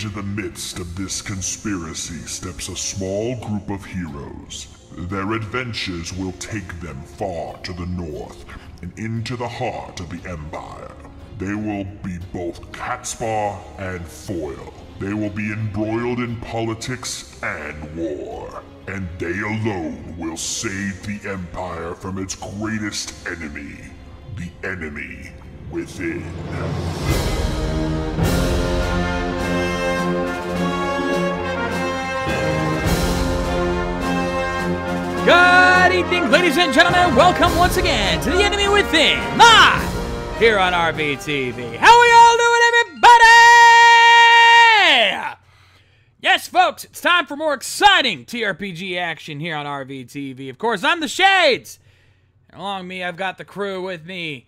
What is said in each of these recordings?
Into the midst of this conspiracy steps a small group of heroes. Their adventures will take them far to the north and into the heart of the Empire. They will be both Catspaw and Foil. They will be embroiled in politics and war. And they alone will save the Empire from its greatest enemy, the enemy within. Good evening, ladies and gentlemen. Welcome once again to The Enemy Within, live here on RVTV. How are y'all doing, everybody? Yes, folks, it's time for more exciting TRPG action here on RVTV. Of course, I'm the Shades. And along me, I've got the crew with me.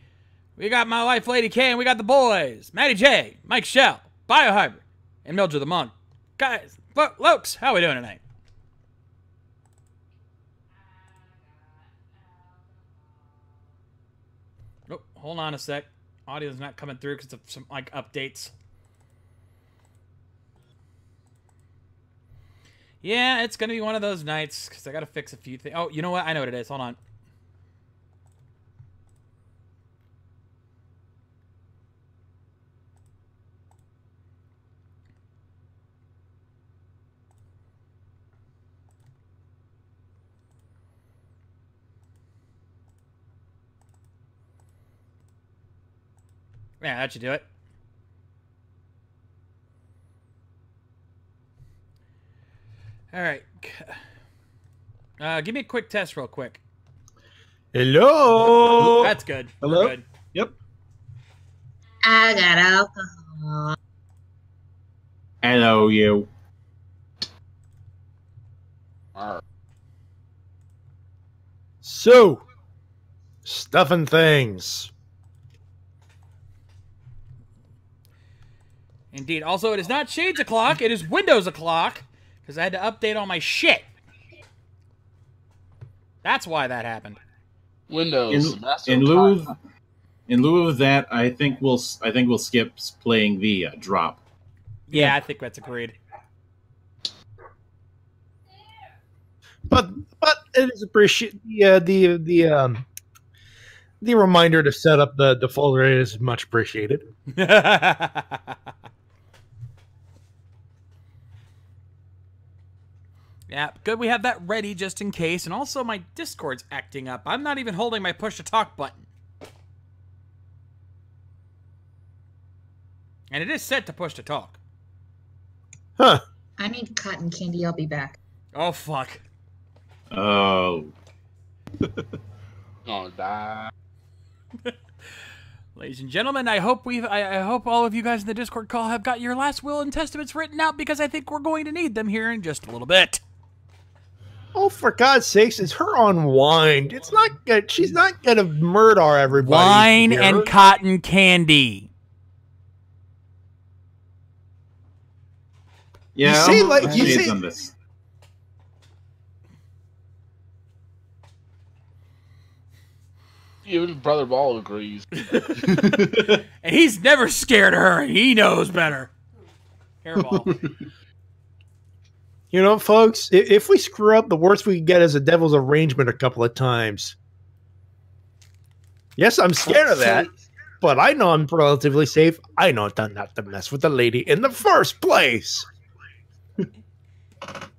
We got my wife, Lady K, and we got the boys. Matty Jay, Mike Shell, BioHybrid, and Mildra the Monk. Guys, folks, how are we doing tonight? Oh, hold on a sec. Audio's not coming through because of some, like, updates. Yeah, it's going to be one of those nights because I got to fix a few things. Oh, you know what? I know what it is. Hold on. Yeah, that should do it. All right. Give me a quick test real quick. Hello. That's good. Hello. Good. Yep. I got alcohol. Hello, you. So, stuff and things. Indeed. Also, it is not Shades o'clock. It is Windows o'clock because I had to update all my shit. That's why that happened. Windows. In lieu of that, I think we'll skip playing the drop. Yeah, I think that's agreed. But it is appreciate the reminder to set up the folder is much appreciated. Yeah, good we have that ready just in case. And also my Discord's acting up. I'm not even holding my push to talk button. And it is set to push to talk. Huh. I need cotton candy. I'll be back. Oh, fuck. Oh. Gonna die. Ladies and gentlemen, I hope I hope all of you guys in the Discord call have got your last will and testaments written out because I think we're going to need them here in just a little bit. Oh, for God's sakes, it's her on wine. It's not good. She's not gonna murder everybody. Wine here. and cotton candy. Yeah, You say like you Shades say. on this. Even Brother Ball agrees. And he's never scared of her. He knows better. Hairball. You know, folks, if we screw up, the worst we can get is a devil's arrangement a couple of times. Yes, I'm scared of that, but I know I'm relatively safe. I know not to mess with the lady in the first place.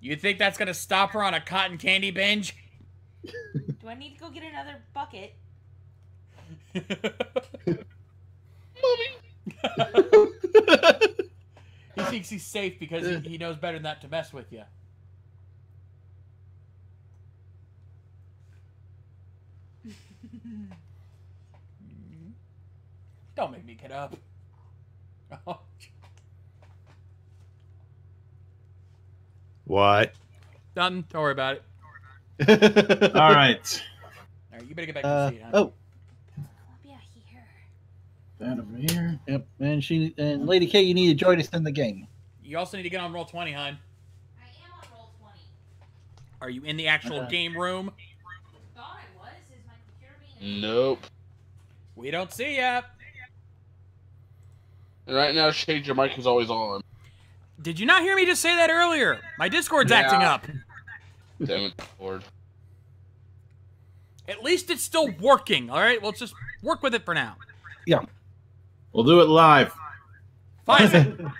You think that's going to stop her on a cotton candy binge? Do I need to go get another bucket? He thinks he's safe because he knows better not to mess with you. Don't make me get up. Oh. What? Done. Don't worry about it. All right. All right, you better get back to the seat, huh? Oh, yeah, here. That over here. Yep, and Lady K, you need to join us in the game. You also need to get on roll 20, hon. I am on roll 20. Are you in the actual game room? Thought I was. Is my computer being... Nope. We don't see ya. And right now, Shade, your mic is always on. Did you not hear me just say that earlier? My Discord's acting up. Damn it, Discord. At least it's still working, all right? Well, let's just work with it for now. Yeah. We'll do it live. Fine.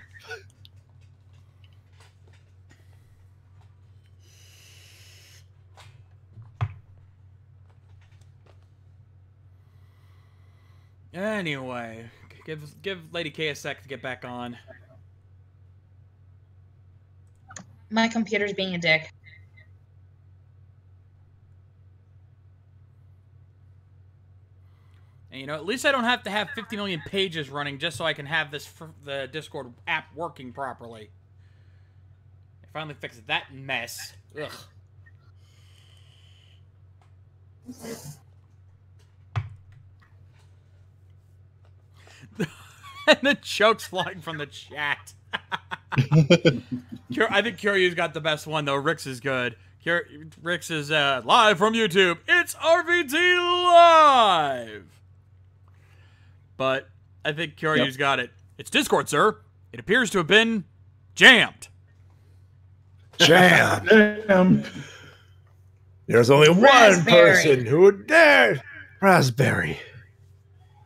Anyway, give Lady K a sec to get back on. My computer's being a dick. And, you know, at least I don't have to have 50 million pages running just so I can have the Discord app working properly. I finally fixed that mess. Ugh. And the jokes flying from the chat. I think Curyu's got the best one, though. Rick's is good. Rick's is live from YouTube. It's RVT Live! But I think Curyu's got it. It's Discord, sir. It appears to have been jammed. Jammed. There's only one person who would dare. Raspberry.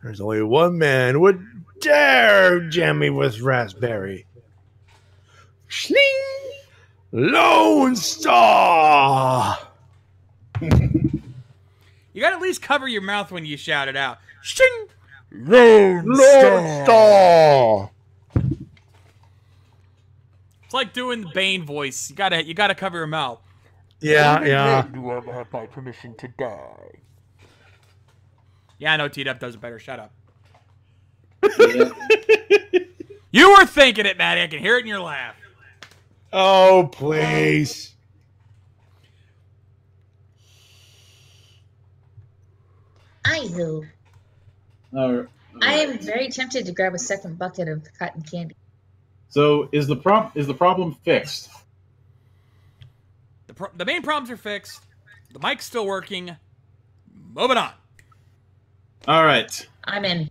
There's only one man who would dare jam me with Raspberry. Schling! Lone Star! You gotta at least cover your mouth when you shout it out. Shing! Lone Star! It's like doing the Bane voice. You gotta cover your mouth. Yeah. You ever have my permission to die? Yeah, I know T-Dub does it better. Shut up. Yeah. You were thinking it, Matty. I can hear it in your laugh. Oh, please. Anywho, I am very tempted to grab a second bucket of cotton candy. So is the problem fixed? The main problems are fixed. The mic's still working. Moving on. All right. I'm in.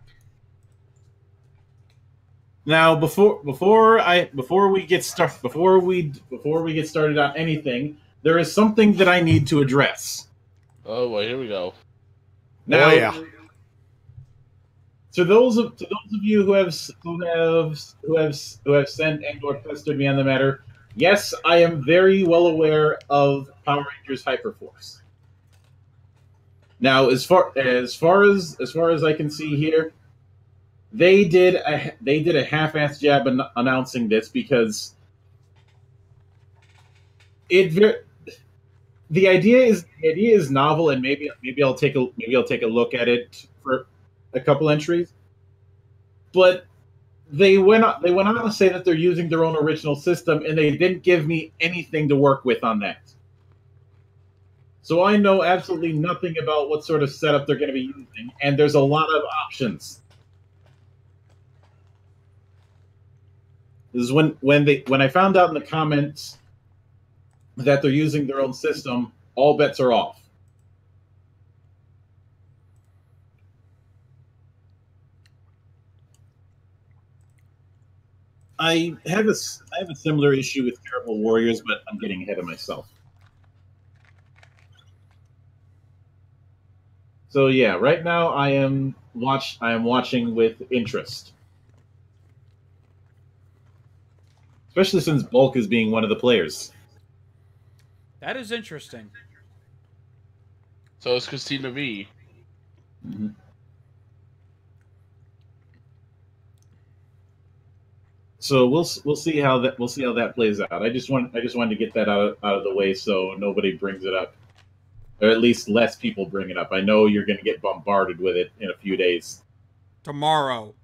Now, before we get started on anything, there is something that I need to address. Oh, well, here we go. Now, to those of you who have sent and/or pestered me on the matter, yes, I am very well aware of Power Rangers Hyperforce. Now, as far as I can see here, they did a half-assed job announcing this because the idea is novel, and maybe I'll take a look at it for a couple entries. But they went on to say that they're using their own original system, and they didn't give me anything to work with on that. So I know absolutely nothing about what sort of setup they're going to be using, and there's a lot of options. This is when I found out in the comments that they're using their own system, all bets are off. I have a similar issue with Terrible Warriors, but I'm getting ahead of myself. So yeah, right now I am watching with interest. Especially since Bulk is being one of the players. That is interesting. So it's Christina V. Mm-hmm. So we'll see how that plays out. I just wanted to get that out of the way so nobody brings it up, or at least less people bring it up. I know you're going to get bombarded with it in a few days. Tomorrow.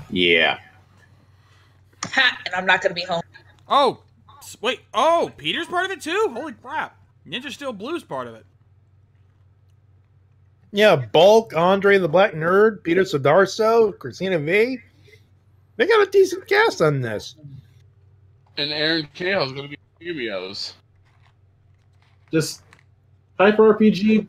Yeah. Ha! And I'm not going to be home. Oh, wait. Oh, Peter's part of it too? Holy crap. Ninja Steel Blue's part of it. Yeah, Bulk, Andre the Black Nerd, Peter Sodarso, Christina V. They got a decent cast on this. And Aaron Cahill's going to be cameos. Just Hyper RPG.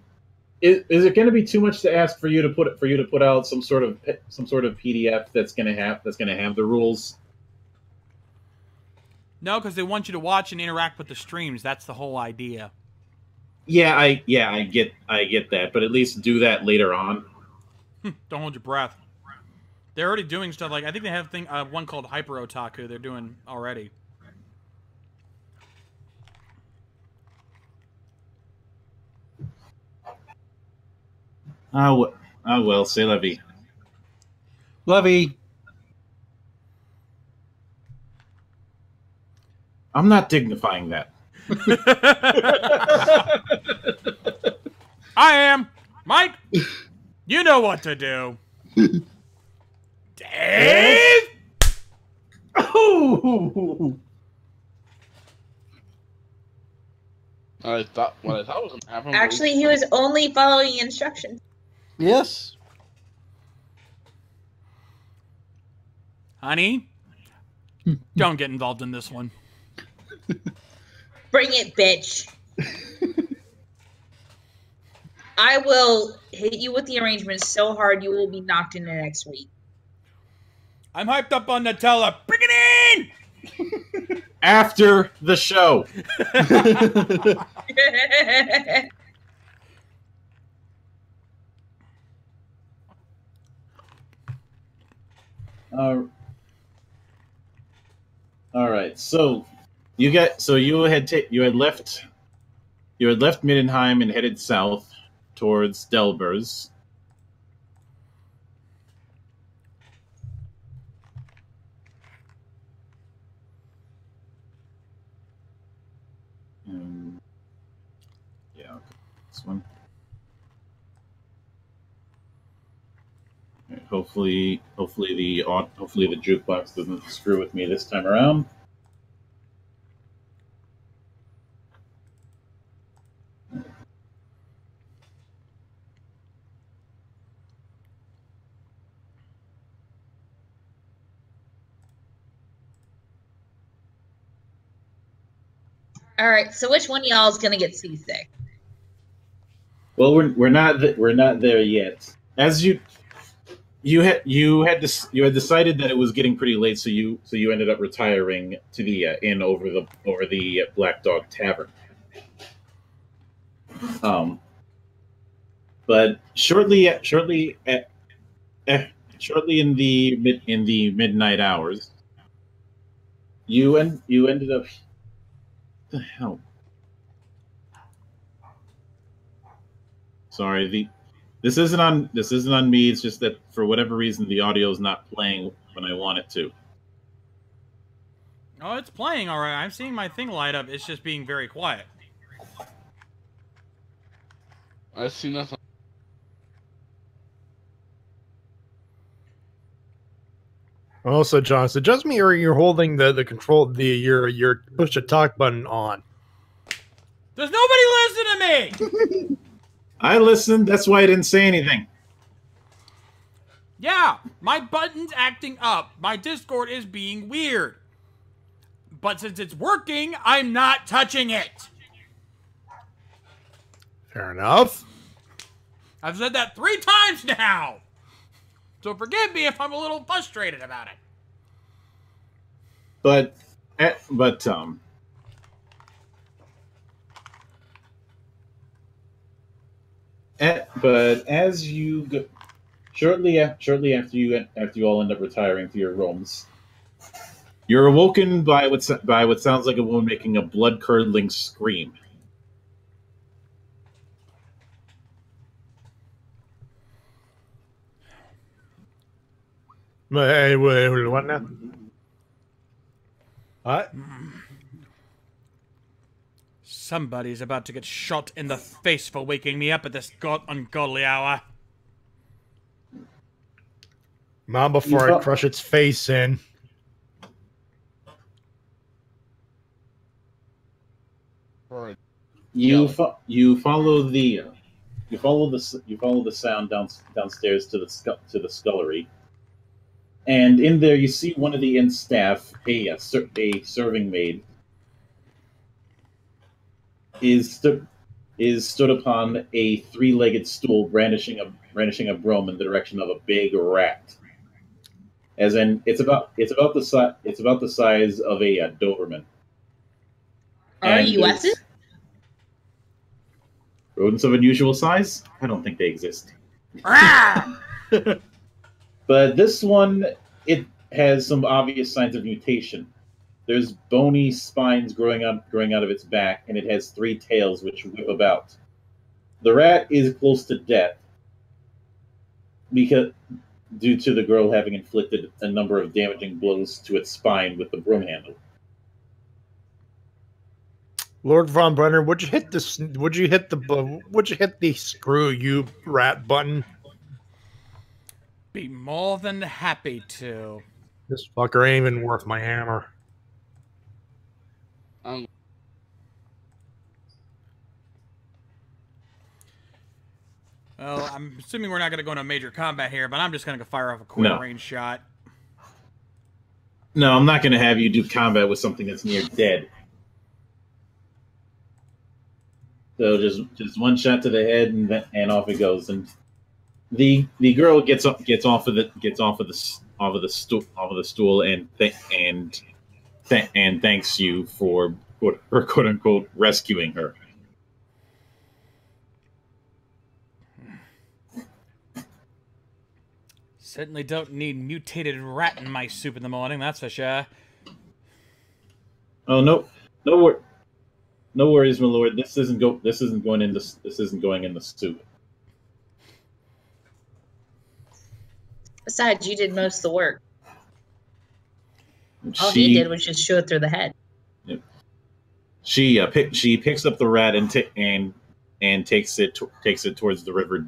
is it going to be too much to ask for you to put out some sort of PDF that's going to have the rules? No, because they want you to watch and interact with the streams. That's the whole idea. Yeah, I get that, but at least do that later on. Don't hold your breath. They're already doing stuff like I think they have one called Hyper Otaku. They're doing already. Oh well, c'est la vie. Levy. I'm not dignifying that. I am. Mike, you know what to do. Dave? Oh! What I thought was going to happen. Actually, he was only following instructions. Yes. Honey, don't get involved in this one. Bring it, bitch. I will hit you with the arrangements so hard you will be knocked into next week. I'm hyped up on Nutella. Bring it in! After the show. All right. So you had left Middenheim and headed south towards Delbers. Yeah, okay. This one. Right, hopefully the jukebox doesn't screw with me this time around. All right, so which one of y'all is gonna get seasick? Well, we're not there yet. As you had decided that it was getting pretty late, so you ended up retiring to the inn over the Black Dog Tavern. But shortly in the midnight hours, you ended up. What the hell? Sorry, this isn't on me. It's just that for whatever reason the audio is not playing when I want it to. Oh, it's playing all right. I'm seeing my thing light up. It's just being very quiet. I see nothing. Also, John, is it just me or you're holding the control your push to talk button on? Does nobody listen to me? I listened. That's why I didn't say anything. Yeah, my button's acting up. My Discord is being weird. But since it's working, I'm not touching it. Fair enough. I've said that 3 times now. So forgive me if I'm a little frustrated about it. But as you go, shortly after you all end up retiring to your rooms, you're awoken by what sounds like a woman making a blood-curdling scream. Wait, what now? What? Somebody's about to get shot in the face for waking me up at this ungodly hour. Mom, before I crush its face in. You follow the sound downstairs to the scullery, and in there you see one of the inn staff, a serving maid, is is stood upon a three-legged stool, brandishing a broom in the direction of a big rat. As in, it's about the size of a Doberman. Are you Weston? Rodents of unusual size? I don't think they exist. But this one, it has some obvious signs of mutation. There's bony spines growing out of its back, and it has 3 tails which whip about. The rat is close to death due to the girl having inflicted a number of damaging blows to its spine with the broom handle. Lord Von Brenner, would you hit this? Would you hit the screw you rat button? Be more than happy to. This fucker ain't even worth my hammer. Well, I'm assuming we're not going to go into major combat here, but I'm just going to fire off a quick range shot. No, I'm not going to have you do combat with something that's near dead. So just one shot to the head, and off it goes. And the girl gets off of the stool and thanks you for quote unquote rescuing her. Certainly don't need mutated rat in my soup in the morning, that's for sure. Oh no worries, my lord. This isn't going in the soup. Besides, you did most of the work. All he did was just show it through the head. Yep. She picks up the rat and takes it towards the river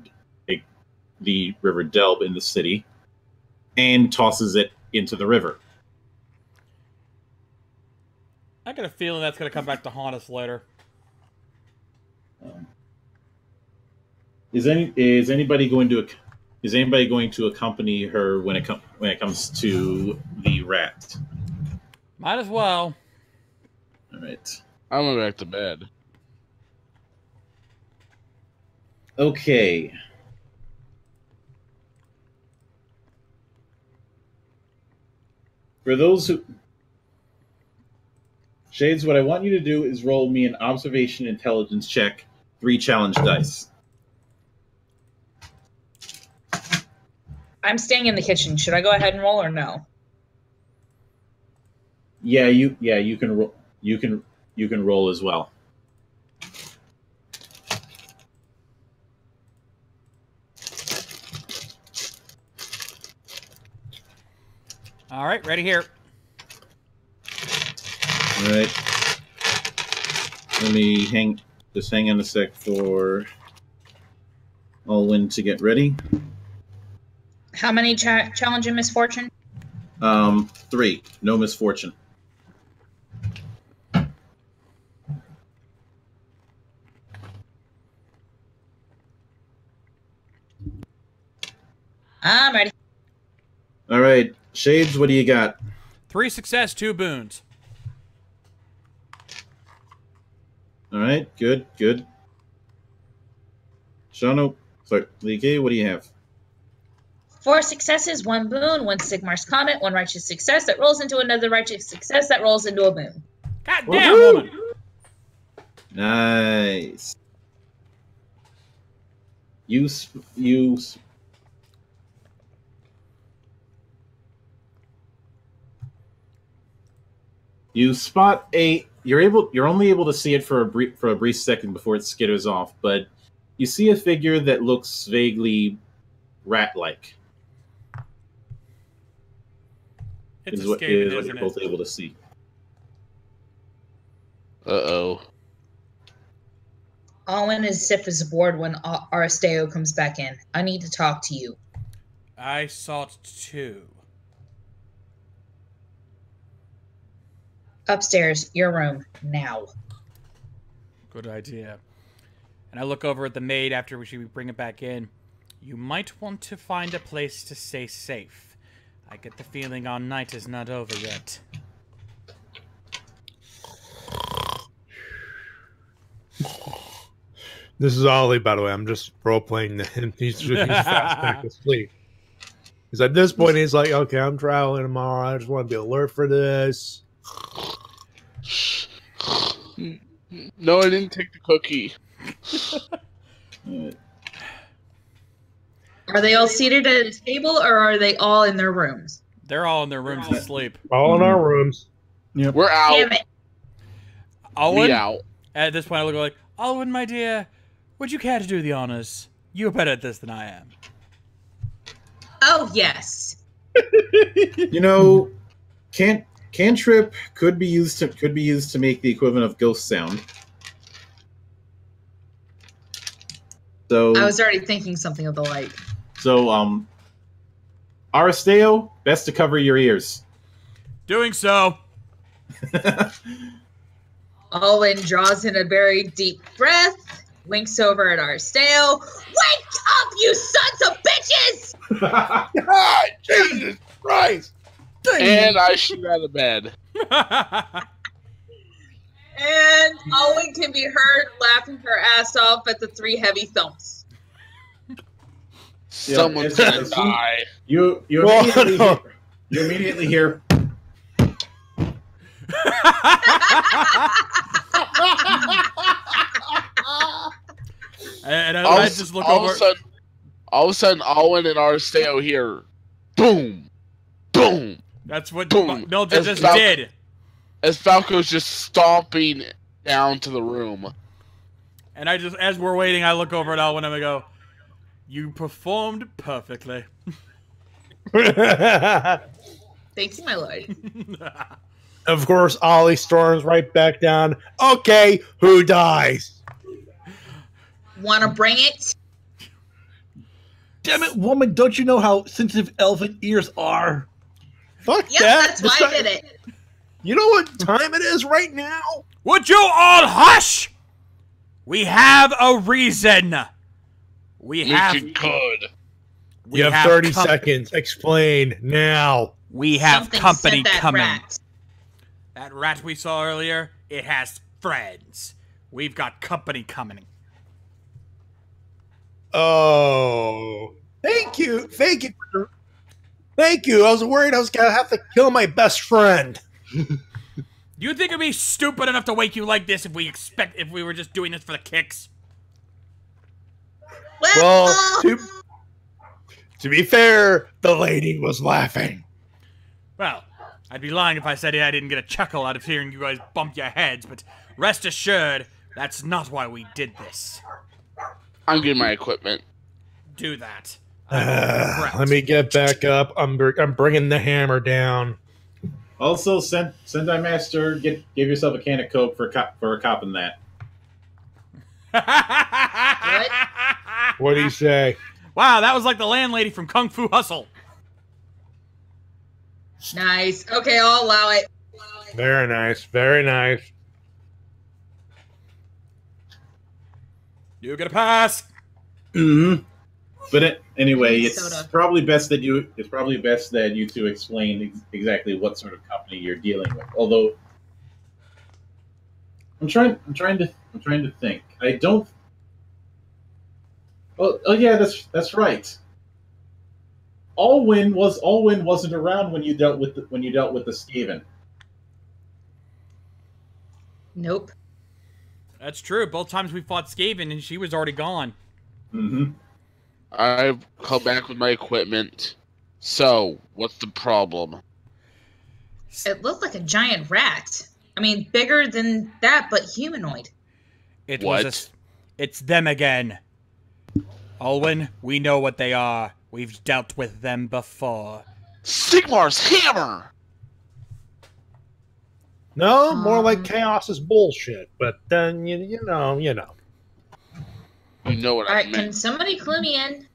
Delb in the city, and tosses it into the river. I got a feeling that's going to come back to haunt us later. Is anybody going to accompany her when it comes to the rat? Might as well. All right. I'm going back to bed. Okay. For those who... Shades, what I want you to do is roll me an observation intelligence check, 3 challenge dice. I'm staying in the kitchen. Should I go ahead and roll or no? Yeah, you can roll. You can roll as well. All right, ready here. All right. Let me hang on a sec for Alwyn to get ready. How many challenge and misfortune? 3. No misfortune. I'm ready. All right, Shades, what do you got? 3 success, 2 boons. All right, good. Shano, sorry, Lee, what do you have? 4 successes, 1 boon, 1 Sigmar's Comet, 1 righteous success that rolls into another righteous success that rolls into a boon. God damn, woman! Nice. You spot a. You're only able to see it for a brief second before it skitters off, but you see a figure that looks vaguely rat-like. It's is what you're both able to see. Uh-oh. Alwyn is stiff as a board when Aristeo comes back in. I need to talk to you. I saw it too. Upstairs, your room, now. Good idea. And I look over at the maid after we bring it back in. You might want to find a place to stay safe. I get the feeling our night is not over yet. This is Ollie, by the way. I'm just role playing him. He's fast back to sleep. Because at this point, he's like, okay, I'm traveling tomorrow. I just want to be alert for this. No, I didn't take the cookie. Are they all seated at a table, or are they all in their rooms? They're all in their rooms asleep. All in our rooms. Yep. We're out. Damn it. Owen, We out. at this point, I look like, Owen, my dear, would you care to do the honors? You're better at this than I am. Oh, yes. You know, cantrip could be used to make the equivalent of ghost sound. So I was already thinking something of the like. So, Aristeo, best to cover your ears. Doing so. Owen draws in a very deep breath, winks over at Arsteo. Wake up, you sons of bitches! Ah, Jesus Christ! And I shoot out of bed. And Owen can be heard laughing her ass off at the 3 heavy thumps. Someone's gonna die. You immediately hear. And I just look over. All of a sudden, Owen and Arsteo hear, boom, boom. That's what Boom. Mildra As just Falco- did. As Falco's just stomping down to the room. And I just, as we're waiting, I look over at Owen and I go, "You performed perfectly." Thank you, my lord. Of course, Ollie storms right back down. Okay, who dies? Wanna bring it? Damn it, woman! Don't you know how sensitive elven ears are? Fuck Yep, that. that's why I did it. You know what time it is right now? Would you all hush? We have a reason. We have. Good. We You have 30 seconds. Explain now. We have Something company sent that coming. rat. That rat we saw earlier, it has friends. We've got company coming. Oh. Thank you. Thank you. Thank you. I was worried I was going to have to kill my best friend. Do you think it'd be stupid enough to wake you like this if we were just doing this for the kicks? Well, to be fair, the lady was laughing. Well, I'd be lying if I said I didn't get a chuckle out of hearing you guys bump your heads, but rest assured, that's not why we did this. I'm getting my equipment. Do that. Let me get back up. I'm bringing the hammer down. Also, Sentai Master, give yourself a can of Coke for a cop in that. What do you say? Wow, that was like the landlady from Kung Fu Hustle. Nice. Okay, I'll allow it. Very nice. Very nice. You get a pass. Mm-hmm. But anyway, it's Soda. probably best that you two explain exactly what sort of company you're dealing with. Although I'm trying to think. I don't. Oh yeah, that's right. Alwyn wasn't around when you dealt with the Skaven. Nope. That's true. Both times we fought Skaven and she was already gone. Mm-hmm. I've come back with my equipment. So, what's the problem? It looked like a giant rat. I mean, bigger than that, but humanoid. What? It's them again. Alwyn, we know what they are. We've dealt with them before. Sigmar's hammer! No, more like Chaos's bullshit. But then, you know. You know what All I right, meant. can somebody clue me in?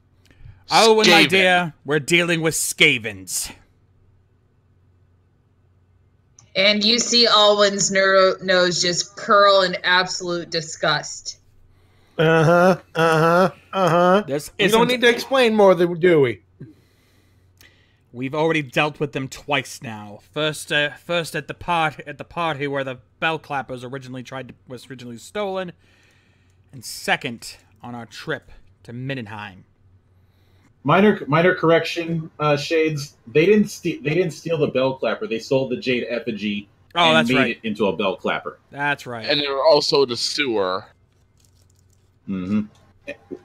Alwyn, my Skaven. dear, we're dealing with Skavens. And you see Alwyn's nose just curl in absolute disgust. We don't need to explain more, do we? We've already dealt with them twice now. First at the party where the bell clappers was originally stolen, and second on our trip to Mindenheim. Minor correction, Shades. They didn't steal the bell clapper. They sold the jade effigy and that's made right. it into a bell clapper. That's right. And they were also the sewer. Mm-hmm.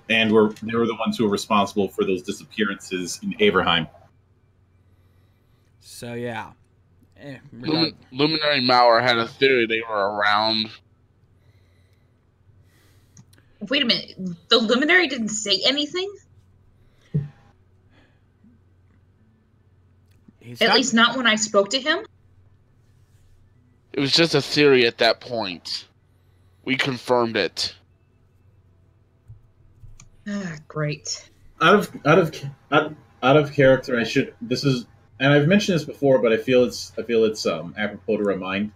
And they were the ones who were responsible for those disappearances in Averheim. So yeah. Luminary Mauer had a theory they were around. Wait a minute. The Luminary didn't say anything? At least not when I spoke to him? It was just a theory at that point. We confirmed it. Ah, great. Out of character, I should. This is, and I've mentioned this before, but I feel it's apropos to remind.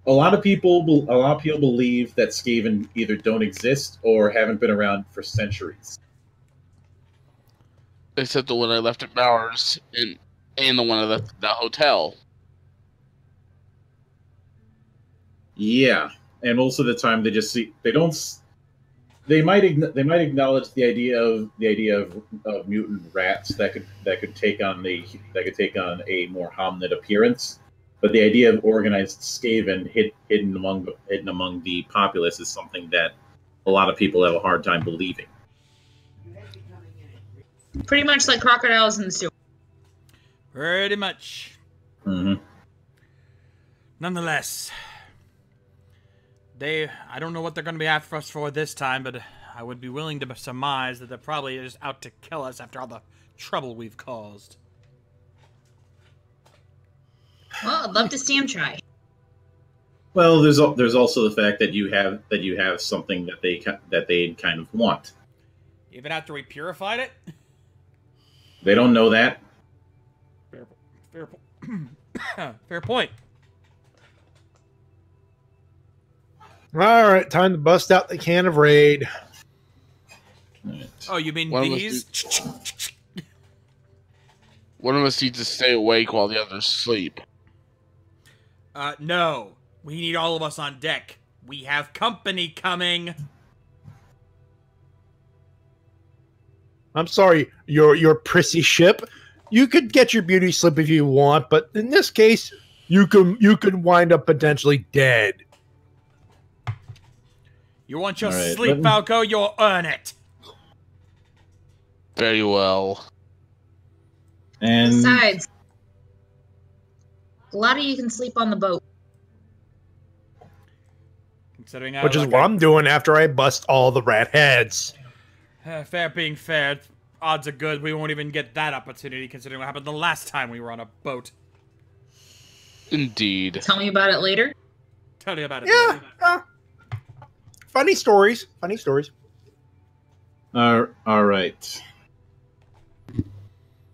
A lot of people believe that Skaven either don't exist or haven't been around for centuries. Except the one I left at Bowers and the one at the hotel. Yeah, and most of the time they might acknowledge the idea of mutant rats that could take on a more hominid appearance, but the idea of organized Skaven hidden among the populace is something that a lot of people have a hard time believing. Pretty much like crocodiles in the sewer. Pretty much. Mm-hmm. Nonetheless, I don't know what they're going to be after us for this time, but I would be willing to surmise that they're probably just out to kill us after all the trouble we've caused. Well, I'd love to see him try. Well, there's also the fact that you have something that they kind of want. Even after we purified it? They don't know that. Fair point. All right, time to bust out the can of Raid. Right. Oh, you mean One of these? One of us needs to stay awake while the others sleep. No. We need all of us on deck. We have company coming. I'm sorry, your prissy ship. You could get your beauty slip if you want, but in this case, you can wind up potentially dead. You want your All right, sleep, Falco? You'll earn it. Very well. And Besides, a lot of you can sleep on the boat. Considering Which is what I'm doing after I bust all the rat heads. Fair being fair, odds are good we won't even get that opportunity considering what happened the last time we were on a boat. Indeed. Tell me about it later. Tell you about it. Yeah. Funny stories. Funny stories. all right.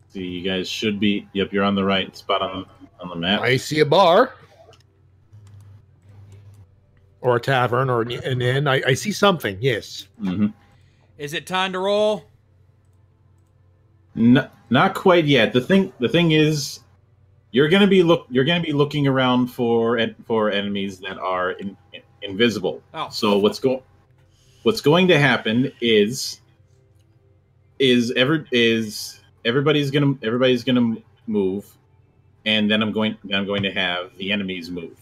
See, you guys should be. Yep, you're on the right spot on the map. I see a bar. Or a tavern, or an inn. I see something, yes. Mm-hmm. Is it time to roll? Not quite yet. The thing is, you're gonna be looking around for enemies that are invisible. Oh. So what's going to happen is everybody's gonna move, and then I'm going to have the enemies move.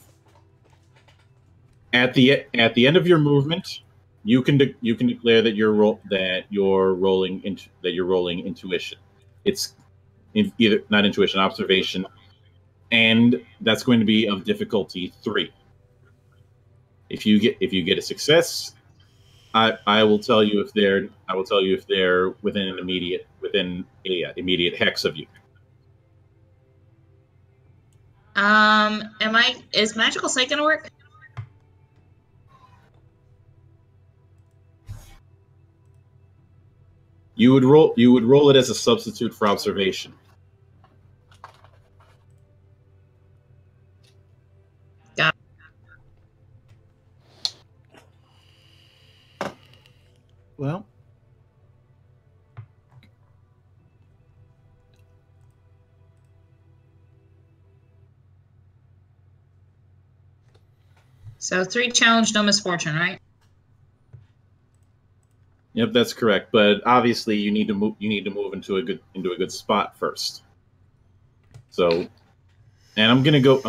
At the end of your movement, you can declare that you're rolling intuition. It's either not intuition, observation, and that's going to be of difficulty 3. If you get a success, I will tell you if they're within an immediate hex of you. Is magical sight gonna work? You would roll it as a substitute for observation. Got it. Well, So 3 challenge, no misfortune, right? Yep, that's correct. But obviously, you need to move. You need to move into a good spot first. So, and I'm gonna go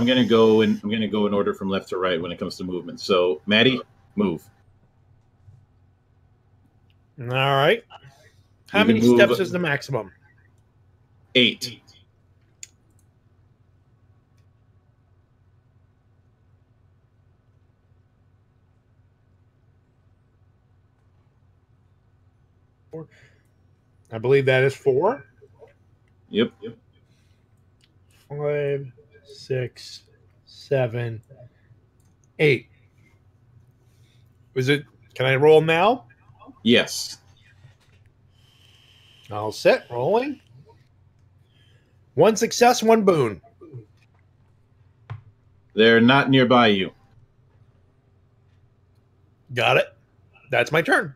in order from left to right when it comes to movement. So, Matty, move. All right. How You many can move- steps is the maximum? 8. I believe that is 4. Yep. 5, 6, 7, 8. Was it? Can I roll now? Yes. I'll set rolling. 1 success, 1 boon. They're not nearby you. Got it. That's my turn.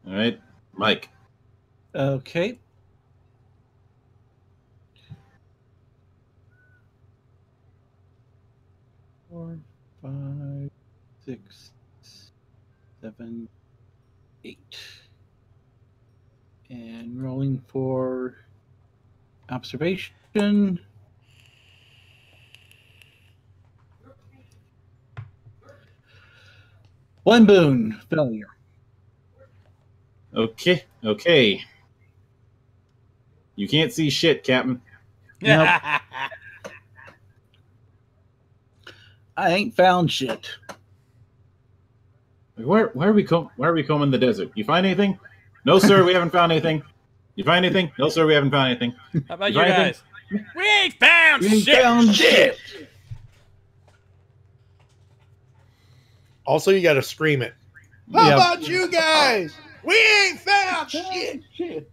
All right, Mike. Okay. Four, 5, 6, 7, 8. And rolling for observation. One boon failure. Okay. You can't see shit, Captain. Nope. I ain't found shit. Where are we combing the desert? You find anything? No, sir, we haven't found anything. You find anything? No, sir, we haven't found anything. How about You you find guys? We ain't found We ain't shit. found shit. Also, you got to scream it. How Yep. about you guys? We ain't found shit.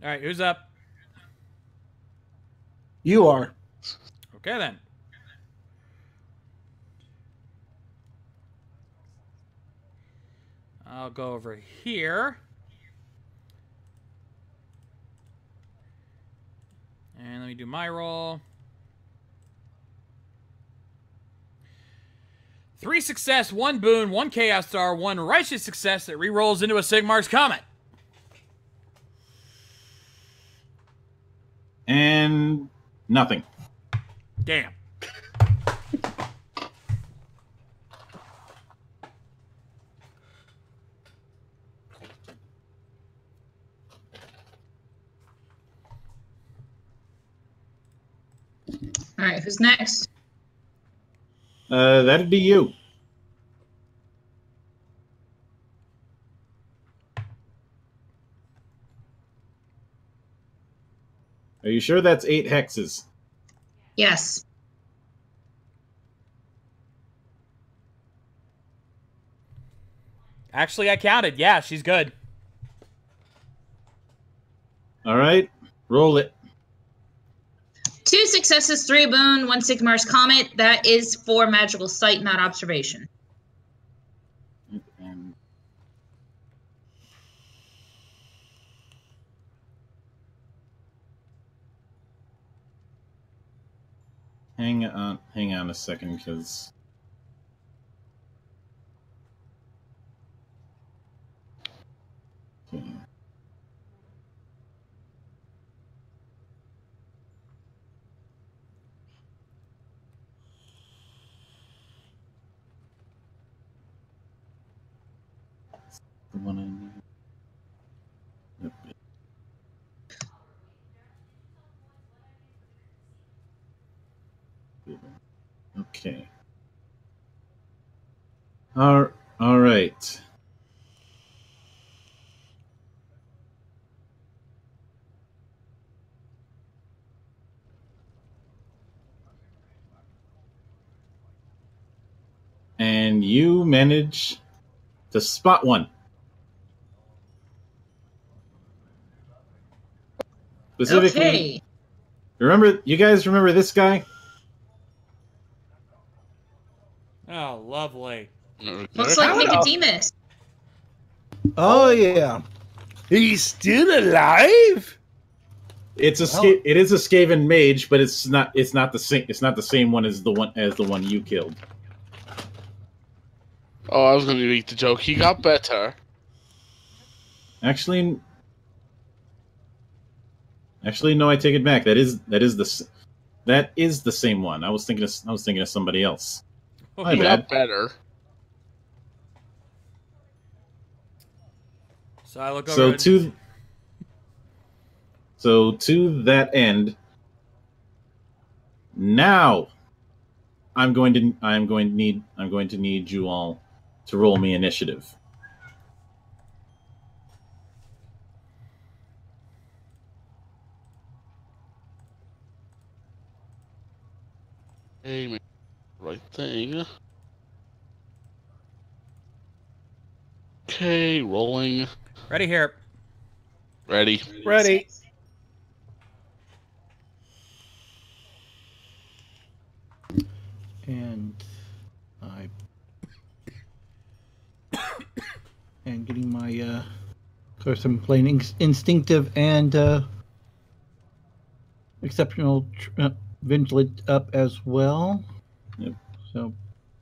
All right, who's up? You are. Okay, then. I'll go over here. And let me do my roll. 3 success, 1 boon, 1 chaos star, 1 righteous success that rerolls into a Sigmar's Comet. And nothing. Damn. All right, who's next? That'd be you. Are you sure that's 8 hexes? Yes. Actually, I counted. Yeah, she's good. All right, roll it. 2 successes, 3 boon, 1 Sigmar's Comet. That is for magical sight, not observation. And hang on a second, because the one I need. Okay. All right. And you manage to spot one. Specifically, Okay. you guys remember this guy? Oh, lovely. Looks like Nicodemus. Oh, yeah. He's still alive? It is a Skaven mage, but it's not the same. It's not the same one as the one you killed. Oh, I was going to make the joke. He got better. Actually, no. I take it back. That is the same one. I was thinking of somebody else. My He bad. got better. So I look over. So to that end, now I'm going to need you all to roll me initiative. Hey, right thing. Okay, rolling. Ready here. Ready. Ready. And I and getting my of course I'm playing instinctive and exceptional vigilant up as well. Yep. So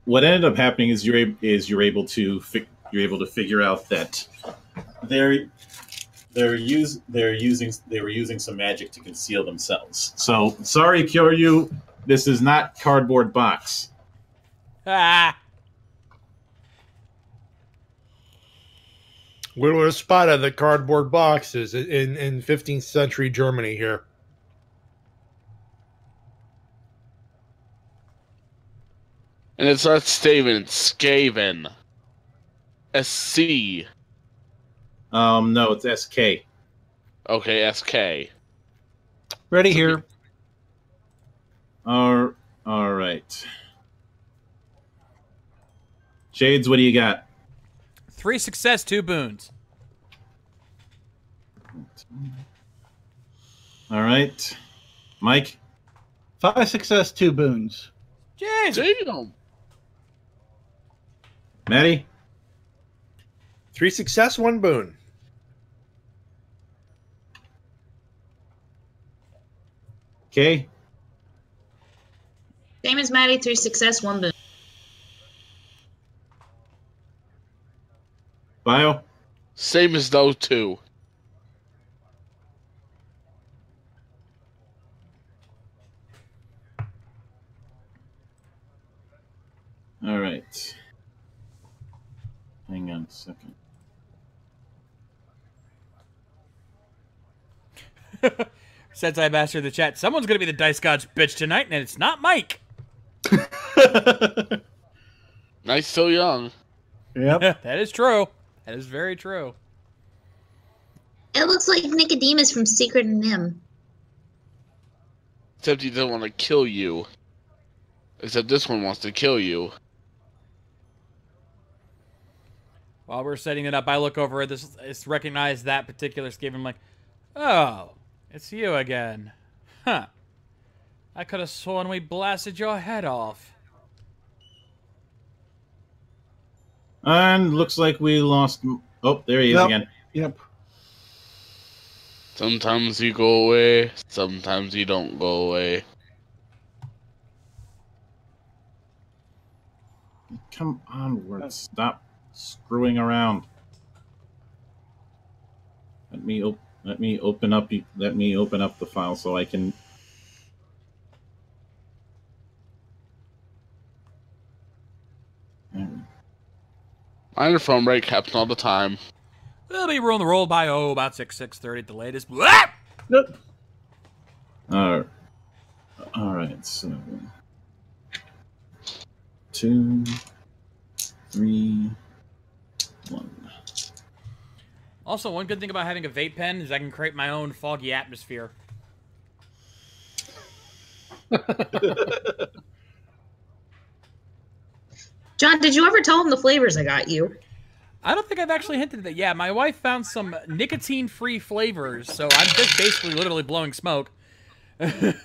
What ended up happening is you're able to figure out that they were using some magic to conceal themselves. So sorry, Kyoryu, this is not cardboard box. Ah. We would have spotted the cardboard boxes in 15th century Germany here. And it's not Staven, it's Skaven. SC. No, it's SK. Okay, SK. ready here. All right. Shades, what do you got? 3 success, 2 boons. All right. Mike? 5 success, 2 boons. Jeez. Damn. Matty? 3 success, 1 boon. Okay. Same as Maddie, 3 success, 1 boon. Bio? Same as those two. All right. Hang on a second. Since I mastered the chat, someone's going to be the Dice Gods bitch tonight, and it's not Mike. Nice, so young. Yep. That is true. That is very true. It looks like Nicodemus from Secret and Nim. Except he doesn't want to kill you. Except this one wants to kill you. While we're setting it up, I look over at this, recognize that particular scheme. I'm like, oh, it's you again. Huh. I could have sworn we blasted your head off. And looks like we lost... Oh, there he is Yep. again. Yep. Sometimes you go away, sometimes you don't go away. Come on, Word. Stop screwing around. Let me open up the file so I can... Mine are phone rate caps all the time. We'll be rolling the roll by, about 6:30 at the latest. Blah! All right, so 2, 3, 1. Also, one good thing about having a vape pen is I can create my own foggy atmosphere. John, did you ever tell him the flavors I got you? I don't think I've actually hinted at that. Yeah, my wife found some nicotine-free flavors, so I'm just basically literally blowing smoke. And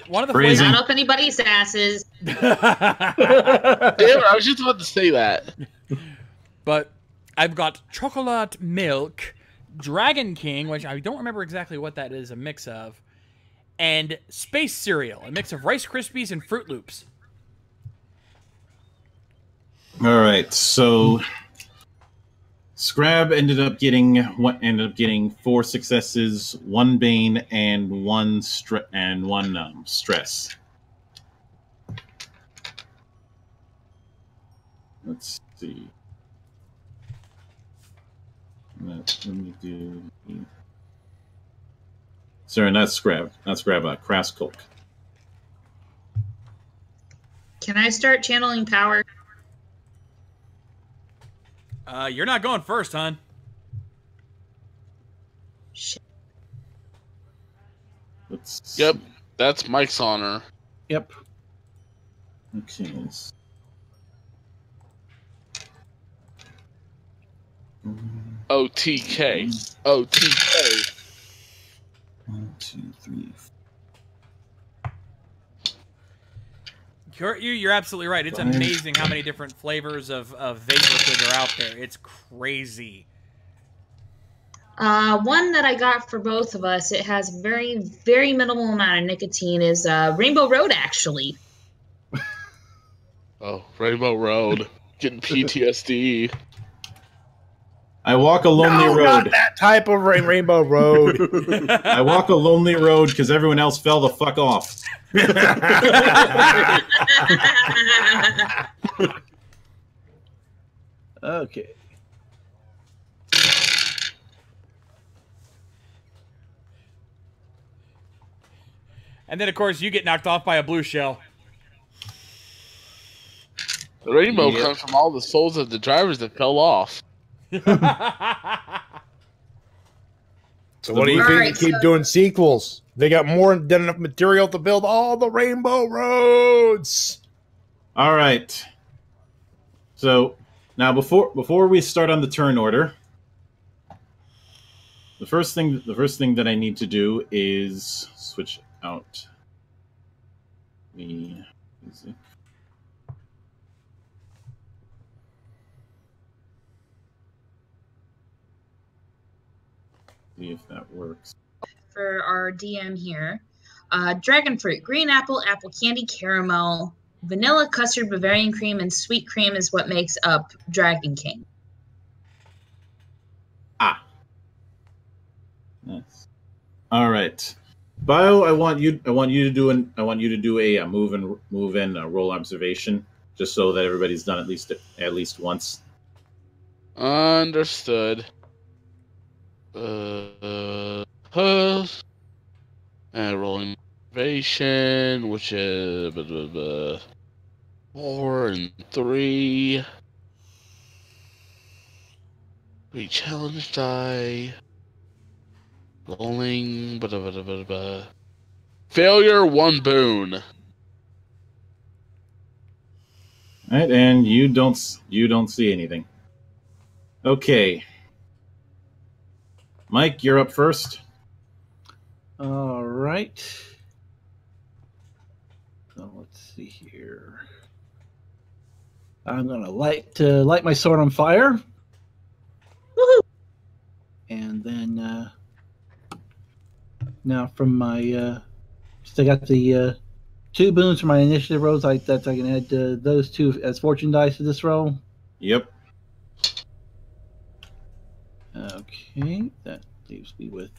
one of the Freezing. flavors... Not up anybody's asses. Damn it, I was just about to say that. But I've got chocolate milk, Dragon King, which I don't remember exactly what that is a mix of, and Space Cereal, a mix of Rice Krispies and Fruit Loops. All right, so Scrab ended up getting 4 successes, 1 bane, and 1 stress. Let's see. Let me do. Sorry, not Scrab. Not Scrab. Crass Coke. Can I start channeling power? You're not going first, hon. Shit. Let's Yep, that's Mike's honor. Yep. Okay. OTK. OTK. 1, 2, 3. You're absolutely right. It's amazing how many different flavors of vape liquid are out there. It's crazy. One that I got for both of us, it has very, very minimal amount of nicotine, is Rainbow Road, actually. Oh, Rainbow Road. Getting PTSD. I walk a lonely No, road. not that type of Rainbow Road. I walk a lonely road because everyone else fell the fuck off. Okay. And then, of course, you get knocked off by a blue shell. The rainbow Yep. comes from all the souls of the drivers that fell off. So what do you All think right, they keep so- doing sequels? They got more than enough material to build all the Rainbow Roads. All right. So now, before we start on the turn order, the first thing that I need to do is switch out the music. See if that works. For our DM here. Dragon fruit, green apple, apple candy, caramel, vanilla, custard, Bavarian cream, and sweet cream is what makes up Dragon King. Nice. All right, Bio. I want you to do a move and roll observation, just so that everybody's done at least once. Understood. And rolling motivation, which is 4 and 3. 3 challenge die. Rolling. Failure, 1 boon. All right, and you don't see anything. Okay, Mike, you're up first. All right. So let's see here. I'm gonna light my sword on fire, Woohoo! and then now from my still got the 2 boons for my initiative rolls. I can add those 2 as fortune dice to this roll. Yep. Okay, that leaves me with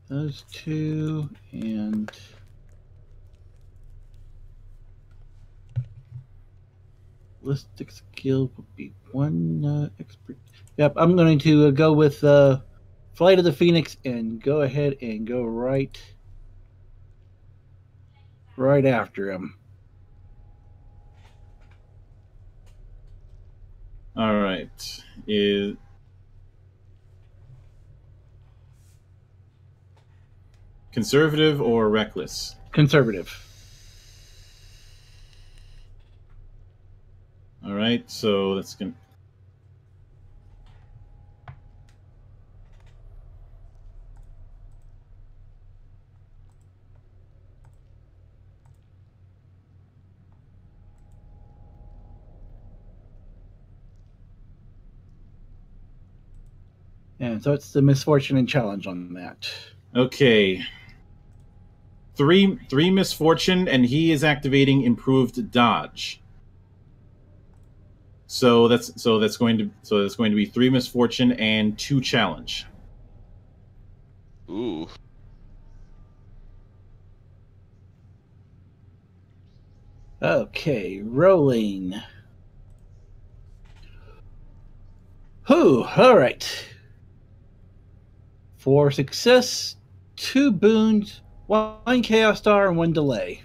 those 2 and ballistic skill would be 1 expert. Yep, I'm going to go with Flight of the Phoenix and go ahead and go right after him. All right. Is conservative or reckless? Conservative. All right. So that's gonna. And so it's the misfortune and challenge on that. Okay. Three misfortune, and he is activating improved dodge. So that's going to be 3 misfortune and 2 challenge. Ooh. Okay, rolling. Whew, all right. For success, 2 boons, 1 chaos star, and 1 delay.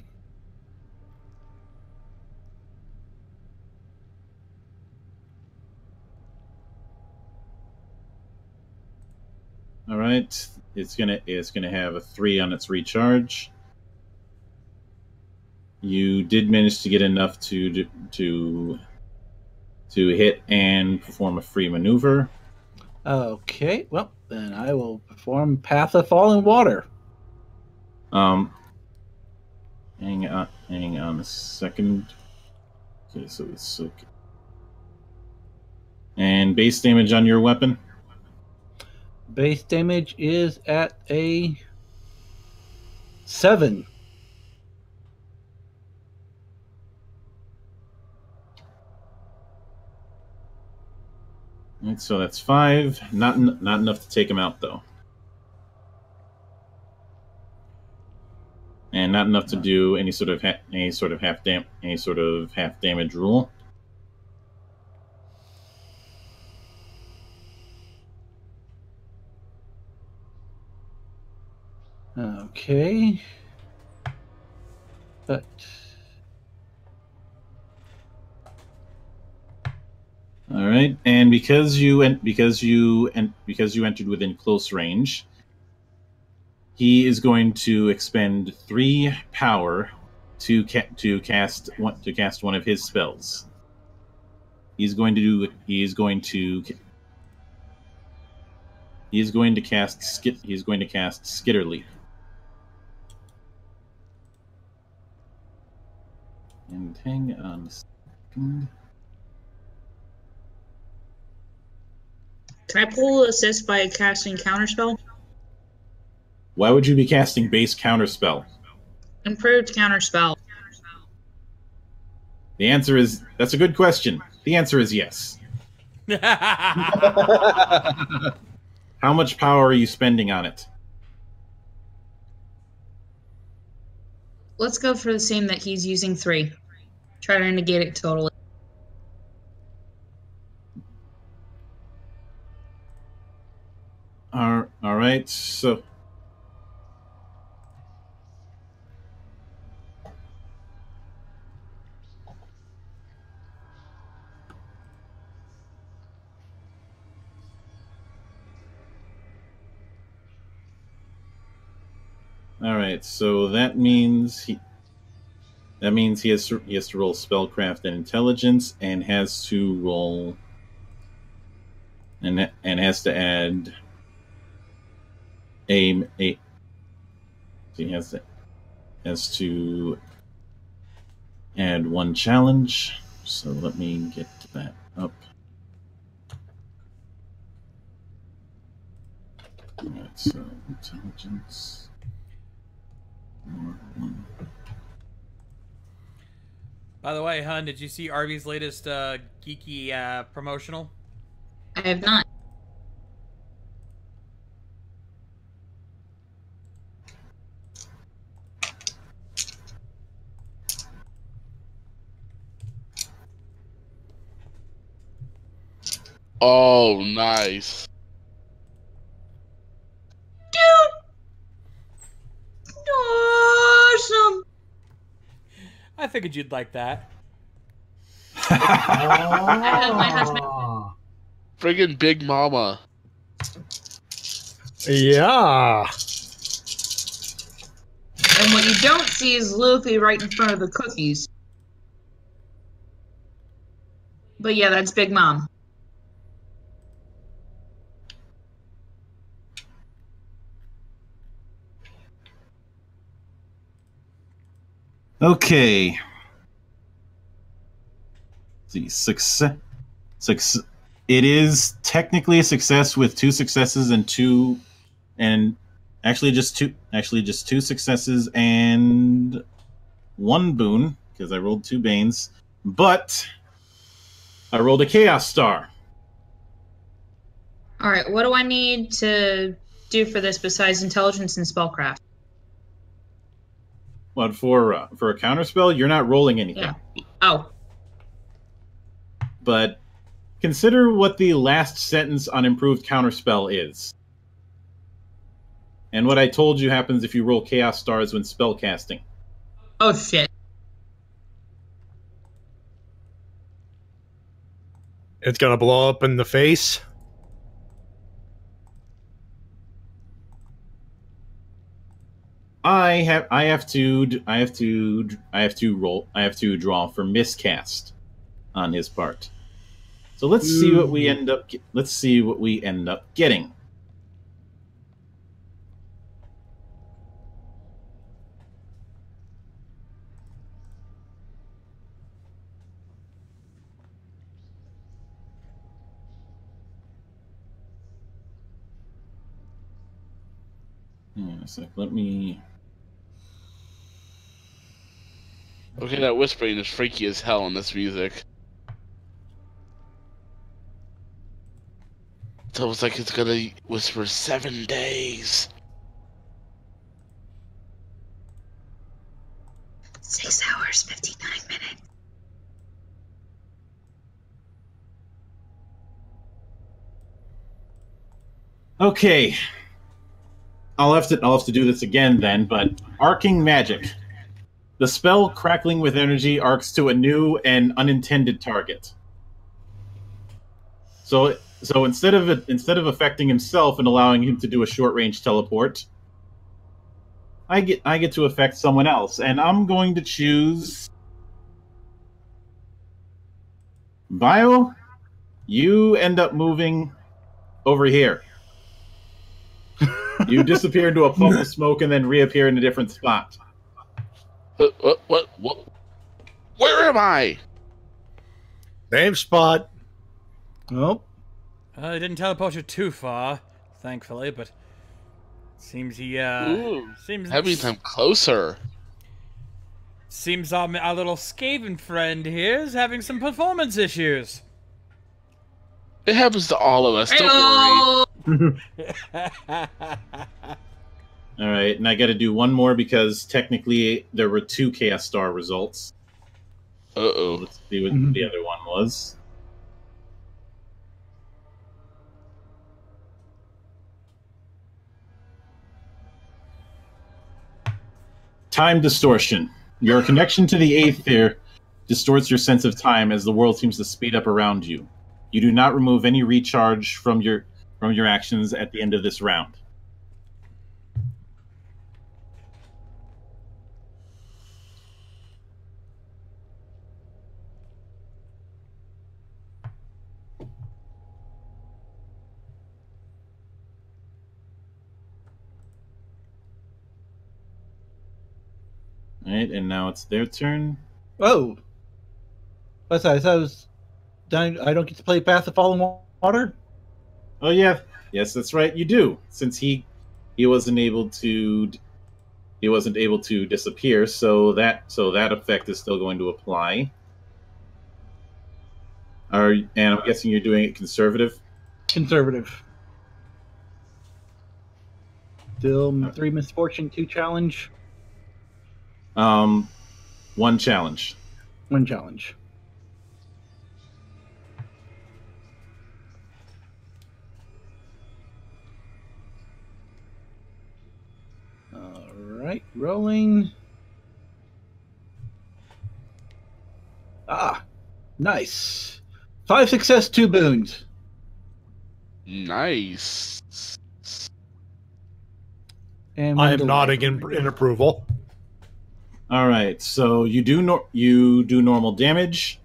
All right. It's gonna have a 3 on its recharge. You did manage to get enough to hit and perform a free maneuver. Okay, well, then I will perform Path of Falling Water. Hang on a second. Okay, so it's okay. And base damage on your weapon? Base damage is at a 7. Right, so that's 5. Not enough to take him out though, and not enough to do any sort of half damage rule. Okay. But All right, and because you entered within close range, he is going to expend 3 power to cast one of his spells. He's going to cast Skitter Leap. And hang on a second. Can I pull assist by casting counterspell? Why would you be casting base counterspell? Improved counterspell. The answer is that's a good question. The answer is yes. How much power are you spending on it? Let's go for the same that he's using 3. Try to negate it totally. All right, so that means he has to roll spellcraft and intelligence, and has to roll and has to add he has to add 1 challenge. So let me get that up. All right, so intelligence. By the way, Hun, did you see Arby's latest geeky promotional? I have not. Oh, nice. Awesome. I figured you'd like that. I have my husband. Friggin' Big Mama. Yeah. And what you don't see is Luffy right in front of the cookies. But yeah, that's Big Mom. Okay. See, success. It is technically a success with 2 successes and actually just two successes and 1 boon because I rolled 2 banes, but I rolled a chaos star. All right, what do I need to do for this besides intelligence and spellcraft? But for a counterspell, you're not rolling anything. Yeah. Oh. But consider what the last sentence on improved counterspell is. And what I told you happens if you roll chaos stars when spell casting. Oh shit. It's gonna blow up in the face. I have to draw for miscast on his part. So let's see what we end up getting. So let me. Okay, that whispering is freaky as hell in this music. It's almost like it's gonna whisper 7 days. 6 hours, 59 minutes. Okay. I'll have to do this again then, but arcing magic. The spell crackling with energy arcs to a new and unintended target. So instead of affecting himself and allowing him to do a short range teleport, I get to affect someone else, and I'm going to choose Bio. You end up moving over here. You disappear into a puff of smoke and then reappear in a different spot. What? Where am I? Same spot. Nope. He didn't teleport you too far, thankfully, but seems he seems That means I'm closer. Seems our little Skaven friend here is having some performance issues. It happens to all of us. Don't Hello. All right, and I got to do one more because technically there were 2 chaos star results. Uh-oh. Let's see what the other one was. Time distortion. Your connection to the Aether distorts your sense of time as the world seems to speed up around you. You do not remove any recharge from your actions at the end of this round. All right, and now it's their turn. Oh. What's that? I thought I don't get to play Path of Falling Water? Oh yeah, yes, that's right. You do, since he wasn't able to disappear. So that effect is still going to apply. And I'm guessing you're doing it conservative. Conservative. Still 3 misfortune, 2 challenge. 1 challenge. 1 challenge. Alright, rolling. Ah, nice. 5 success, 2 boons. Nice. And I am nodding in approval. All right, so you do normal damage.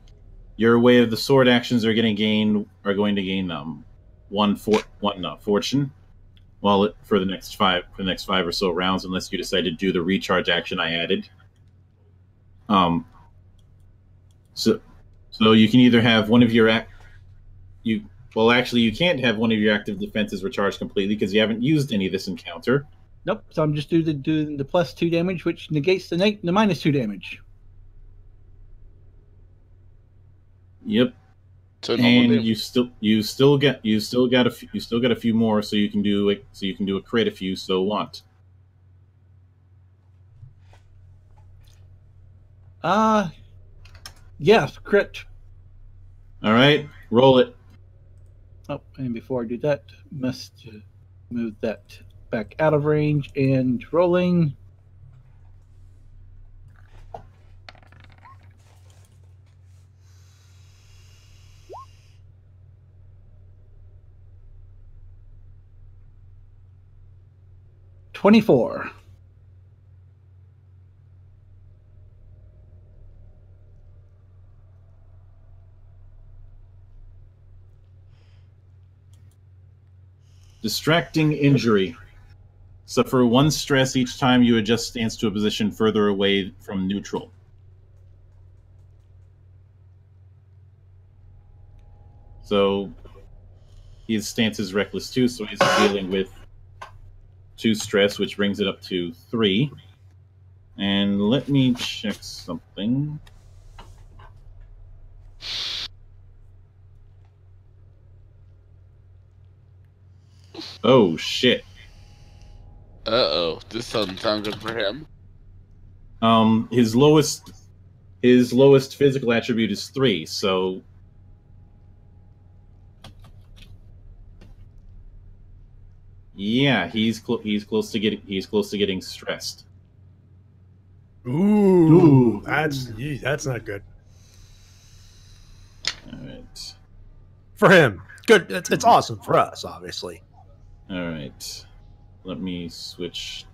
Your Way of the Sword actions are going to gain 1 fortune. For the next 5 or so rounds, unless you decide to do the recharge action I added. So you can either have one of your Well, actually, you can't have one of your active defenses recharged completely because you haven't used any this encounter. Nope. So I'm just doing the +2 damage, which negates the -2 damage. Yep. So normal And damage. you still got a few more, so you can do a crit if you so want. Yes, crit. All right, roll it. Oh, and before I do that, must move that back out of range and rolling. $24. Distracting injury. Suffer 1 stress each time you adjust stance to a position further away from neutral. So his stance is reckless too, so he's dealing with 2 stress, which brings it up to 3. And let me check something. Oh shit. Uh-oh. This doesn't sound good for him. His lowest physical attribute is 3, so yeah, he's close to getting stressed. Ooh, that's not good All right. for him. Good, it's awesome for us, obviously. All right. Let me switch.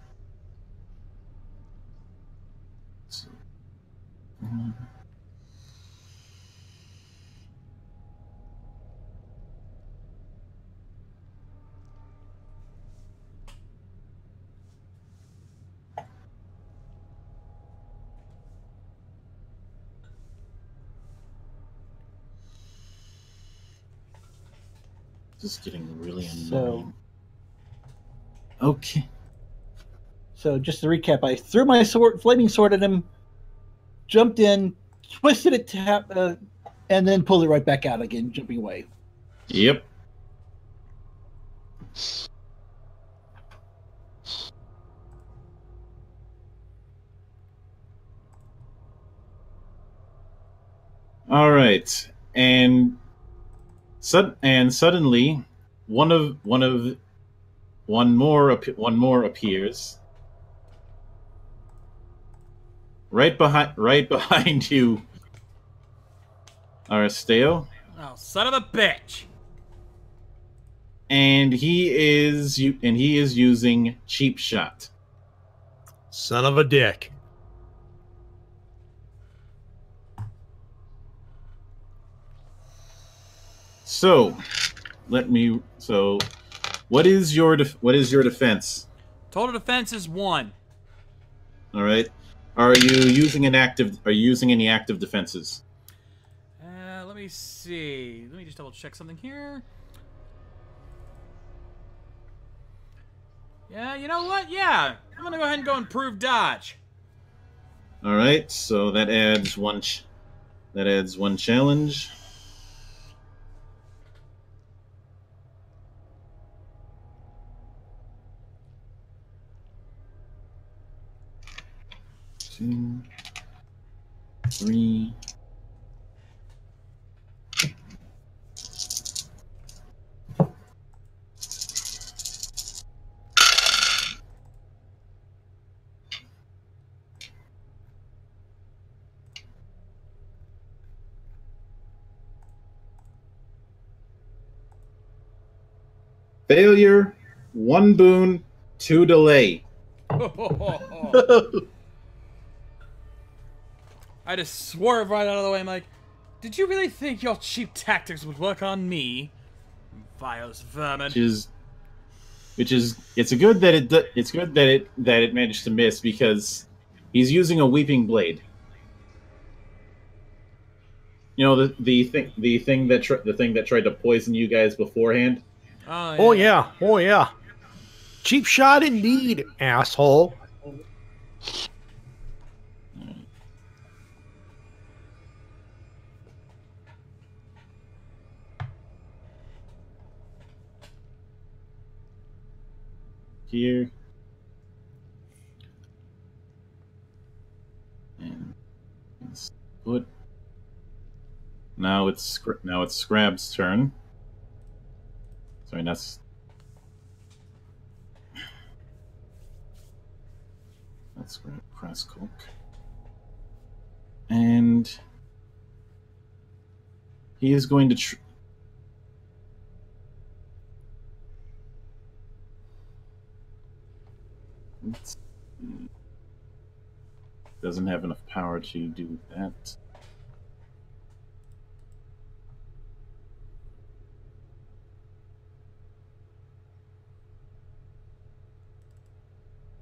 This is getting really annoying. Okay. So just to recap, I threw my flaming sword at him, jumped in, twisted it, and then pulled it right back out again, jumping away. Yep. All right, and suddenly, one more appears right behind you, Aristeo. Oh, son of a bitch! And he is using cheap shot. Son of a dick. So, what is your defense? Total defense is 1. All right. Are you using any active defenses? Let me see. Let me just double check something here. Yeah, you know what? Yeah, I'm gonna go ahead and go improve dodge. All right. So that adds one challenge. Two, 3. Failure, 1 boon, 2 delay. I just swerve right out of the way. I'm like, did you really think your cheap tactics would work on me? Vios vermin. It's good that it managed to miss because he's using a weeping blade. You know the thing that tried to poison you guys beforehand. Oh yeah. Oh yeah, oh yeah. Cheap shot indeed, asshole. Here. And put. Now it's Scrab's turn. Sorry, that's Scrab Crascook. And he is going to doesn't have enough power to do that.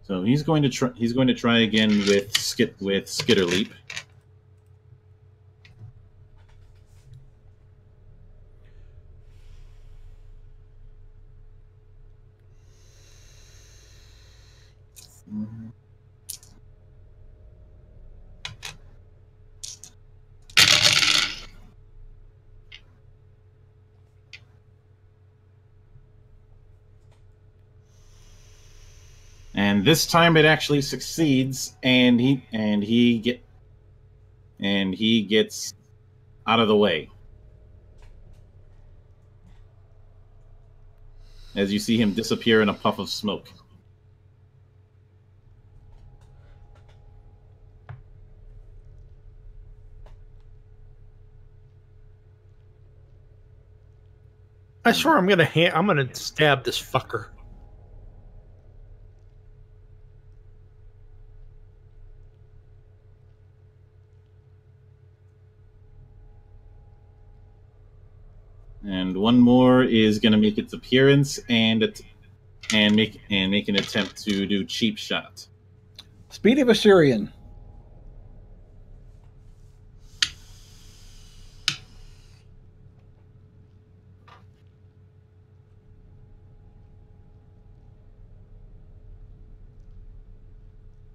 So he's going to try. He's going to try again with Skitter Leap. And this time it actually succeeds, and he gets out of the way. As you see him disappear in a puff of smoke. I swear I'm gonna stab this fucker. And one more is going to make its appearance and make an attempt to do cheap shot. Speed of Assyrian.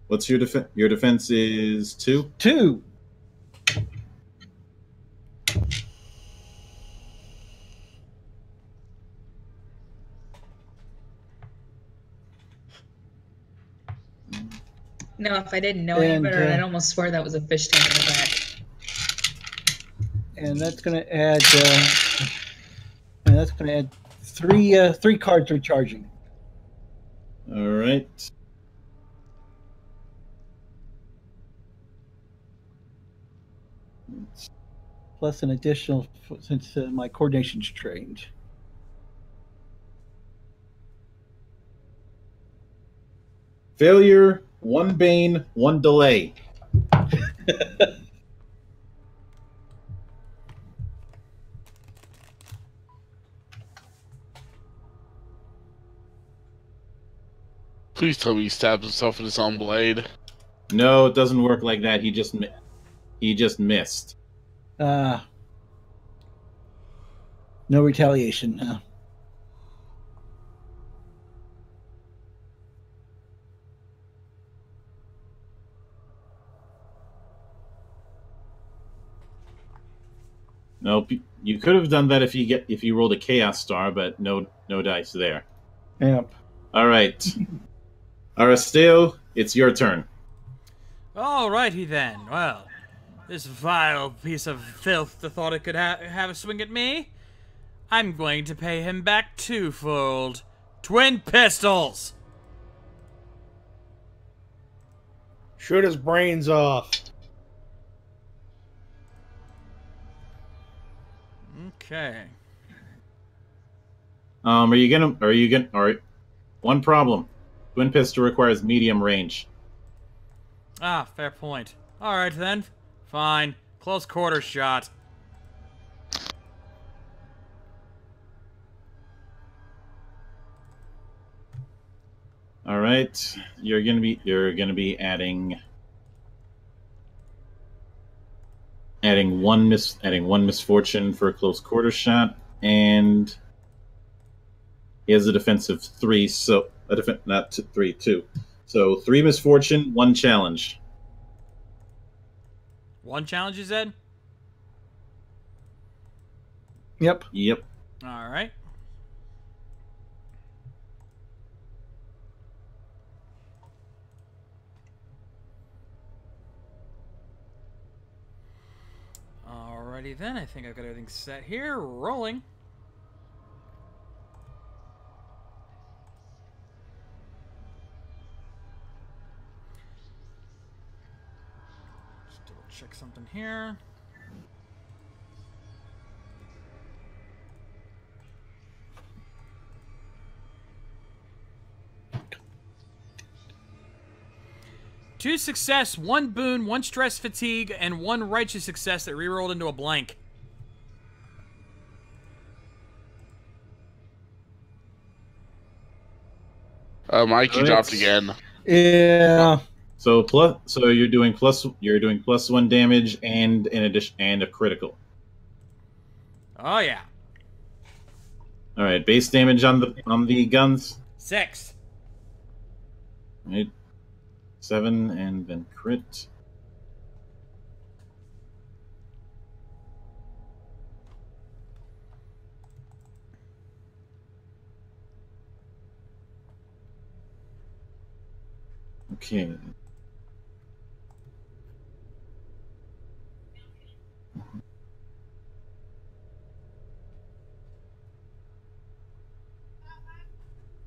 What's your defense? Your defense is 2? 2. No, if I didn't know any And, better, I'd almost swear that was a fish tank in the back. And that's going to add. And that's going to add 3 cards recharging. All right. Plus an additional since my coordination's trained. Failure, 1 bane, 1 delay. Please tell me he stabbed himself in his own blade. No, it doesn't work like that. He just missed. No retaliation. No. Nope. You could have done that if you rolled a chaos star, but no dice there. Yep. All right. Aristeo, it's your turn. Alrighty then. Well, this vile piece of filth that thought it could have a swing at me. I'm going to pay him back twofold. Twin pistols! Shoot his brains off. Okay. All right. One problem. Twin pistol requires medium range. Ah, fair point. Alright then. Fine. Close quarter shot. All right. You're gonna be adding adding one misfortune for a close quarter shot, and he has a defensive 3, so not 3, 2. So 3 misfortune, 1 challenge. 1 challenge, you said? Yep. Yep. All right. Alrighty then, I think I've got everything set here. Rolling. Just double check something here. Two success, 1 boon, 1 stress fatigue, and 1 righteous success that rerolled into a blank. Mike, you dropped again. Yeah. So you're doing +1 damage and in addition and a critical. Oh yeah. All right, base damage on the guns. 6. Right. 7 and then crit. Okay.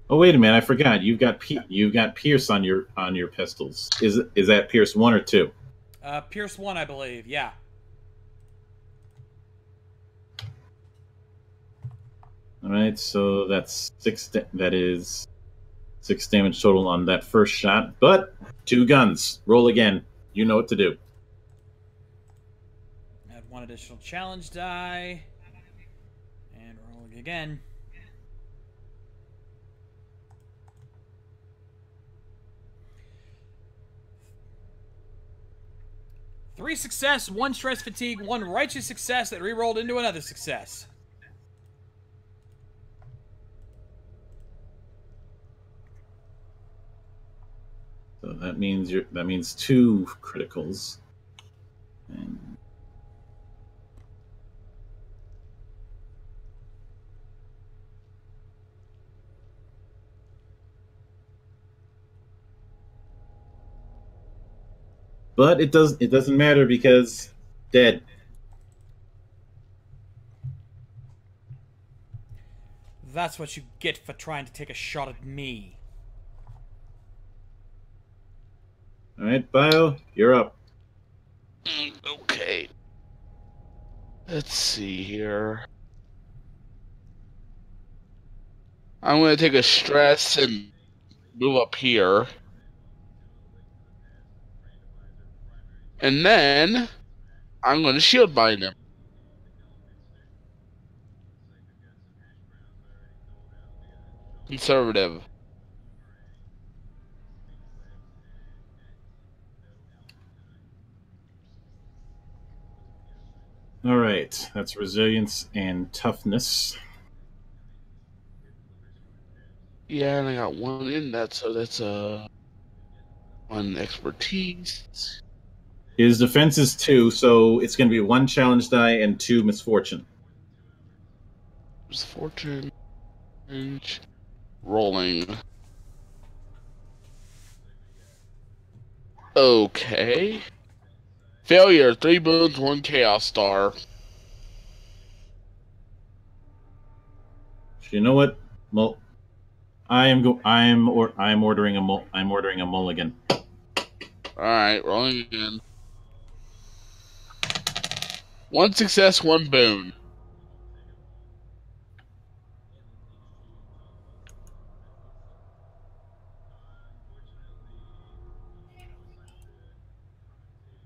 Oh wait a minute! I forgot. You've got Pierce on your pistols. Is that Pierce 1 or 2? Pierce 1, I believe. Yeah. All right. So that's 6. That is 6 damage total on that first shot. But 2 guns. Roll again. You know what to do. Add 1 additional challenge die. And rolling again. Three success, 1 stress fatigue, 1 righteous success that rerolled into another success. So that means 2 criticals. And but it doesn't matter because dead. That's what you get for trying to take a shot at me. All right, Bio, you're up. Okay. Let's see here. I'm going to take a stress and move up here. And then I'm going to shield bind him. Conservative. All right, that's resilience and toughness. Yeah, and I got 1 in that, so that's 1 expertise. His defense is 2, so it's going to be 1 challenge die and 2 misfortune. Misfortune. Rolling. Okay. Failure. 3 boons, 1 chaos star. You know what? I'm ordering a mulligan. All right, rolling again. 1 success, 1 boon.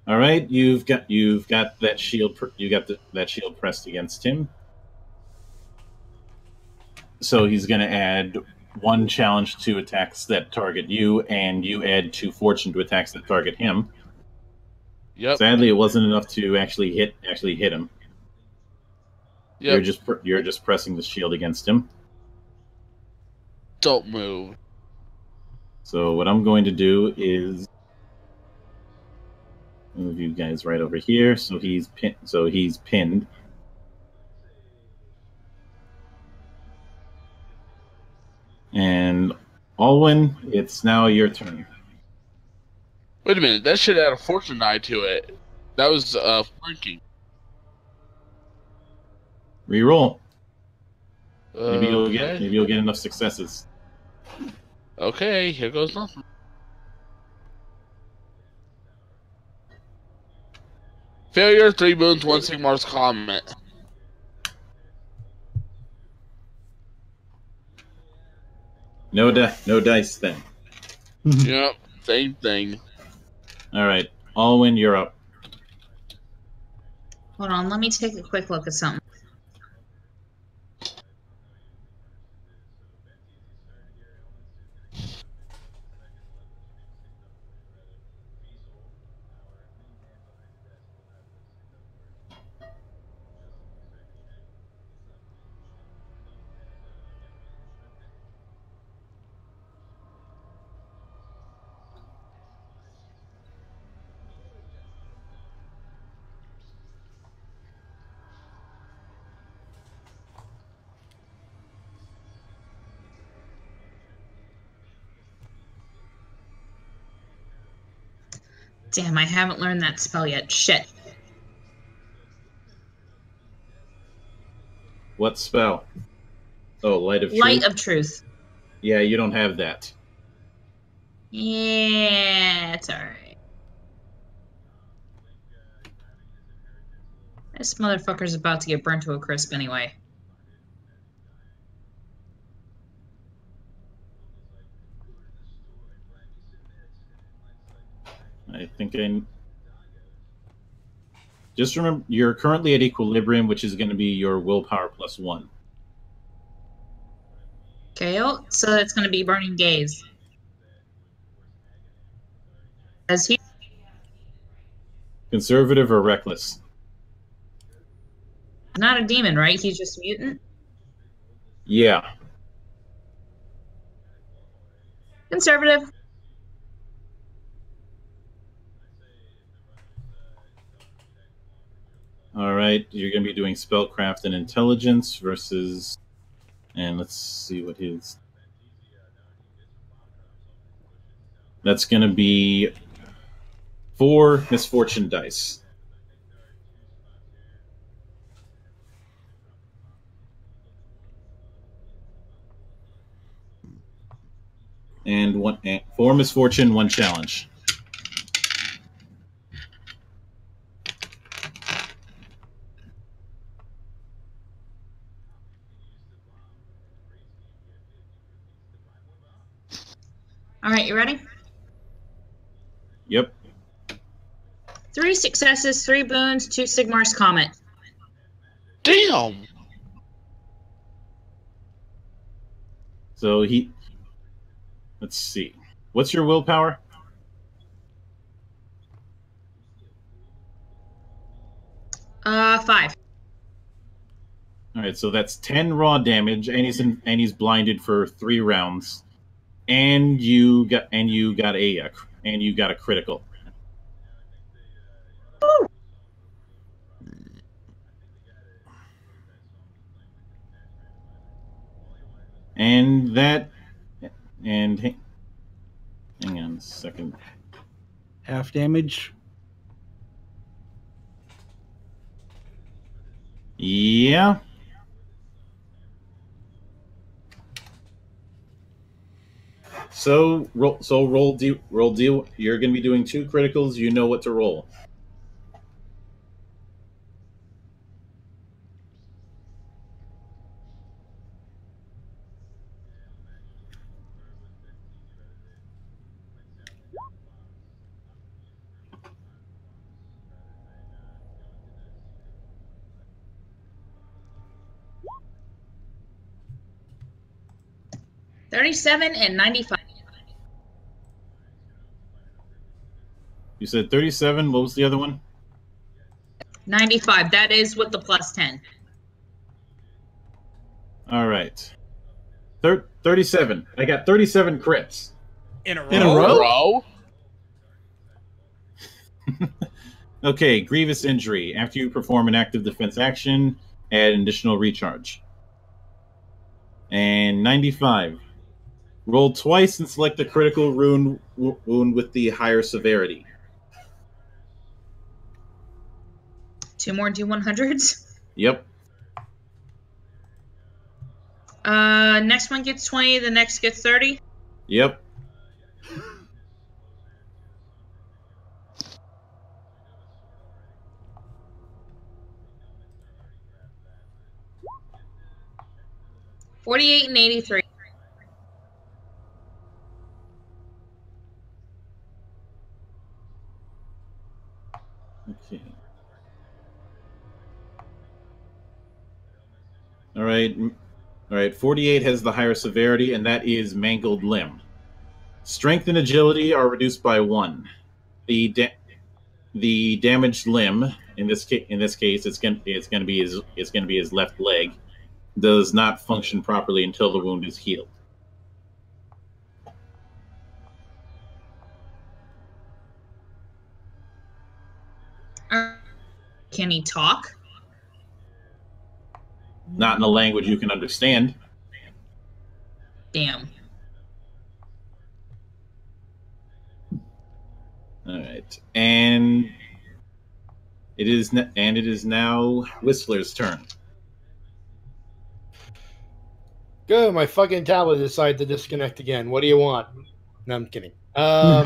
All right, you've got that shield. That shield pressed against him. So he's going to add 1 challenge to attacks that target you, and you add 2 fortune to attacks that target him. Yep. Sadly, it wasn't enough to actually hit him. Yep. You're just pressing the shield against him. Don't move. So what I'm going to do is move you guys right over here. So he's pinned. And Alwyn, it's now your turn. Wait a minute. That should add a fortune die to it. That was flanking. Reroll. Maybe you'll Okay. get enough successes. Okay, here goes nothing. Failure, 3 boons, 1 Sigmar's comment. No dice then. Yep, same thing. All right, Alwyn, you're up. Hold on, let me take a quick look at something. Damn, I haven't learned that spell yet. Shit. What spell? Oh, Light of Truth. Light of Truth. Yeah, you don't have that. Yeah, it's alright. This motherfucker's about to get burnt to a crisp anyway. I think just remember, you're currently at equilibrium, which is going to be your willpower plus 1. Okay, so that's going to be Burning Gaze. As he Conservative or reckless? not a demon, right? He's just a mutant? Yeah. Conservative. All right, you're going to be doing spellcraft and intelligence versus, and let's see what his. That's going to be 4 misfortune dice. And 4 misfortune, 1 challenge. All right, you ready? Yep. 3 successes, 3 boons, 2 Sigmar's Comet. Damn! So let's see. What's your willpower? Five. All right, so that's 10 raw damage, and he's blinded for 3 rounds, and you got a critical. Woo! And hang on a second. Half damage. Yeah. So roll deal. You're going to be doing 2 criticals. You know what to roll. $37 and $95. You said 37. What was the other one? 95. That is with the plus 10. All right. 37. I got 37 crits. In a row? In a row? Bro. Okay, grievous injury. After you perform an active defense action, add an additional recharge. And 95. Roll twice and select a critical wound with the higher severity. 2 more D100s. Yep. Next one gets 20, the next gets 30. Yep. $48 and $83. Okay. All right. All right. 48 has the higher severity, and that is mangled limb. Strength and agility are reduced by 1. The damaged limb in this case it's going to be his left leg does not function properly until the wound is healed. Can he talk? Not in a language you can understand. Damn. All right, and it is now Whistler's turn. Good, my fucking tablet decided to disconnect again. What do you want? No, I'm kidding. All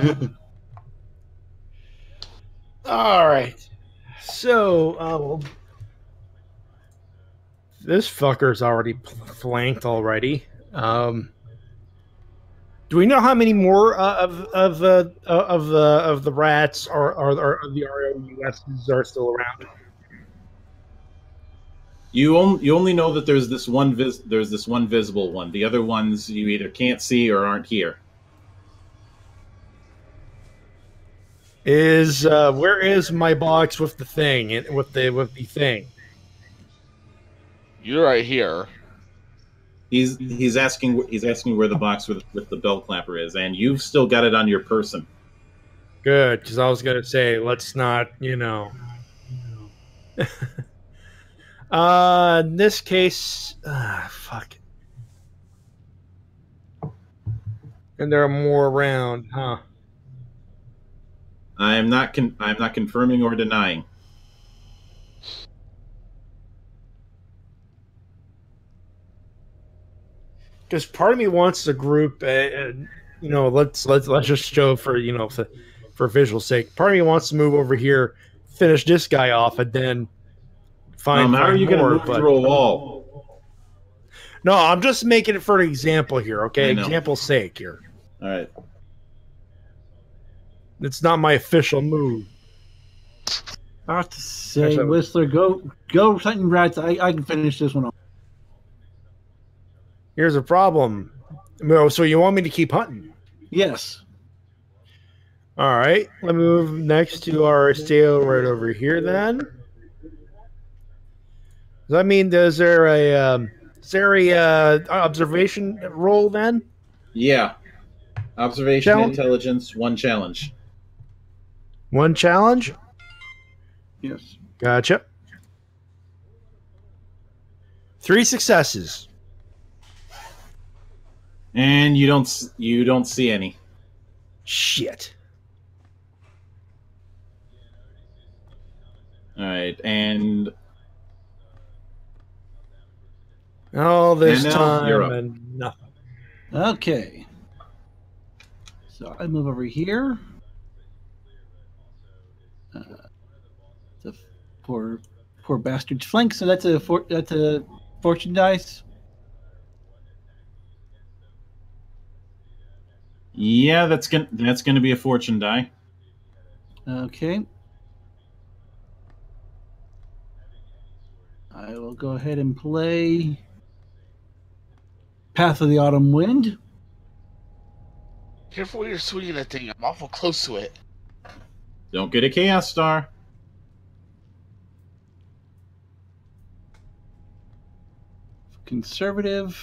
right. So, this fucker's already flanked already. Do we know how many more of the rats or the ROUSs are still around? You only know that there's this one visible one. The other ones you either can't see or aren't here. Where is my box with the thing with the thing? You're right here. He's asking where the box with the bell clapper is, and you've still got it on your person. Good, because I was gonna say let's not, in this case, fuck. And there are more around, huh? I'm not confirming or denying. Because part of me wants the group, let's just show for visual sake. Part of me wants to move over here, finish this guy off, and then find. How are you going to move through a wall? No, I'm just making it for an example here. Okay, example's sake here. All right. It's not my official move. I have to say, Whistler, go hunting rats. I can finish this one off. Here's a problem. So you want me to keep hunting? Yes. All right. Let me move next to our stale right over here then. Does that mean is there a observation roll then? Yeah. Observation, intelligence, 1 challenge. 1 challenge? Yes. Gotcha. 3 successes. And you don't see any. Shit. All right, and all this and time you're up. and nothing. Okay. So I move over here. The poor bastard's flank. So that's a fortune dice. Yeah, that's gonna be a fortune die. Okay. I will go ahead and play Path of the Autumn Wind. Careful where you're swinging that thing. I'm awful close to it. Don't get a Chaos Star. Conservative.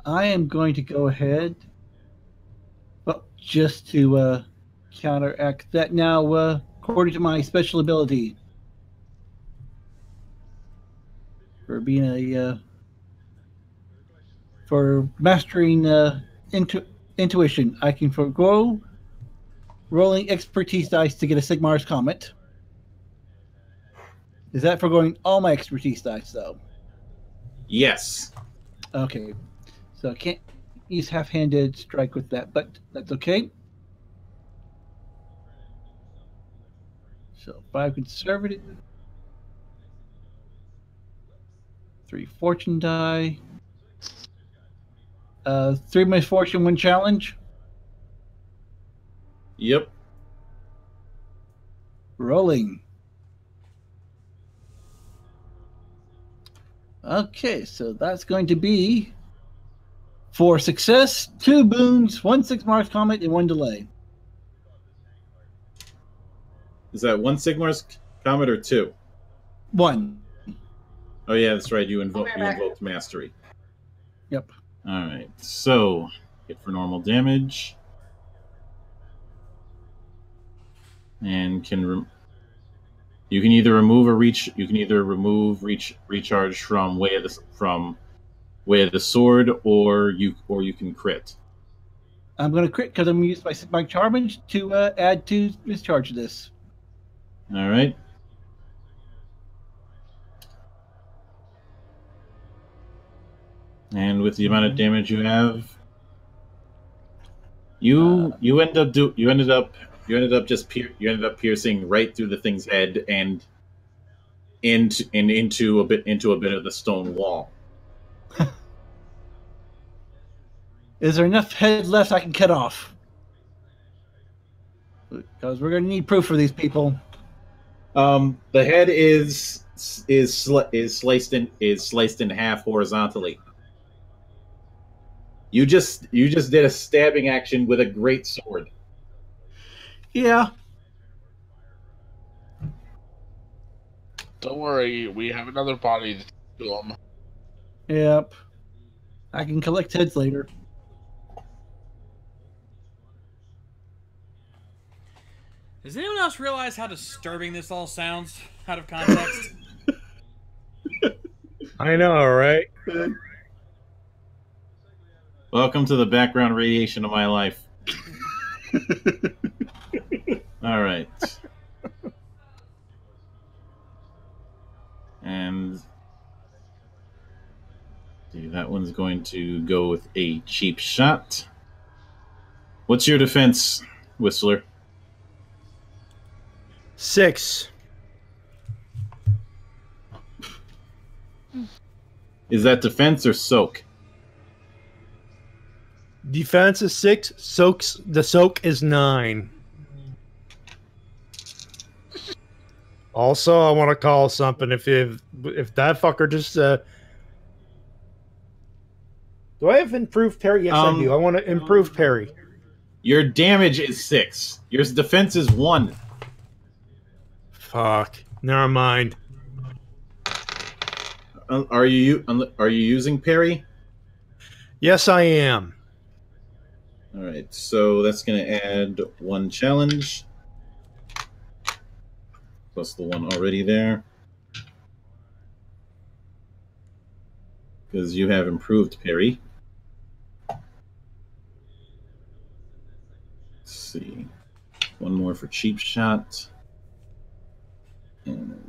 I am going to go ahead. Well, just to counteract that now, according to my special ability, for being for mastering intuition, I can forgo rolling expertise dice to get a Sigmar's Comet. Is that foregoing all my expertise dice, though? Yes. Okay. So I can't use half-handed strike with that, but that's okay. So 5 conservative. 3 fortune die. 3 misfortune, 1 challenge. Yep. Rolling. Okay, so that's going to be 4 success, 2 boons, 1 Sigmar's Comet, and 1 delay. Is that 1 Sigmar's Comet or 2? 1. Oh yeah, that's right. You invoked Mastery. Yep. All right. So hit for normal damage, and you can either remove or reach. You can either remove recharge from Way of the Sword, or you can crit. I'm going to crit because I'm going to use my Sigmar Charge to add to discharge this. All right. And with the amount of damage you have, you ended up piercing right through the thing's head and into a bit of the stone wall. Is there enough head left I can cut off? Because we're going to need proof for these people. The head is sliced in half horizontally. You just did a stabbing action with a great sword. Yeah. Don't worry, we have another body to do them. Yep. I can collect heads later. Does anyone else realize how disturbing this all sounds out of context? I know, right? Welcome to the background radiation of my life. All right. And see, that one's going to go with a cheap shot. What's your defense, Whistler? 6. Is that defense or soak? Defense is 6. The soak is 9. Also, I want to call something. If that fucker just do I have improved parry? Yes, I do. I want to improve parry. Your damage is 6. Your defense is 1. Fuck. Never mind. Are you using parry? Yes, I am. All right, so that's going to add 1 challenge plus the one already there, because you have improved parry. Let's see, 1 more for cheap shot. And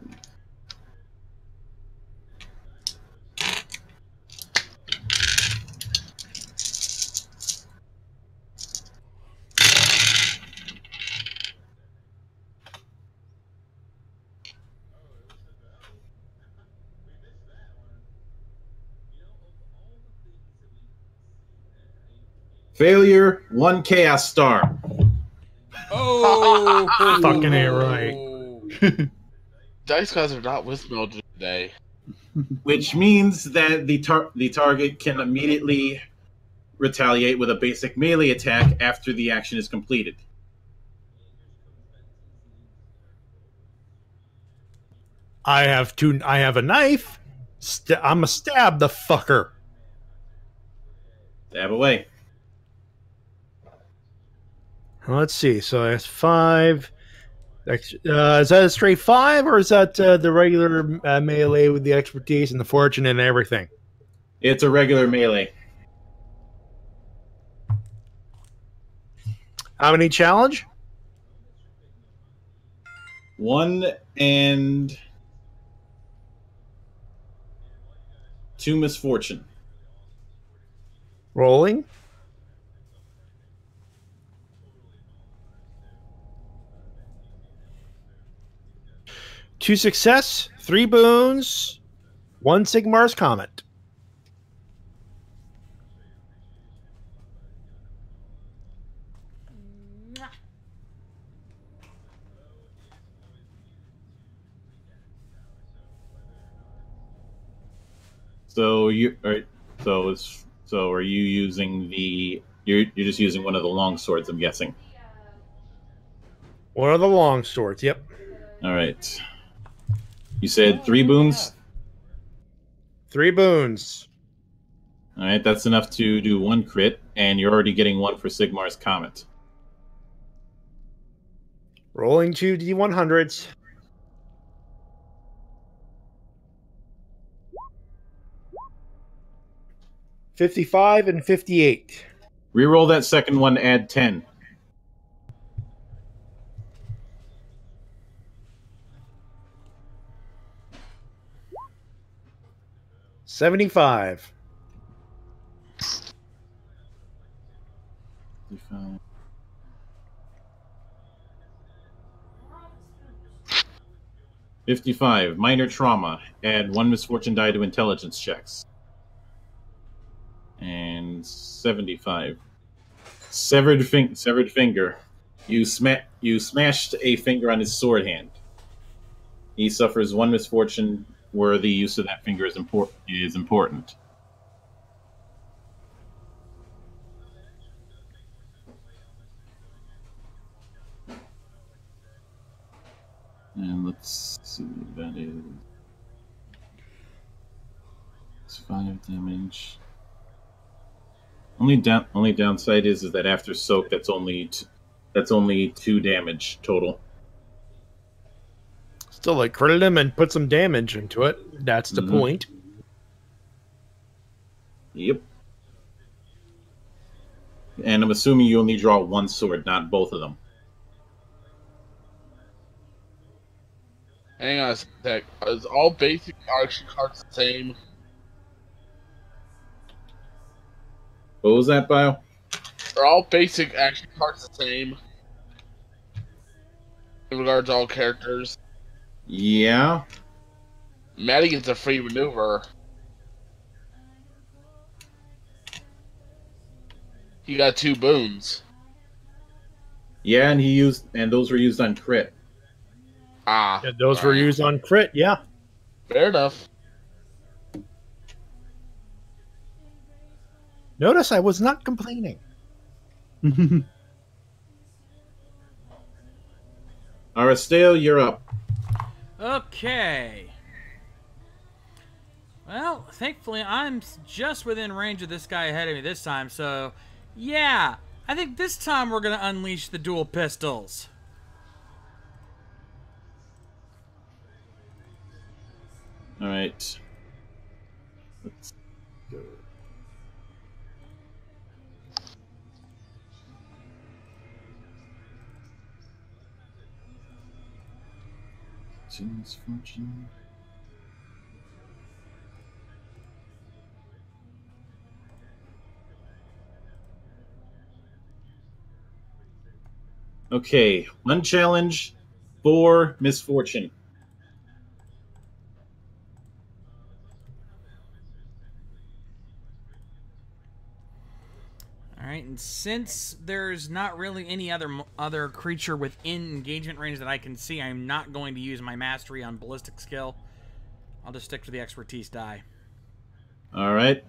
failure, 1 chaos star. Oh, fucking ain't right. Dice guys are not with Mildra today. Which means that the target can immediately retaliate with a basic melee attack after the action is completed. I have a knife. I'm a stab the fucker. Stab away. Let's see. So that's 5. Is that a straight 5, or is that the regular melee with the expertise and the fortune and everything? It's a regular melee. How many challenge? 1 and 2 misfortune. Rolling. Two success, 3 boons, 1 Sigmar's Comet. So are you using the you're just using one of the long swords, I'm guessing. One of the long swords, yep. All right. You said 3 boons? 3 boons. All right, that's enough to do 1 crit, and you're already getting 1 for Sigmar's Comet. Rolling 2 D100s. $55 and $58. Reroll that second one, add 10. $75. 55. Minor trauma. Add 1 misfortune die to intelligence checks. And 75. Severed finger. You smashed a finger on his sword hand. He suffers 1 misfortune where the use of that finger is important. And let's see, that is 5 damage. Only downside is that after soak, that's only 2 damage total. Still, like, credit him and put some damage into it. That's the point. Yep. And I'm assuming you only draw 1 sword, not both of them. Hang on a sec. Is all basic action cards the same? What was that, Bio? Are all basic action cards the same? In regards to all characters? Yeah. Matty gets a free maneuver. He got 2 boons. Yeah, and those were used on crit. Ah. Yeah, those were used on crit, yeah. Fair enough. Notice I was not complaining. Aristeo, you're up. Okay. Well, thankfully, I'm just within range of this guy ahead of me this time, so yeah. I think this time we're going to unleash the dual pistols. All right. Let's go. Misfortune. Okay, 1 challenge, 4 misfortune. Alright, and since there's not really any other creature within engagement range that I can see, I'm not going to use my mastery on ballistic skill. I'll just stick to the expertise die. Alright.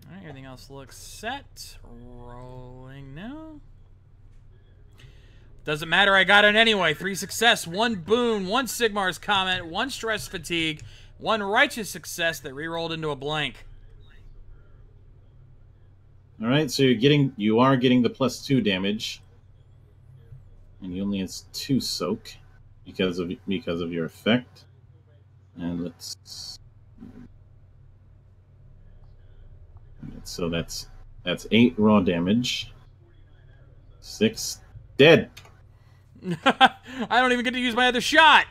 Alright, everything else looks set. Rolling now. Doesn't matter, I got it anyway. 3 success, 1 boon, 1 Sigmar's comment, 1 stress fatigue, 1 righteous success that rerolled into a blank. All right, so you are getting the +2 damage, and you only have 2 soak because of your effect. And so that's 8 raw damage. 6 dead. I don't even get to use my other shot.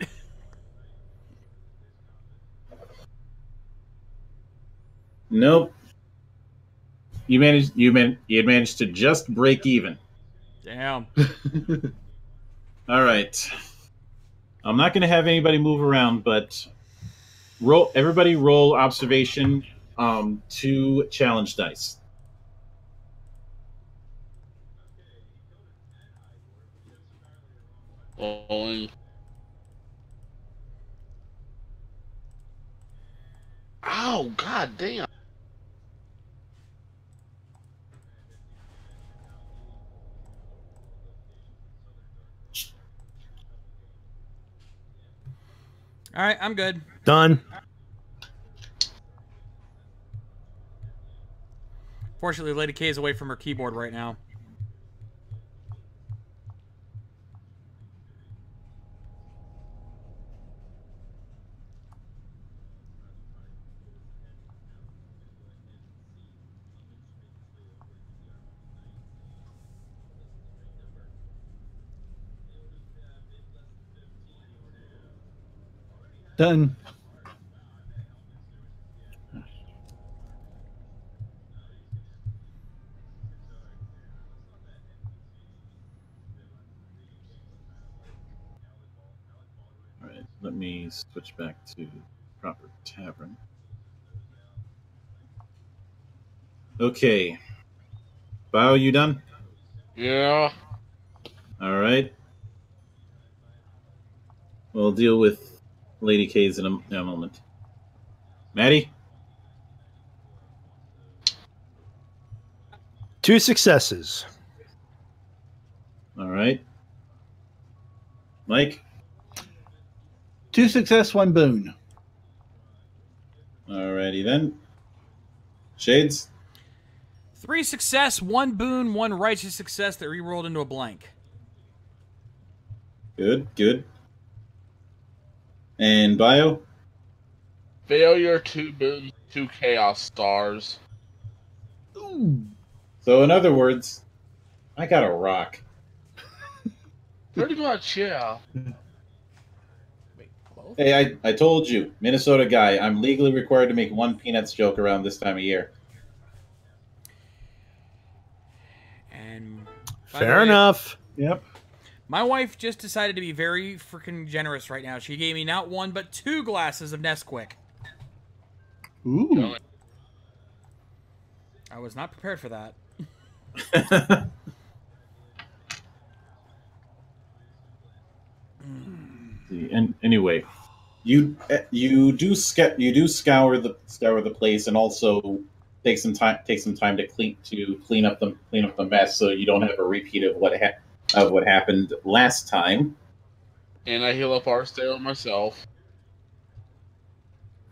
Nope. You managed to just break even. Damn. All right. I'm not going to have anybody move around, but everybody roll observation 2 challenge dice. Rolling. Oh, god damn. All right, I'm good. Done. Fortunately, Lady K is away from her keyboard right now. Done. All right, let me switch back to proper tavern. Okay. Bao, you done? Yeah. All right. We'll deal with Lady K's in a moment. Matty? 2 successes. All right. Mike? 2 success, 1 boon. Alrighty then. Shades? 3 success, 1 boon, 1 righteous success that rerolled into a blank. Good, good. And Bio? Failure, 2 boons, 2 chaos stars. Ooh. So in other words, I got a rock. Pretty much, yeah. Hey, I told you, Minnesota guy, I'm legally required to make 1 Peanuts joke around this time of year. And Fair enough. Yep. My wife just decided to be very freaking generous right now. She gave me not 1 but 2 glasses of Nesquik. Ooh. I was not prepared for that. And anyway, you do scour the place and also take some time to clean up the mess so you don't have a repeat of what happened last time. And I heal up Arstale myself.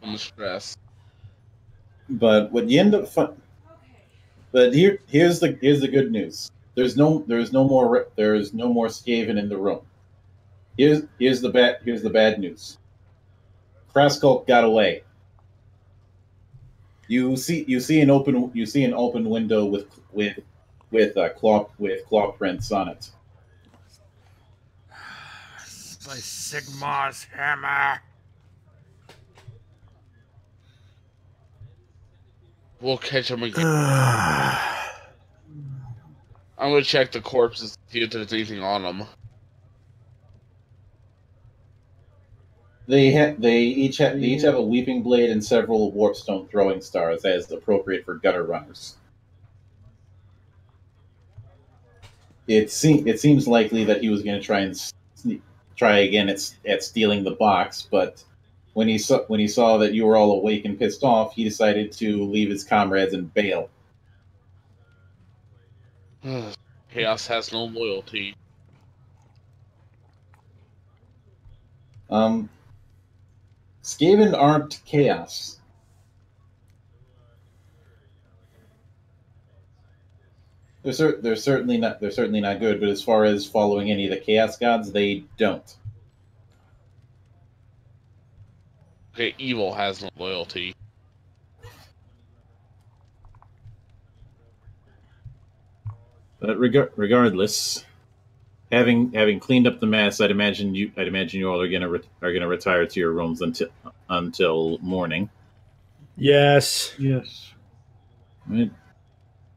From the stress. But what you end up but here's the good news. There's no more Skaven in the room. Here's the bad news. Kraskulk got away. You see an open window with claw prints on it. By Sigmar's hammer. We'll catch him again. I'm gonna check the corpses to see if there's anything on them. They each have a weeping blade and several warpstone throwing stars as appropriate for gutter runners. It seems likely that he was going to try again at stealing the box, but when he saw that you were all awake and pissed off, he decided to leave his comrades and bail. Chaos has no loyalty. Skaven aren't chaos. They're certainly not good, but as far as following any of the chaos gods, they don't. Okay, evil has no loyalty. But regardless, having cleaned up the mess, I'd imagine you all are gonna retire to your rooms until morning. Yes. Yes. Right.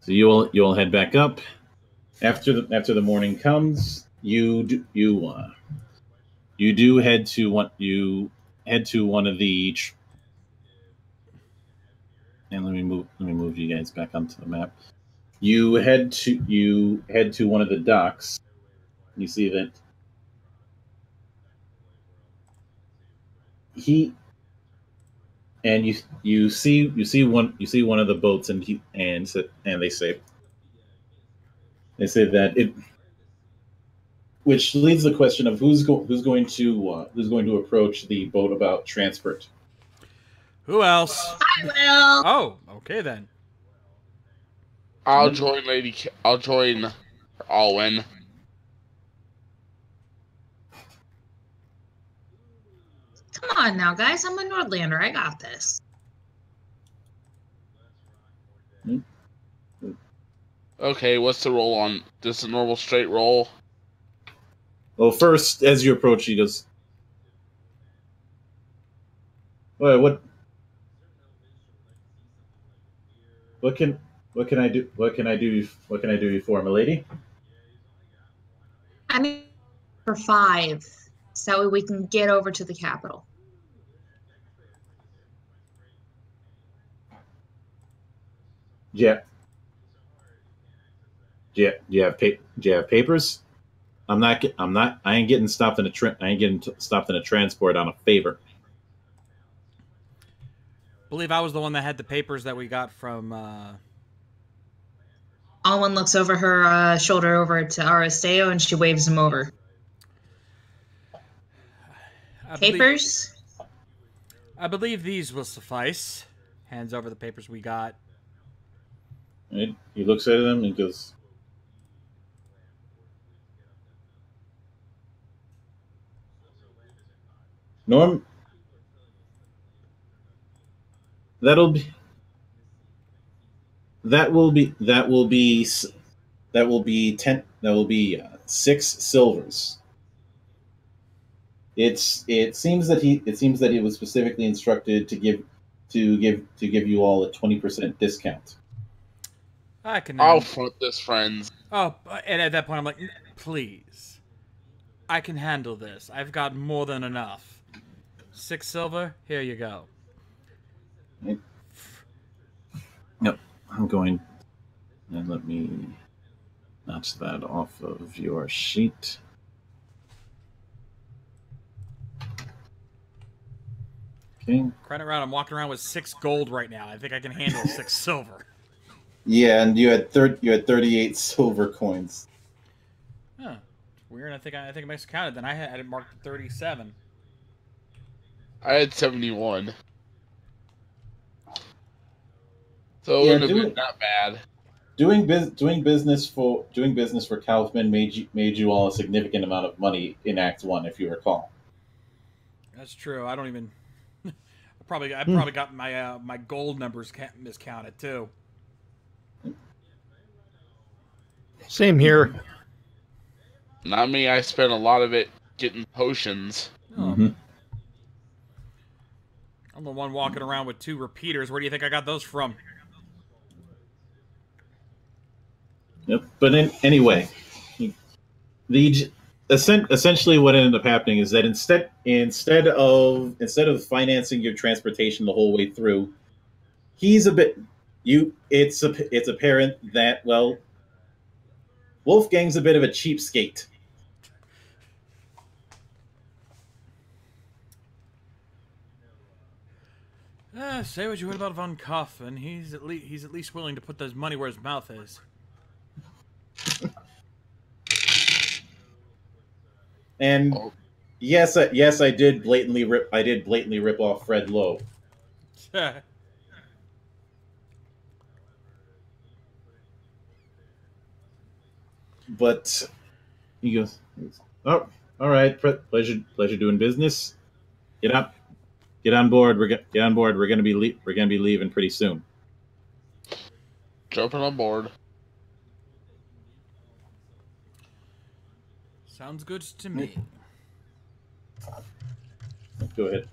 So you all head back up. After the morning comes, you head to one of the and let me move you guys back onto the map. You head to one of the docks. You see that you see one of the boats, and they say that it, which leads the question of who's going to approach the boat about transport. Who else? I will. Oh, okay then. I'll join I'll join Alwyn. Come on now, guys. I'm a Nordlander. I got this. Okay, what's the roll on? Just a normal straight roll? Well, first, as you approach, he goes, "Well, what can I do? What can I do you for, my lady?" I mean, for 5, so that way we can get over to the capital. Yeah. Do you have papers? I ain't getting stopped in a transport on a favor. Believe I was the one that had the papers that we got from. Alwyn looks over her shoulder over to Aristeo, and she waves him over. Papers? I believe these will suffice. Hands over the papers we got. Right? He looks at them and goes, "Norm, that will be 6 silvers." It seems that he was specifically instructed to give you all a 20% discount. I can. I'll front this, friends. Oh, and at that point, I'm like, please. I can handle this. I've got more than enough. 6 silver. Here you go. Yep, I'm going. And let me notch that off of your sheet. Okay. Credit around. I'm walking around with 6 gold right now. I think I can handle 6 silver. Yeah, and you had 38 silver coins. Huh. Weird. I think I must have counted. Then I had it marked 37. I had 71. So it Yeah, wouldn't have been that bad. Doing business for Kaufman made you all a significant amount of money in Act 1, if you recall. That's true. I don't even. I probably got my my gold numbers miscounted too. Same here. Not me. I spent a lot of it getting potions. Oh. Mm-hmm. I'm the one walking around with 2 repeaters. Where do you think I got those from? Yep. But anyway, essentially what ended up happening is that instead of financing your transportation the whole way through, it's apparent that, well, Wolfgang's a bit of a cheapskate. Say what you would about Von Kaufman. He's at least willing to put his money where his mouth is. And Yes, I did blatantly rip off Fred Lowe. But he goes, "Oh, all right. Pleasure doing business. Get up, get on board. Get on board. We're gonna be leaving pretty soon." Jumping on board. Sounds good to me. Go ahead.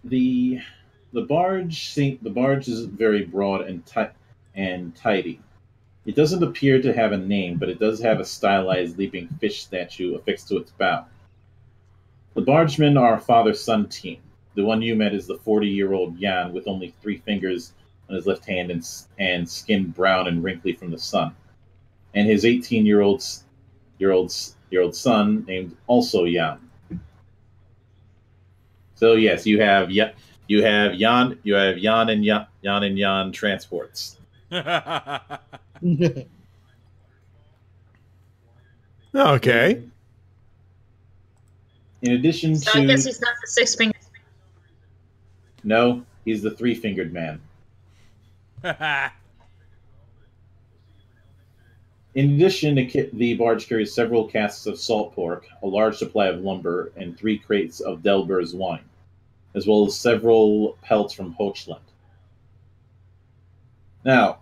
The barge is very broad and tidy. It doesn't appear to have a name, but it does have a stylized leaping fish statue affixed to its bow. The bargemen are a father-son team. The one you met is the 40-year-old Jan with only 3 fingers on his left hand and skin brown and wrinkly from the sun, and his 18-year-old son named also Jan. So yes, you have Jan and Jan transports. Okay. In addition So to, I guess he's not the 6 finger. no, he's the 3-fingered man. In addition, the barge carries several casks of salt pork, a large supply of lumber, and 3 crates of Delber's wine, as well as several pelts from Hochland. Now,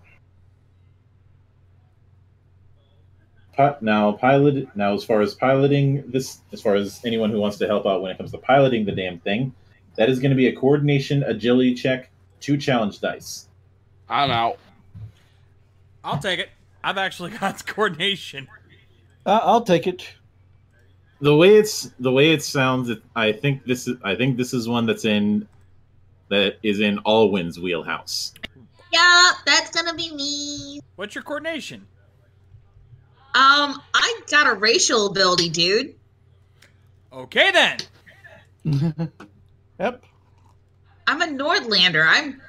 as far as piloting this, as far as anyone who wants to help out when it comes to piloting the damn thing, that is going to be a coordination agility check, 2 challenge dice. I'm out. I'll take it. I've actually got coordination. I'll take it. The way it sounds, I think this is one that is in Alwyn's wheelhouse. Yeah, that's gonna be me. What's your coordination? I got a racial ability, dude. Okay then. Yep. I'm a Nordlander. I'm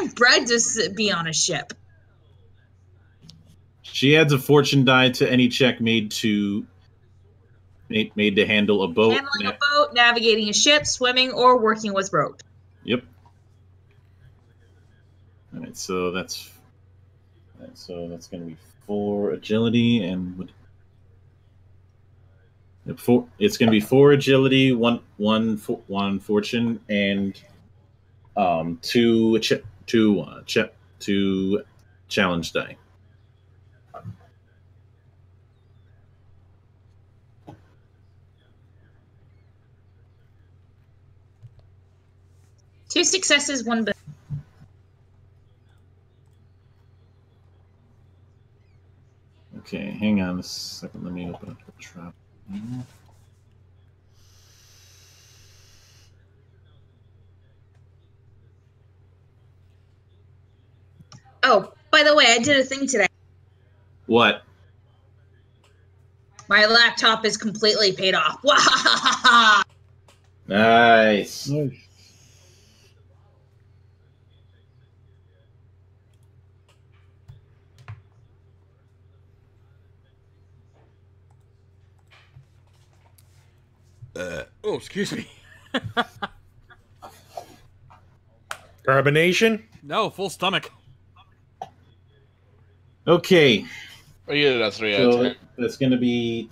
bred to be on a ship. She adds a fortune die to any check made to handle a boat. Handling a boat, navigating a ship, swimming, or working with rope. Yep. All right, so that's going to be 4 agility and it's going to be 4 agility, one fortune, and 2 challenge die. Two successes, 1 bonus. Okay, hang on a second. Let me open up the trap. Oh, by the way, I did a thing today. What? My laptop is completely paid off. Wahahaha! Nice. Oh, excuse me. Carbonation? No, full stomach. Okay. I get it at 3 out of So 10. that's going to be.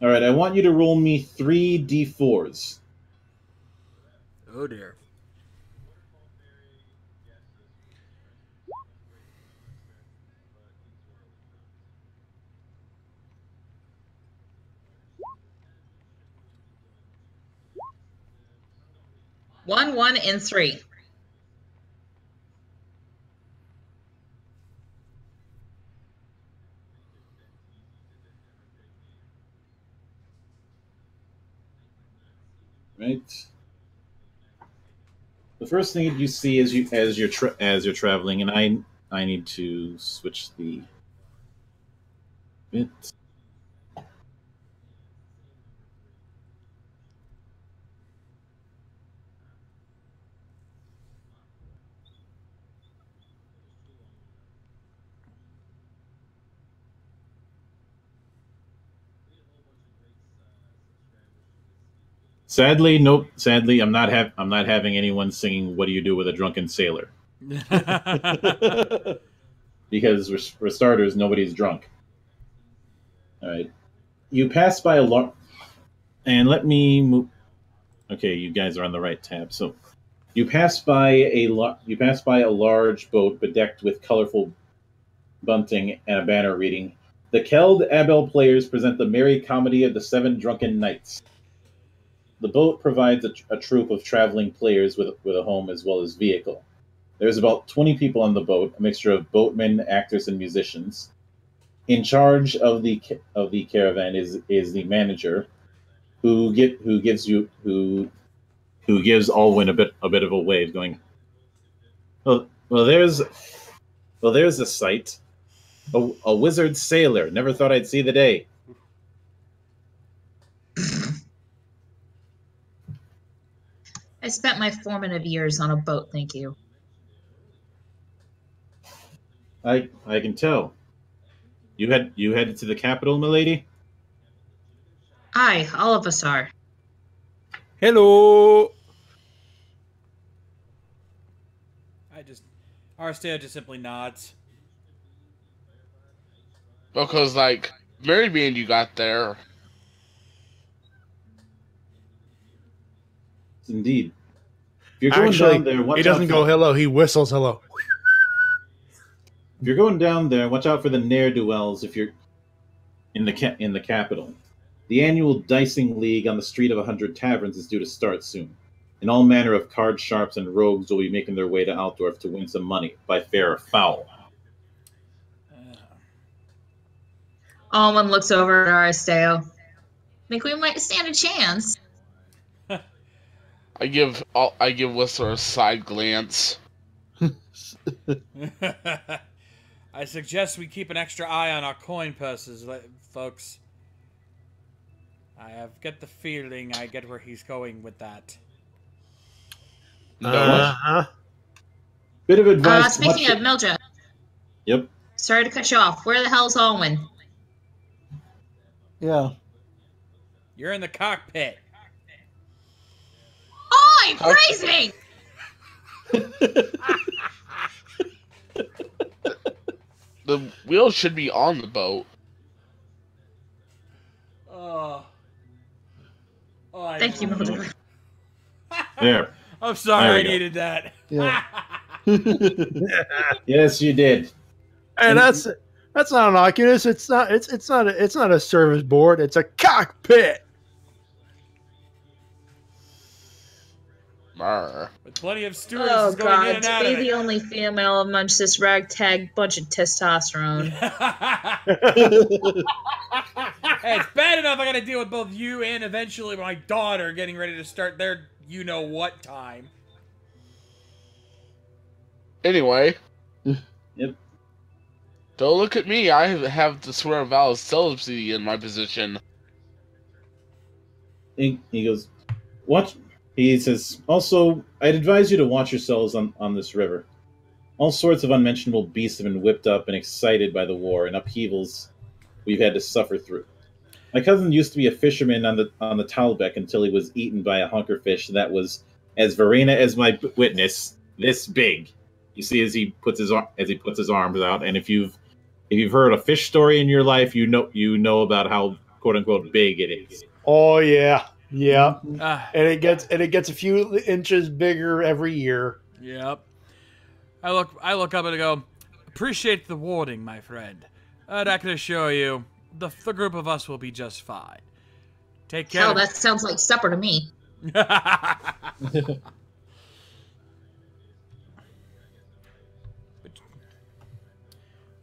All right, I want you to roll me 3 d4s. Oh dear. One, and 3. Right. The first thing you see as you're traveling, and I need to switch the bit. Sadly, nope. Sadly, I'm not having anyone singing "What do you do with a drunken sailor?" Because for starters, nobody's drunk. All right. You pass by a large, and let me move. Okay, you guys are on the right tab. So you pass by a large boat bedecked with colorful bunting and a banner reading, "The Keld Abel players present the merry comedy of the Seven Drunken Knights." The boat provides a troupe of traveling players with a home as well as vehicle. There's about 20 people on the boat, a mixture of boatmen, actors, and musicians. In charge of the caravan is the manager, who gives Alwyn a bit of a wave, going, well, there's a sight. A wizard sailor. Never thought I'd see the day. I spent my formative years on a boat, thank you. I can tell. You headed to the capital, milady? Aye, all of us are. Hello. Arstia just simply nods. Because, like, Mary and you got there. Indeed. If you're going Actually, down there, watch he doesn't out go hello. He whistles hello. If you're going down there, watch out for the ne'er-do-wells if you're in the capital. The annual Dicing League on the Street of 100 Taverns is due to start soon, and all manner of card sharps and rogues will be making their way to Altdorf to win some money, by fair or foul. Alwyn looks over at Aristeo. Think we might stand a chance. I give Whistler a side glance. I suggest we keep an extra eye on our coin purses, folks. Get the feeling I get where he's going with that. Bit of advice. Speaking of Mildra. Yep. Sorry to cut you off. Where the hell's Alwyn? Yeah. You're in the cockpit. Oi, phrasing! The wheel should be on the boat. Thank you, Mildra. There. I'm sorry I go. needed that. Yeah. Yes, you did. And that's not an Oculus. It's not a service board. It's a cockpit. Marr. With plenty of stewardesses going in and out to be of the it. only female amongst this ragtag bunch of testosterone. Hey, it's bad enough I gotta deal with both you and eventually my daughter getting ready to start their you-know-what time. Anyway. Yep. Don't look at me. I have to swear a vow of celibacy in my position. He goes, watch. He says, also, I'd advise you to watch yourselves on this river. All sorts of unmentionable beasts have been whipped up and excited by the war and upheavals we've had to suffer through. My cousin used to be a fisherman on the Talbeck until he was eaten by a hunkerfish that was as Verena as my witness, this big. You see, as he puts his arms out, and if you've heard a fish story in your life, you know about how quote unquote big it is. Oh yeah. Yeah, and it gets a few inches bigger every year. Yep. I look up and I go, appreciate the warning, my friend. But I can assure you, the group of us will be just fine. Take care. Hell, that sounds like supper to me. But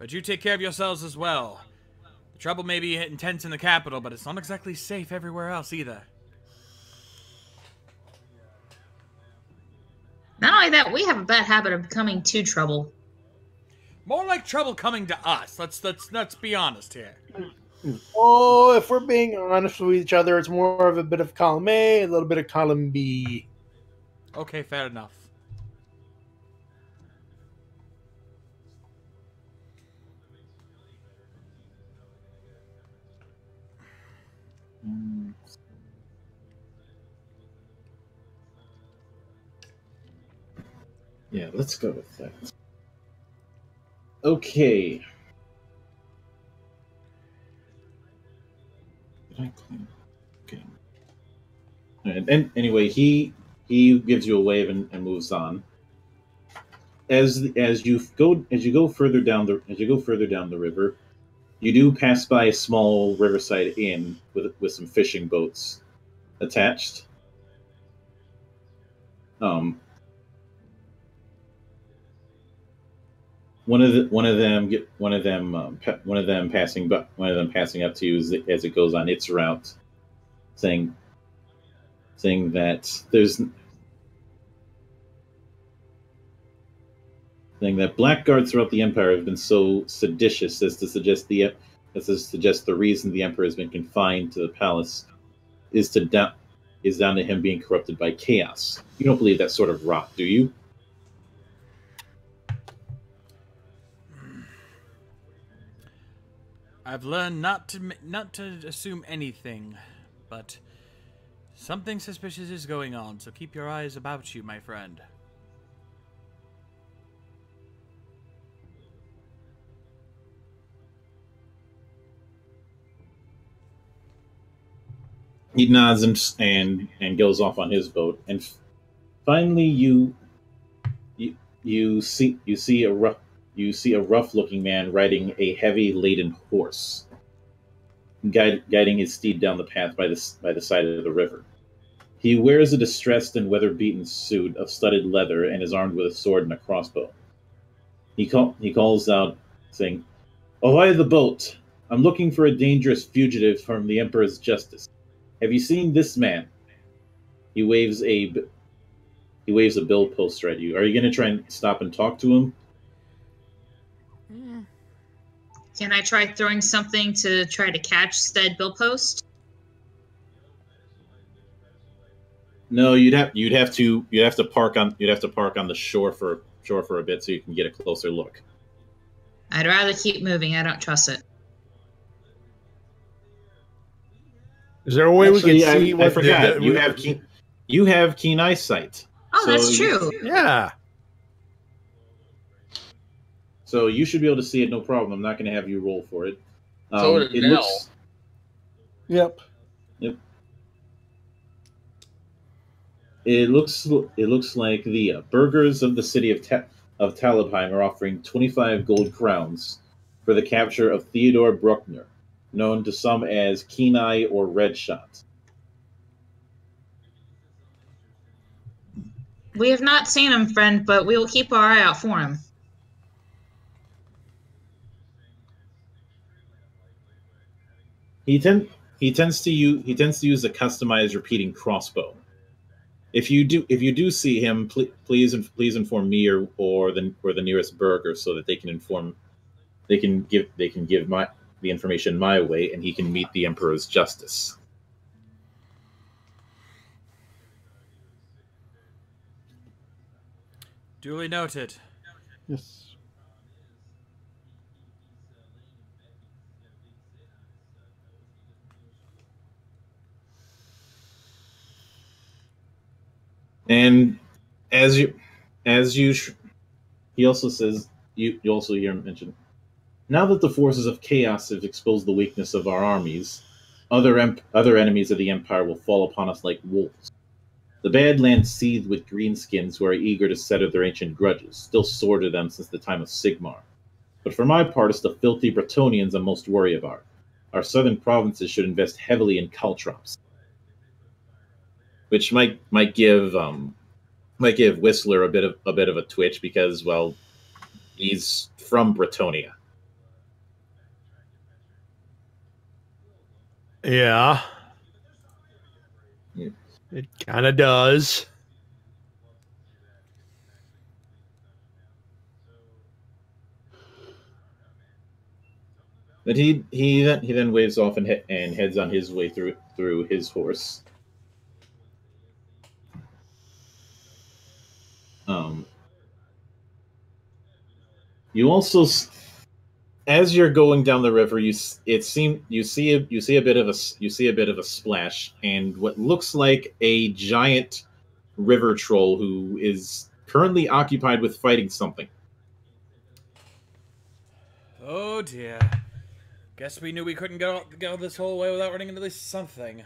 you take care of yourselves as well. The trouble may be intense in the capital, but it's not exactly safe everywhere else either. Not only that, we have a bad habit of becoming too trouble. More like trouble coming to us. Let's be honest here. Oh, if we're being honest with each other, it's more of a bit of column A, a little bit of column B. Okay, fair enough. Yeah, let's go with that. Okay. Did I claim? Okay. And anyway, he gives you a wave and moves on. As you go further down the river, you do pass by a small riverside inn with some fishing boats attached. One of them passing up to you as it goes on its route, saying that blackguards throughout the empire have been so seditious as to suggest the reason the emperor has been confined to the palace is down to him being corrupted by chaos. You don't believe that sort of rot, do you? I've learned not to assume anything, but something suspicious is going on, so keep your eyes about you, my friend. He nods and goes off on his boat, and finally you see a rough-looking man riding a heavy laden horse, guiding his steed down the path by the side of the river. He wears a distressed and weather-beaten suit of studded leather and is armed with a sword and a crossbow. He calls out, saying, "Ahoy the boat! I'm looking for a dangerous fugitive from the Emperor's justice. Have you seen this man?" He waves a bill poster at you. Are you going to try and stop and talk to him? Can I try throwing something to try to catch said bill post? No, you'd have to park on the shore for a bit so you can get a closer look. I'd rather keep moving. I don't trust it. Is there a way Actually, we can see what I forgot. You have keen eyesight. Oh, that's true. Yeah. So you should be able to see it, no problem. I'm not going to have you roll for it. So did Nell. Yep. It looks like the burghers of the city of Talabheim are offering 25 gold crowns for the capture of Theodore Bruckner, known to some as Keen Eye or Red Shot. We have not seen him, friend, but we will keep our eye out for him. He tends to use a customized repeating crossbow. If you do see him, please inform me or the nearest burgher so that they can give the information my way, and he can meet the Emperor's justice. Duly noted. Yes. And he also says, you also hear him mention, now that the forces of chaos have exposed the weakness of our armies, other enemies of the Empire will fall upon us like wolves. The Badlands seethe with greenskins who are eager to settle their ancient grudges, still sore to them since the time of Sigmar. But for my part, it's the filthy Bretonnians I'm most worried about. Our southern provinces should invest heavily in caltrops, which might give Whistler a bit of a twitch because, well, he's from Bretonnia. Yeah. It kind of does. But he then waves off and heads on his way through his horse. You also, as you're going down the river, you see a bit of a splash, and what looks like a giant river troll who is currently occupied with fighting something. Oh dear. Guess we knew we couldn't go this whole way without running into this something.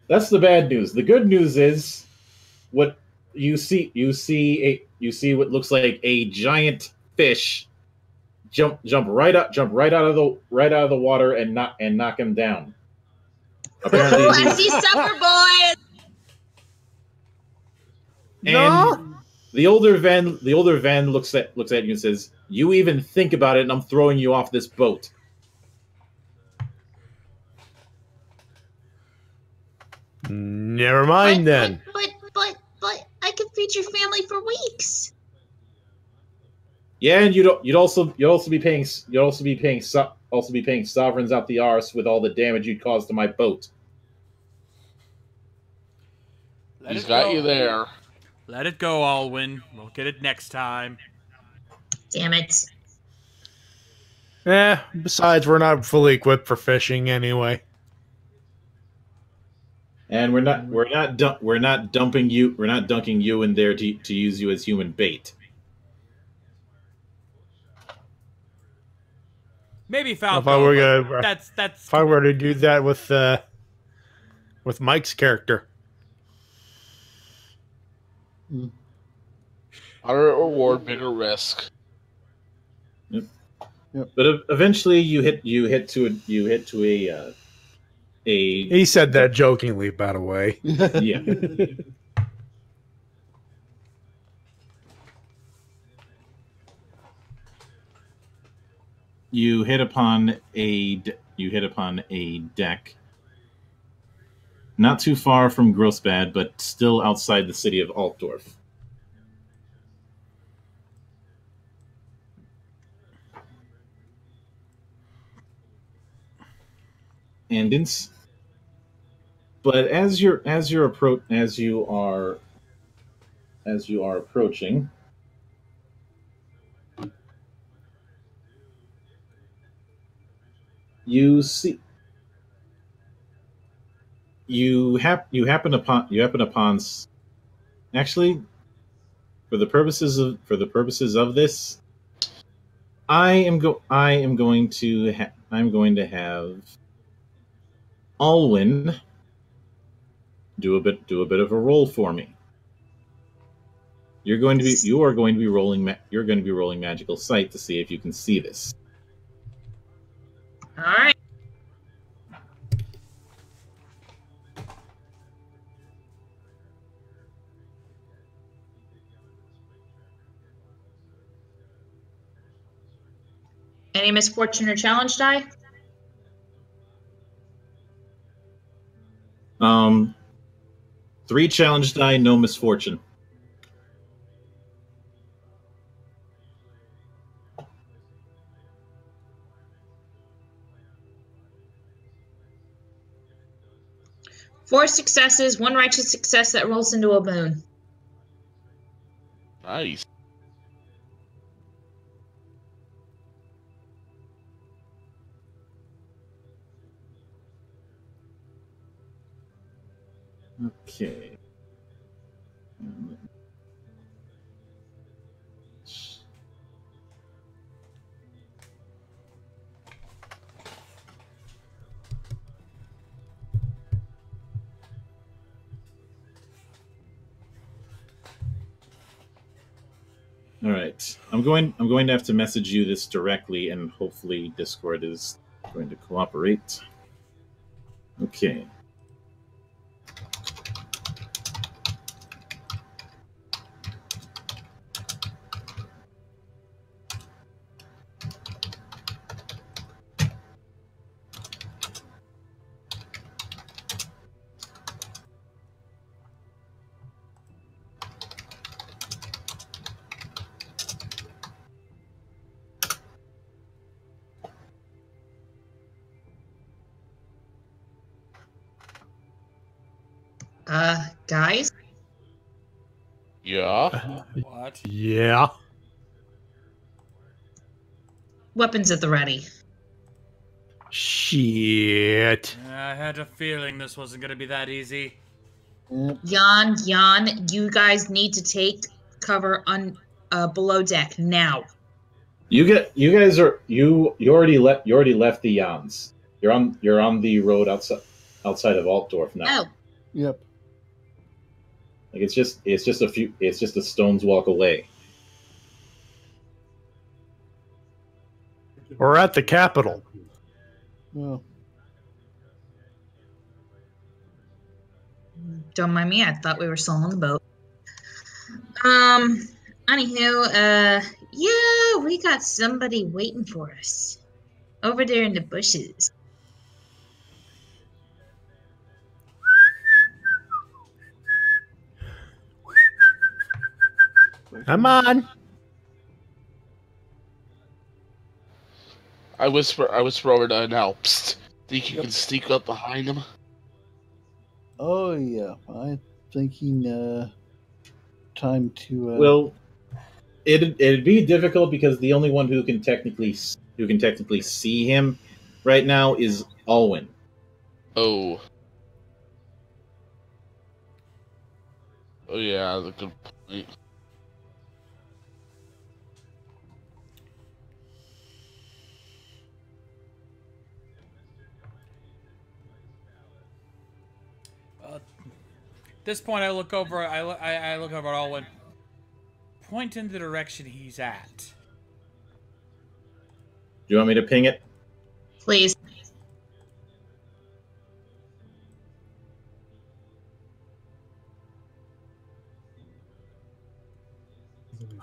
That's the bad news. The good news is what you see what looks like a giant fish jump right out of the water and knock him down. Apparently, I see supper boys. and the older Ven looks at you and says, "You even think about it, and I'm throwing you off this boat." Never mind then. But I could feed your family for weeks. Yeah, and you'd also be paying sovereigns out the arse with all the damage you'd cause to my boat. He's got you there. Let it go, Alwyn. We'll get it next time. Damn it. Besides, we're not fully equipped for fishing anyway. And we're not dunking you in there to use you as human bait. Maybe Falco. If I were gonna, that's if I were to do that with Mike's character. Higher reward, bigger risk. Yep. But eventually, you hit to a. He said that jokingly, by the way. Yeah. You hit upon a deck, not too far from Grossbad, but still outside the city of Altdorf. And but as you are approaching, you happen upon actually, for the purposes of this, I'm going to have Alwyn do a bit of a roll for me. You are going to be rolling magical sight to see if you can see this. All right. Any misfortune or challenge die? 3 challenge die, no misfortune. Four successes, 1 righteous success that rolls into a boon. Nice. Okay. All right. I'm going to have to message you this directly, and hopefully Discord is going to cooperate. Okay. Guys? Yeah. What? Yeah. Weapons at the ready. Shit. I had a feeling this wasn't gonna be that easy. Yep. Jan, you guys need to take cover on below deck now. You already left the Jans. You're on the road outside of Altdorf now. Oh, Yep. Like it's just a stone's walk away. We're at the capital. Well, don't mind me. I thought we were still on the boat. Anywho, yeah, we got somebody waiting for us over there in the bushes. Come on. I whisper over to now. Psst. Think you can sneak up behind him? oh yeah. I'm thinking. Time to. Well, it'd be difficult because the only one who can technically see him right now is Alwyn. Oh. Oh yeah, that's a good point. At this point, I look over. I look over at Alwyn. Point in the direction he's at. Do you want me to ping it? Please.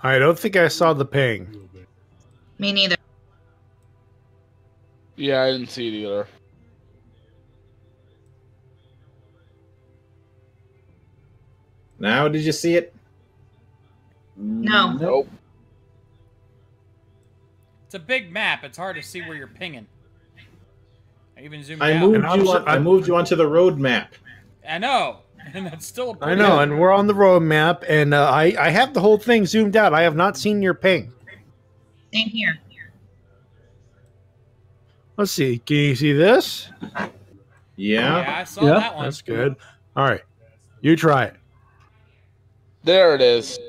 I don't think I saw the ping. Me neither. Yeah, I didn't see it either. Now, did you see it? No. Nope. It's a big map. It's hard to see where you're pinging. I even zoomed I out. moved you onto the road map. I know, and that's still. I know, and we're on the road map, and I have the whole thing zoomed out. I have not seen your ping. Same here. Let's see. Can you see this? Yeah. Yeah, I saw that one. That's good. All right. You try it. There it is.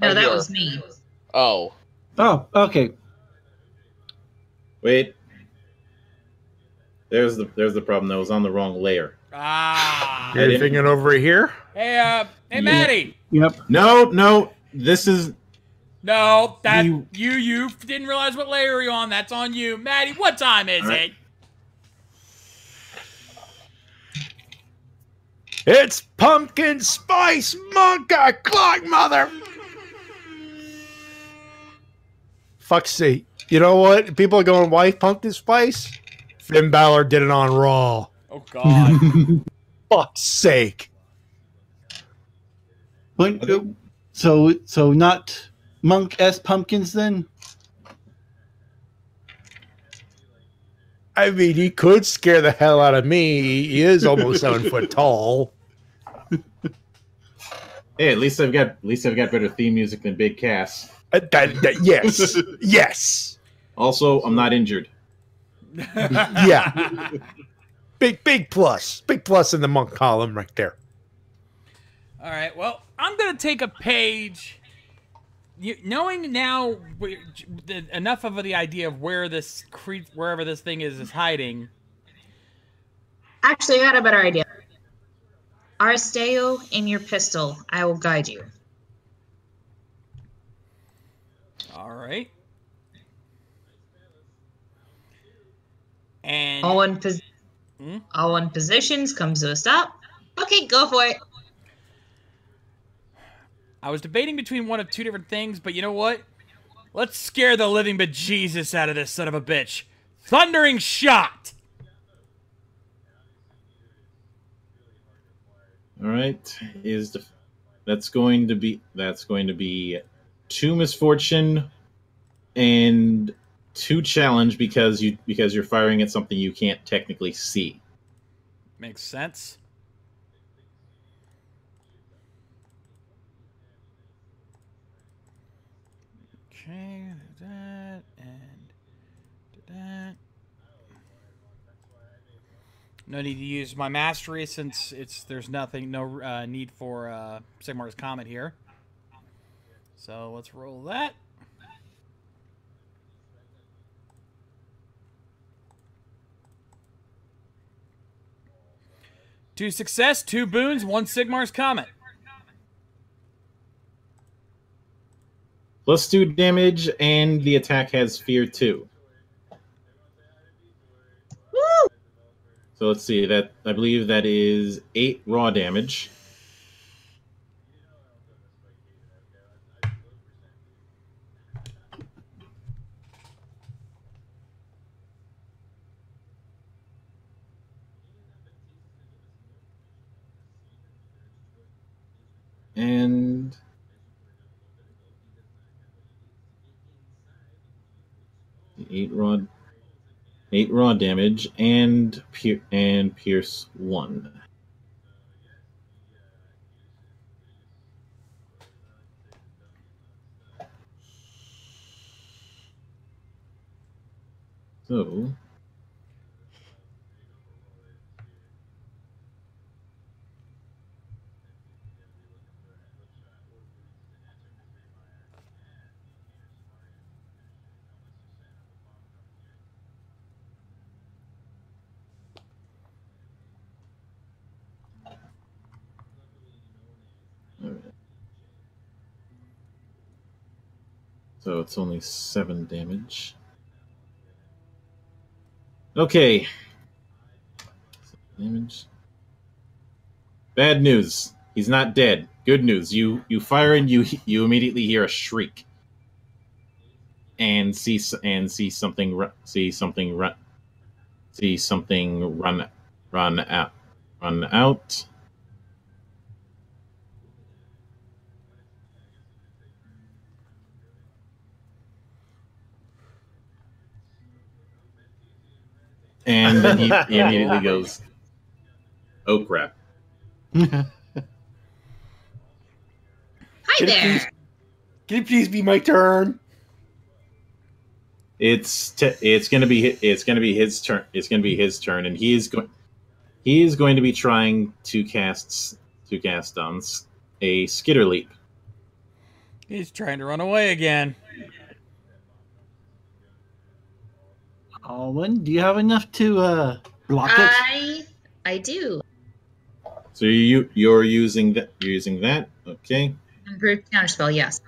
No, Right that here. was me. Oh. Oh, okay. Wait. There's the problem. That was on the wrong layer. Ah. I didn't- Anything over here? Hey, Matty. Yep. No. This is No, that You- you didn't realize what layer you're on. That's on you, Matty. What time is All right. it? It's pumpkin spice monk o'clock, mother. Fuck's sake. You know what? People are going, why pumpkin spice? Finn Balor did it on Raw. Oh God. Fuck's sake. But, so not monk s pumpkins then? I mean, he could scare the hell out of me. He is almost 7 foot tall. Hey, at least I've got better theme music than Big Cass. Yes. Yes. Also, I'm not injured. Yeah. Big plus. Big plus in the monk column right there. All right. Well, I'm gonna take a page. Knowing now enough of the idea of where this wherever this thing is hiding. Actually, I got a better idea. Arsteo in your pistol. I will guide you. All right. And All in positions comes to a stop. Okay, go for it. I was debating between one of two different things, but you know what? Let's scare the living bejesus out of this son of a bitch. Thundering shot. All right, that's going to be 2 misfortune and 2 challenge because you're firing at something you can't technically see. Makes sense. Okay, that and that. No need to use my mastery since there's no need for Sigmar's Comet here. So let's roll that. Two success, 2 boons, 1 Sigmar's Comet. +2 damage, and the attack has fear 2. Woo! So let's see. That I believe that is 8 raw damage. And 8 raw damage and pierce 1. So So it's only 7 damage. Okay. Damage. Bad news. He's not dead. Good news. You fire and you immediately hear a shriek. And see something run out. And then he immediately goes, "Oh crap!" Hi there. Can it please be my turn? It's gonna be his turn. It's gonna be his turn, and he is going to be trying to cast on a skitter leap. He's trying to run away again. Alwyn, do you have enough to block it? I do. So you're using that. You're using that. Okay. Improved counterspell, yes.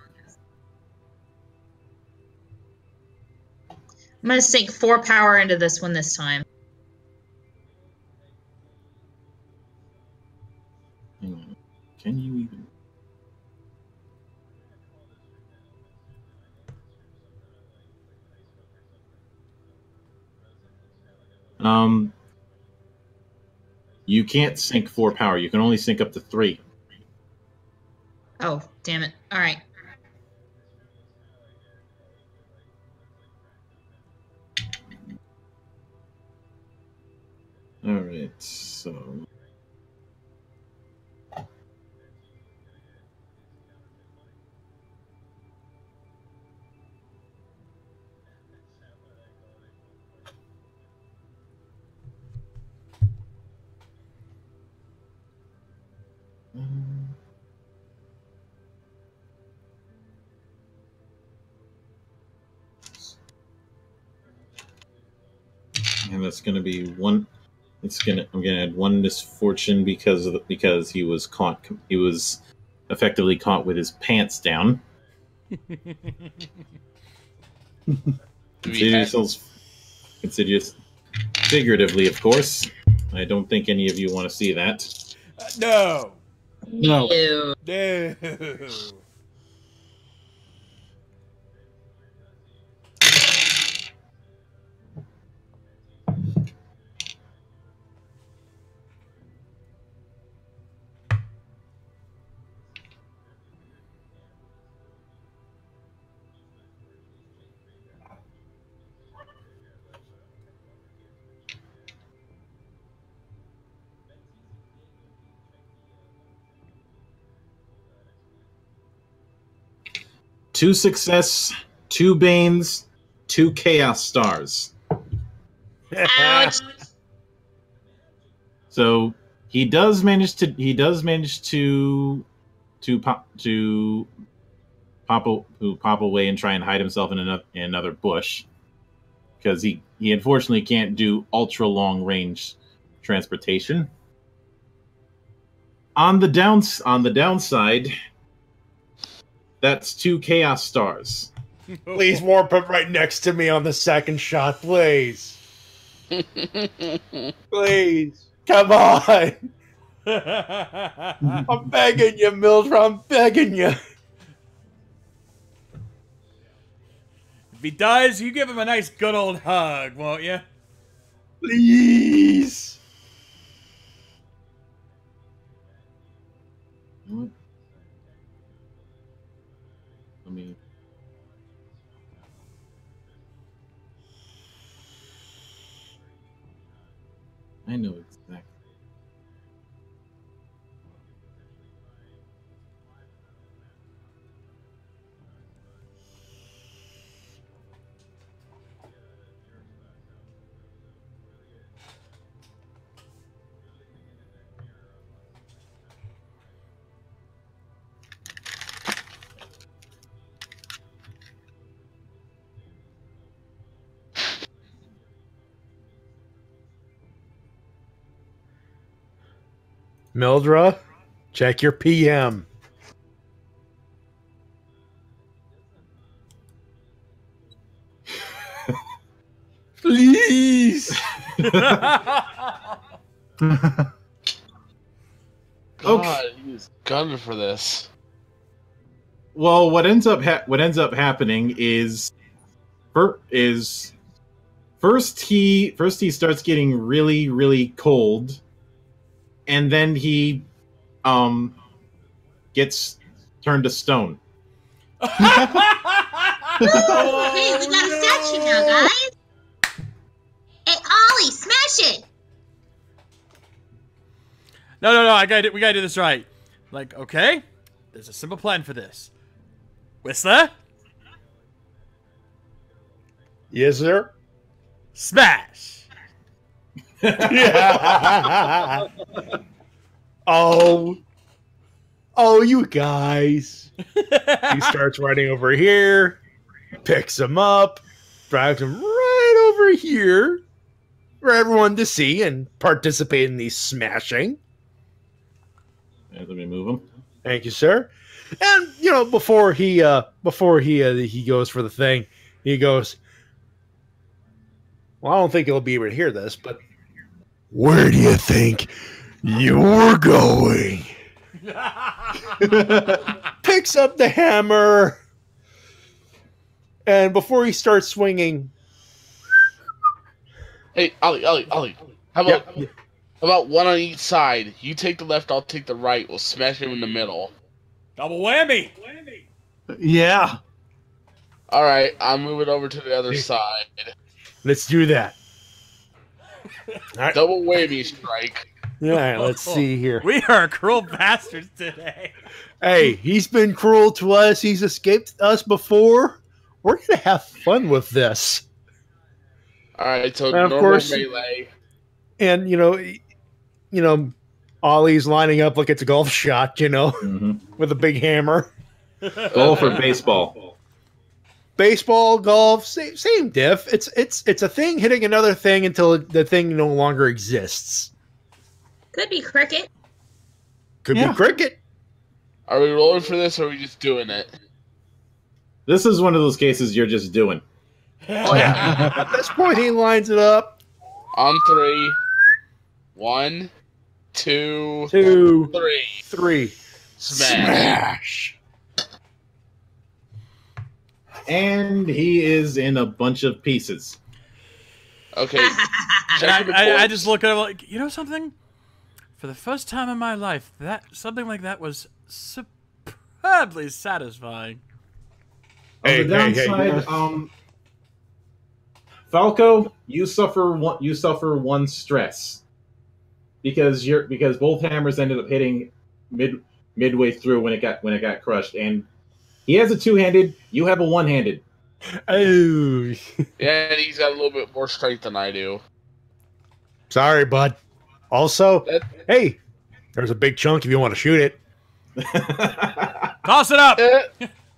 I'm going to sink 4 power into this one this time. Hang on. Can you even? You can't sink 4 power. You can only sink up to 3. Oh, damn it. All right. All right. So. And that's going to be 1. I'm going to add 1 misfortune because he was caught. He was effectively caught with his pants down. Consider yourselves figuratively, of course. I don't think any of you want to see that. No. No. Ew. No. Two success, 2 banes, 2 chaos stars. Ouch. So he does manage to pop away and try and hide himself in another bush, because he unfortunately can't do ultra long range transportation. On the downside, that's 2 chaos stars. Please warp it right next to me on the second shot, please. Please. Come on. I'm begging you, Mildra. I'm begging you. If he does, you give him a nice good old hug, won't you? Please. Let me. I know exactly. Mildra, check your PM. Please. God, he's gunning for this. Well, what ends up happening is first he starts getting really, really cold, and then he gets turned to stone. Hey, we got a statue now, guys. Hey, Ollie, smash it. No, we gotta do this right. Like, okay, there's a simple plan for this. Whistler? Yes, sir. Smash! Yeah. Oh, you guys. He starts running over here, picks him up, drives him right over here for everyone to see and participate in the smashing. Let me move him. Thank you, sir. And before he goes for the thing, he goes, well, I don't think he'll be able to hear this, but where do you think you're going? Picks up the hammer, and before he starts swinging, Hey, Ollie. How about one on each side? You take the left, I'll take the right. We'll smash him in the middle. Double whammy! Yeah. All right, I'll move it over to the other side. let's do that. All right. Double whammy strike. All right, let's see here. We are cruel bastards today. Hey, he's been cruel to us. He's escaped us before. We're gonna have fun with this. All right, so And normal of course, melee. and Ollie's lining up like it's a golf shot, with a big hammer. Golf or baseball? Baseball, golf, same diff. It's a thing hitting another thing until the thing no longer exists. Could be cricket. Could be cricket. Are we rolling for this, or are we just doing it? This is one of those cases you're just doing. At this point, he lines it up. On 3. 1, 2, 2, 3. 3. Smash. And he is in a bunch of pieces. Okay. And I just look at him like, you know something? For the first time in my life, something like that was superbly satisfying. On the downside, Falco, you suffer one stress because both hammers ended up hitting midway through when it got crushed, and he has a two-handed. You have a one-handed. Oh, Yeah, and he's got a little bit more strength than I do. sorry, bud. Also, hey, there's a big chunk if you want to shoot it. Toss it up.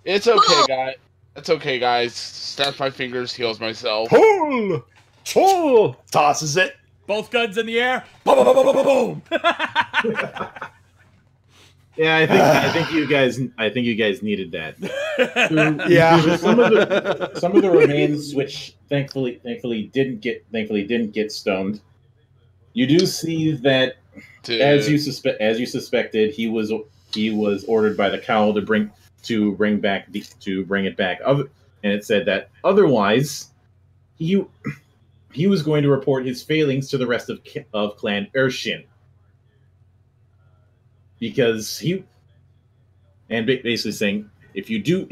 It's okay, guys. It's okay, guys. Snaps my fingers, heals myself. Pull! Pull! Tosses it. Both guns in the air. Boom, boom, boom, boom, boom. Yeah, I think you guys needed that. Yeah. Some of the remains, which thankfully didn't get stoned. You do see that, as you suspected, he was ordered by the cowl to bring it back. And it said that otherwise, he was going to report his failings to the rest of Clan Urshin. Because basically saying, if you do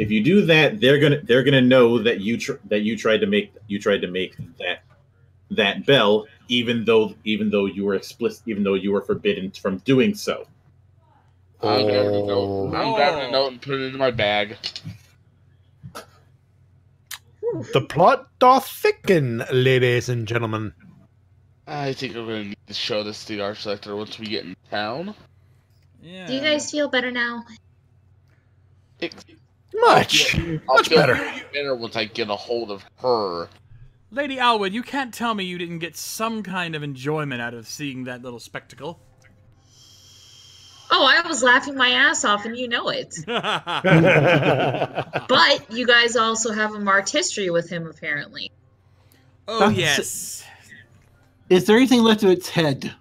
that, they're gonna know that you tried to make that bell, even though you were forbidden from doing so. I'm grabbing a note and putting it in my bag. The plot doth thicken, ladies and gentlemen. I think we're going to need to show this to the art selector once we get in town. Yeah. Do you guys feel better now? Much better. Better once I get a hold of her. Lady Alwood, you can't tell me you didn't get some kind of enjoyment out of seeing that little spectacle. Oh, I was laughing my ass off, and you know it. But you guys also have a marked history with him, apparently. Oh, yes. Is there anything left of its head?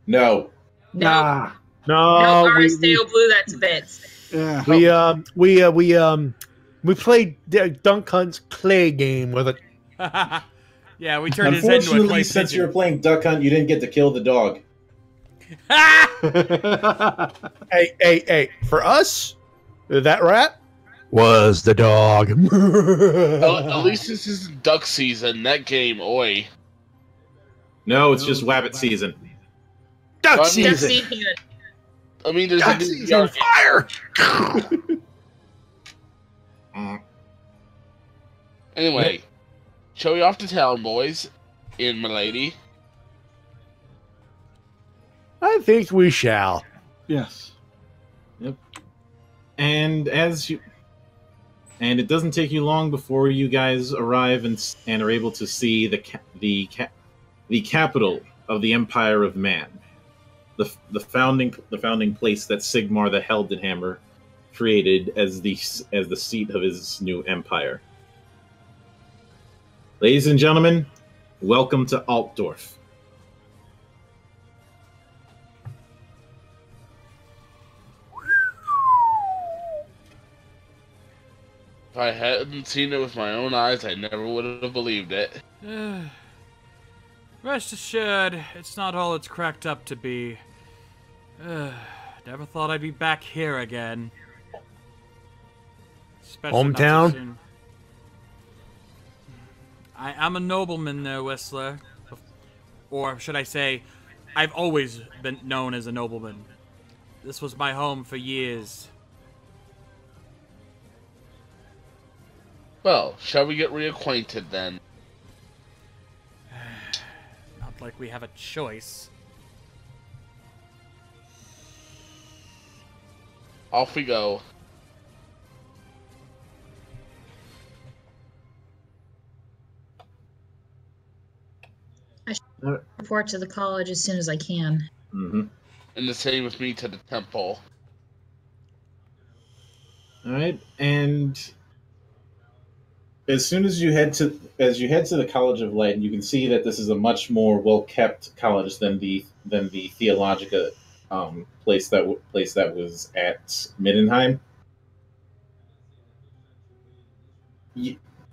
No. No. No, Aristeo blew that to bits. Yeah. we played Dunk Hunt's clay game with it. Yeah, we turned his head into a Unfortunately, clay since pigeon. you were playing Duck Hunt, you didn't get to kill the dog. Hey! For us, that rat was the dog. At least this isn't duck season. That game, oi. No, it's just Wabbit season. Duck Season. season. I mean, there's Duck a new season. Fire. Anyway, show you off to town, boys. In my lady. I think we shall. Yes. Yep. And it doesn't take you long before you guys arrive and are able to see the capital of the Empire of Man, the founding place that Sigmar the Heldenhammer created as the seat of his new empire. Ladies and gentlemen, welcome to Altdorf. If I hadn't seen it with my own eyes, I never would have believed it. Rest assured, it's not all it's cracked up to be. Never thought I'd be back here again. Especially not so Hometown? soon. I'm a nobleman there, Whistler. Or should I say, I've always been known as a nobleman. This was my home for years. Well, shall we get reacquainted then? Not like we have a choice. Off we go. Report to the college as soon as I can. Mm-hmm. And the same with me to the temple. All right, and as soon as you head to the College of Light, you can see that this is a much more well kept college than the Theologica place that was at Middenheim.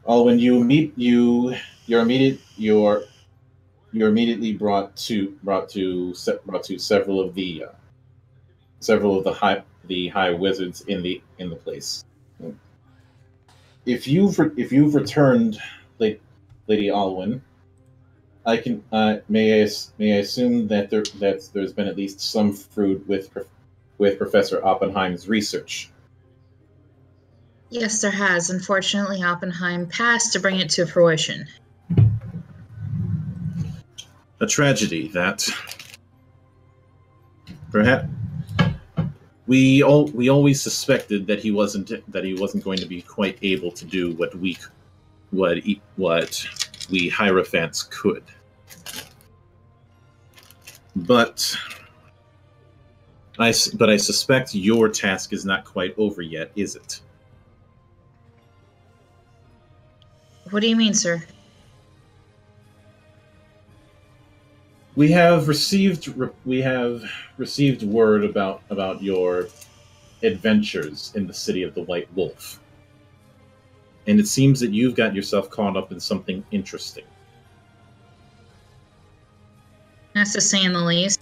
When you meet you're immediately brought to several of the high wizards in the place. If you've returned, Lady Alwyn, I can may I assume that there's been at least some fruit with Professor Oppenheim's research. Yes, there has. Unfortunately, Oppenheim passed to bring it to fruition. A tragedy that. Perhaps we always suspected that he wasn't going to be quite able to do what we Hierophants could. But I suspect your task is not quite over yet, is it? What do you mean, sir? We have received word about your adventures in the city of the White Wolf. And it seems that you've got yourself caught up in something interesting. That's to say the least.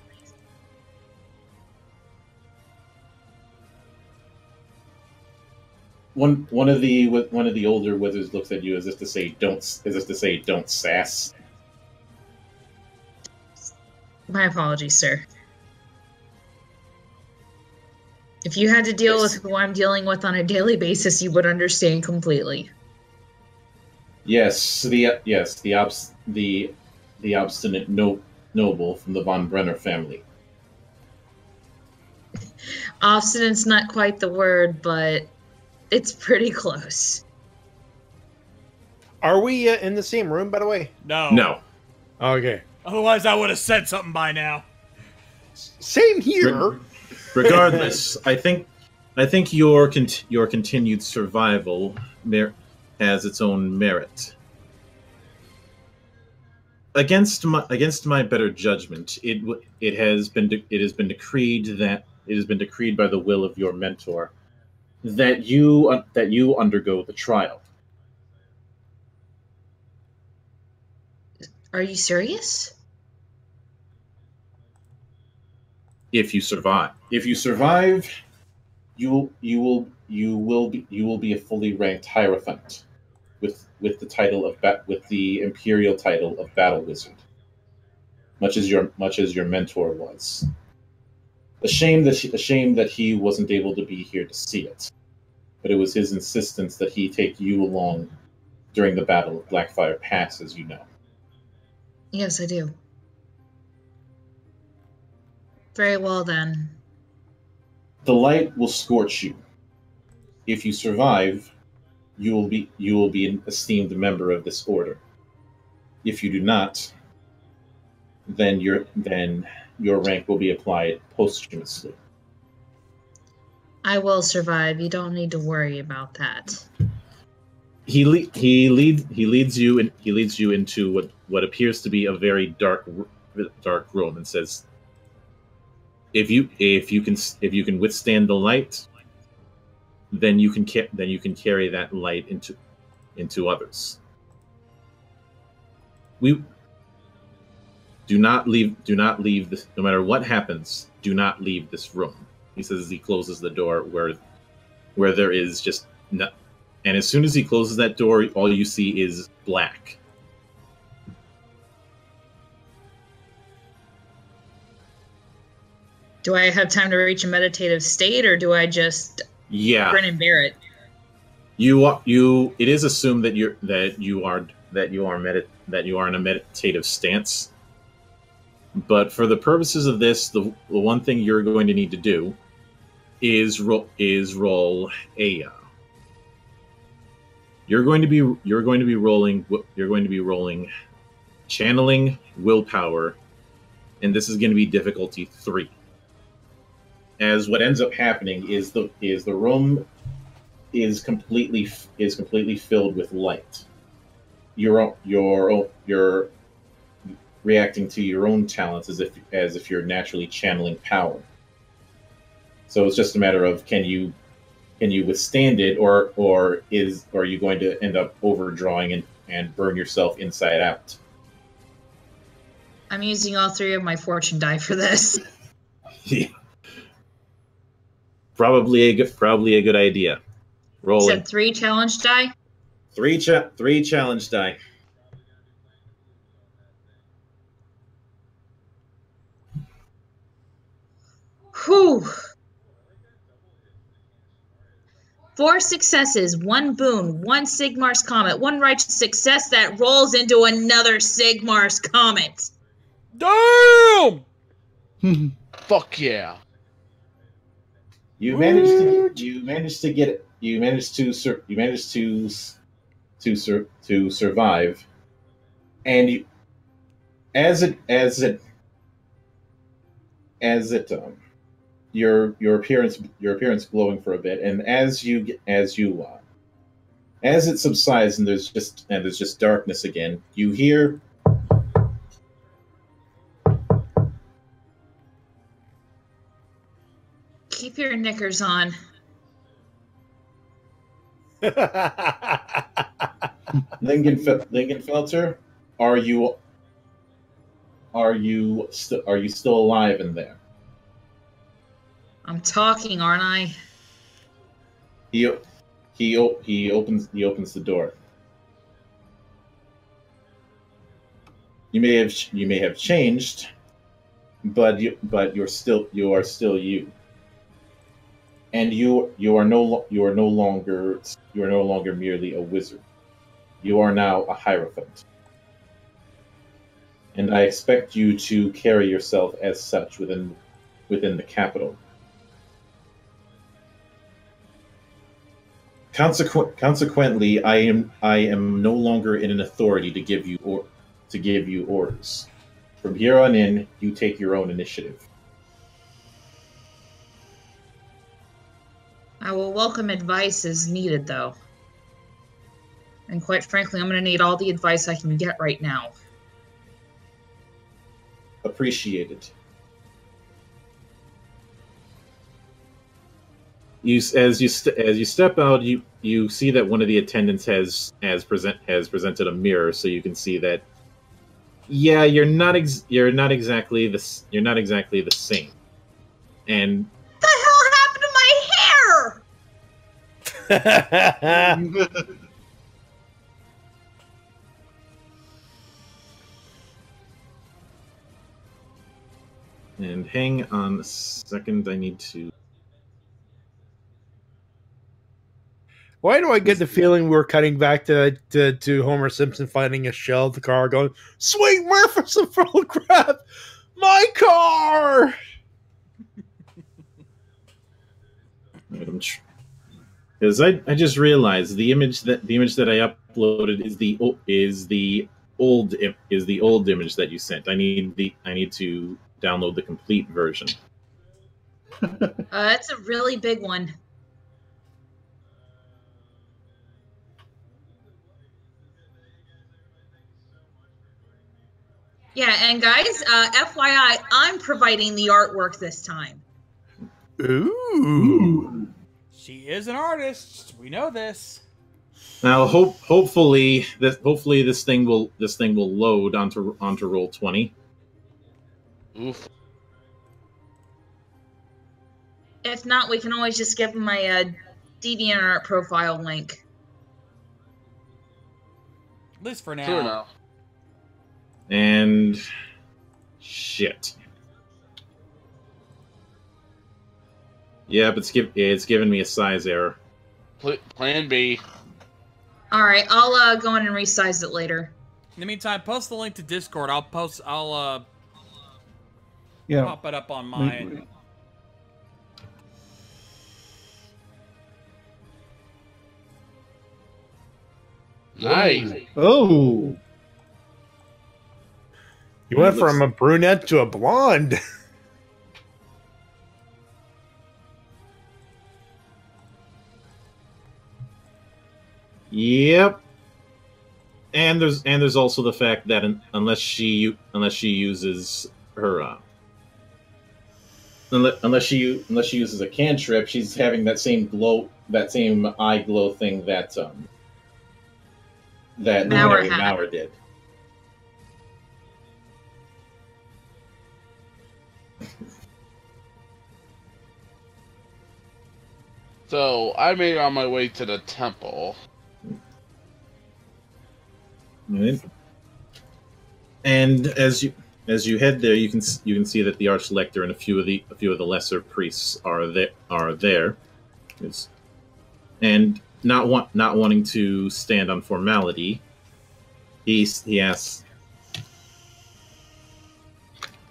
One of the older wizards looks at you as if to say, "Don't sass." My apologies, sir. If you had to deal with who I'm dealing with on a daily basis, you would understand completely. Yes, the obstinate noble from the von Brenner family. Obstinate's not quite the word, but it's pretty close. Are we in the same room, by the way? No. Okay. Otherwise, I would have said something by now. Same here. Regardless, I think your continued survival has its own merit. Against my better judgment, it has been decreed by the will of your mentor that you undergo the trial. Are you serious? If you survive, you will be a fully ranked Hierophant with the imperial title of Battle Wizard, much as your mentor was. A shame that he wasn't able to be here to see it, but it was his insistence that he take you along during the Battle of Blackfire Pass, as you know. Yes, I do. Very well, then. The light will scorch you. If you survive, you will be an esteemed member of this order. If you do not, then your rank will be applied posthumously. I will survive. You don't need to worry about that. He leads you into what appears to be a very dark room and says, if you can withstand the light, then you can carry that light into others. We do not leave this, no matter what happens. Do not leave this room. He says as he closes the door where there is just no. And as soon as he closes that door, all you see is black. Do I have time to reach a meditative state, or do I just grin and bear it? It is assumed that you are in a meditative stance. But for the purposes of this, the one thing you're going to need to do is roll a. You're going to be rolling channeling willpower, and this is going to be difficulty 3. As what ends up happening is the room is completely filled with light. You're reacting to your own talents as if you're naturally channeling power. So it's just a matter of can you withstand it, or are you going to end up overdrawing and burn yourself inside out? I'm using all 3 of my fortune die for this. Yeah. Probably a good idea. Rolling. You said 3 challenge die? 3 challenge die. Whew. 4 successes, 1 boon, 1 Sigmar's Comet, 1 righteous success that rolls into another Sigmar's Comet. Damn! Fuck yeah. You managed to survive, and you, as it your appearance glowing for a bit, and as it subsides and there's just darkness again, you hear Keep your knickers on. Lingenfelter, are you still alive in there? I'm talking, aren't I? He opens the door. You may have changed, but you are still you. And you are no longer merely a wizard. You are now a Hierophant. And I expect you to carry yourself as such within the capital. Consequently, I am no longer in an authority to give you orders. From here on in, you take your own initiative. I will welcome advice as needed, though. And quite frankly, I'm going to need all the advice I can get right now. Appreciate it. As you step out, you see that one of the attendants has presented a mirror, so you can see that. Yeah, you're not exactly the same. And What the hell happened to my hair? and hang on a second, I need to. Why do I get the feeling we're cutting back to Homer Simpson finding a shell of the car, going, "Sweet Murphy's full of crap, my car." Because I just realized the image that I uploaded is the old image that you sent. I need to download the complete version. It's a really big one. Yeah, and guys, FYI, I'm providing the artwork this time. Ooh. She is an artist. We know this. Now, hopefully this thing will load onto Roll20. Oof. If not, we can always just give them my DeviantArt profile link. At least for now. Sure now. And shit. Yep, it's giving me a size error. Plan B. All right, I'll go in and resize it later. In the meantime, post the link to Discord. I'll pop it up on mine. Nice. Oh. You went from a brunette to a blonde. Yep. And there's also the fact that unless she uses her unless she uses a cantrip, she's having that same eye glow thing that Mauer did. So I made it on my way to the temple. Right. And as you head there, you can see that the Archlector and a few of the lesser priests are there. And not wanting to stand on formality, he asks,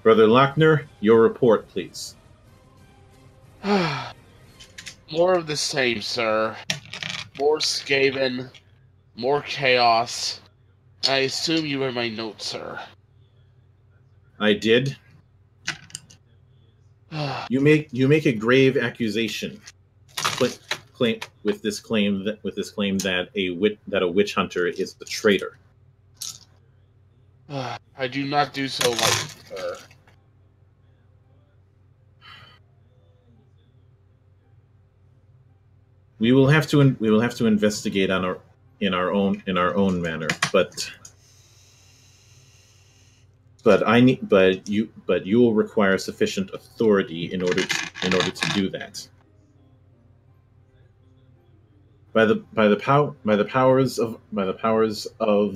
Brother Lochner, your report, please. More of the same, sir. More Skaven, more chaos. I assume you read my notes, sir. I did. You make a grave accusation. With this claim that a witch hunter is the traitor. I do not do so lightly, sir. We will have to investigate in our own manner, but you will require sufficient authority in order to do that. By the powers of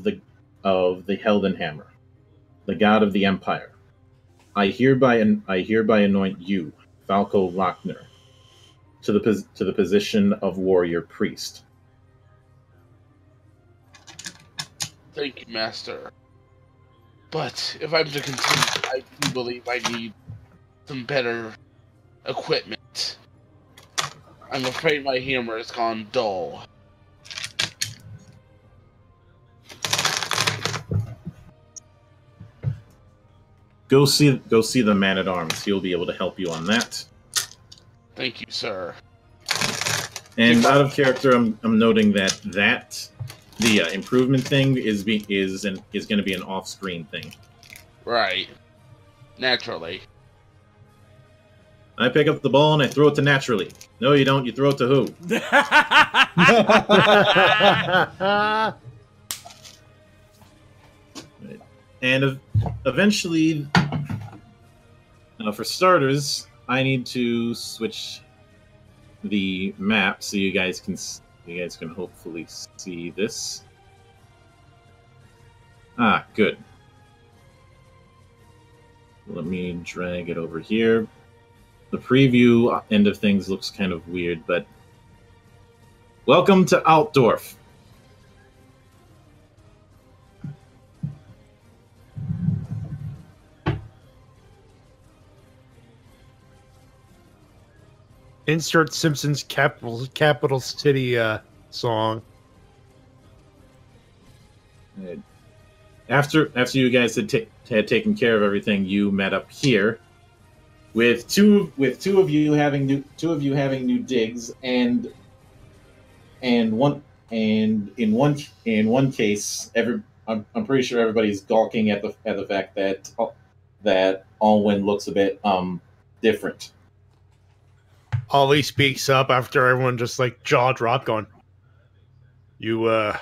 the Heldenhammer, the god of the Empire, I hereby anoint you, Falco Lochner, to the position of warrior priest. Thank you, Master. But if I'm to continue, I do believe I need some better equipment. I'm afraid my hammer has gone dull. Go see the man-at-arms. He'll be able to help you on that. Thank you, sir. And out of character, I'm noting that the improvement thing is going to be an off-screen thing. Right. Naturally. I pick up the ball and I throw it to Naturally. No, you don't. You throw it to who? And eventually, for starters, I need to switch the map so you guys can hopefully see this. Ah, good. Let me drag it over here. The preview end of things looks kind of weird, but welcome to Altdorf. Insert Simpsons capital city song. After you guys had taken care of everything, you met up here with two of you having new digs, and in one case, I'm pretty sure everybody's gawking at the fact that Alwyn looks a bit different. Ollie speaks up after everyone just like jaw dropped, going, "You A,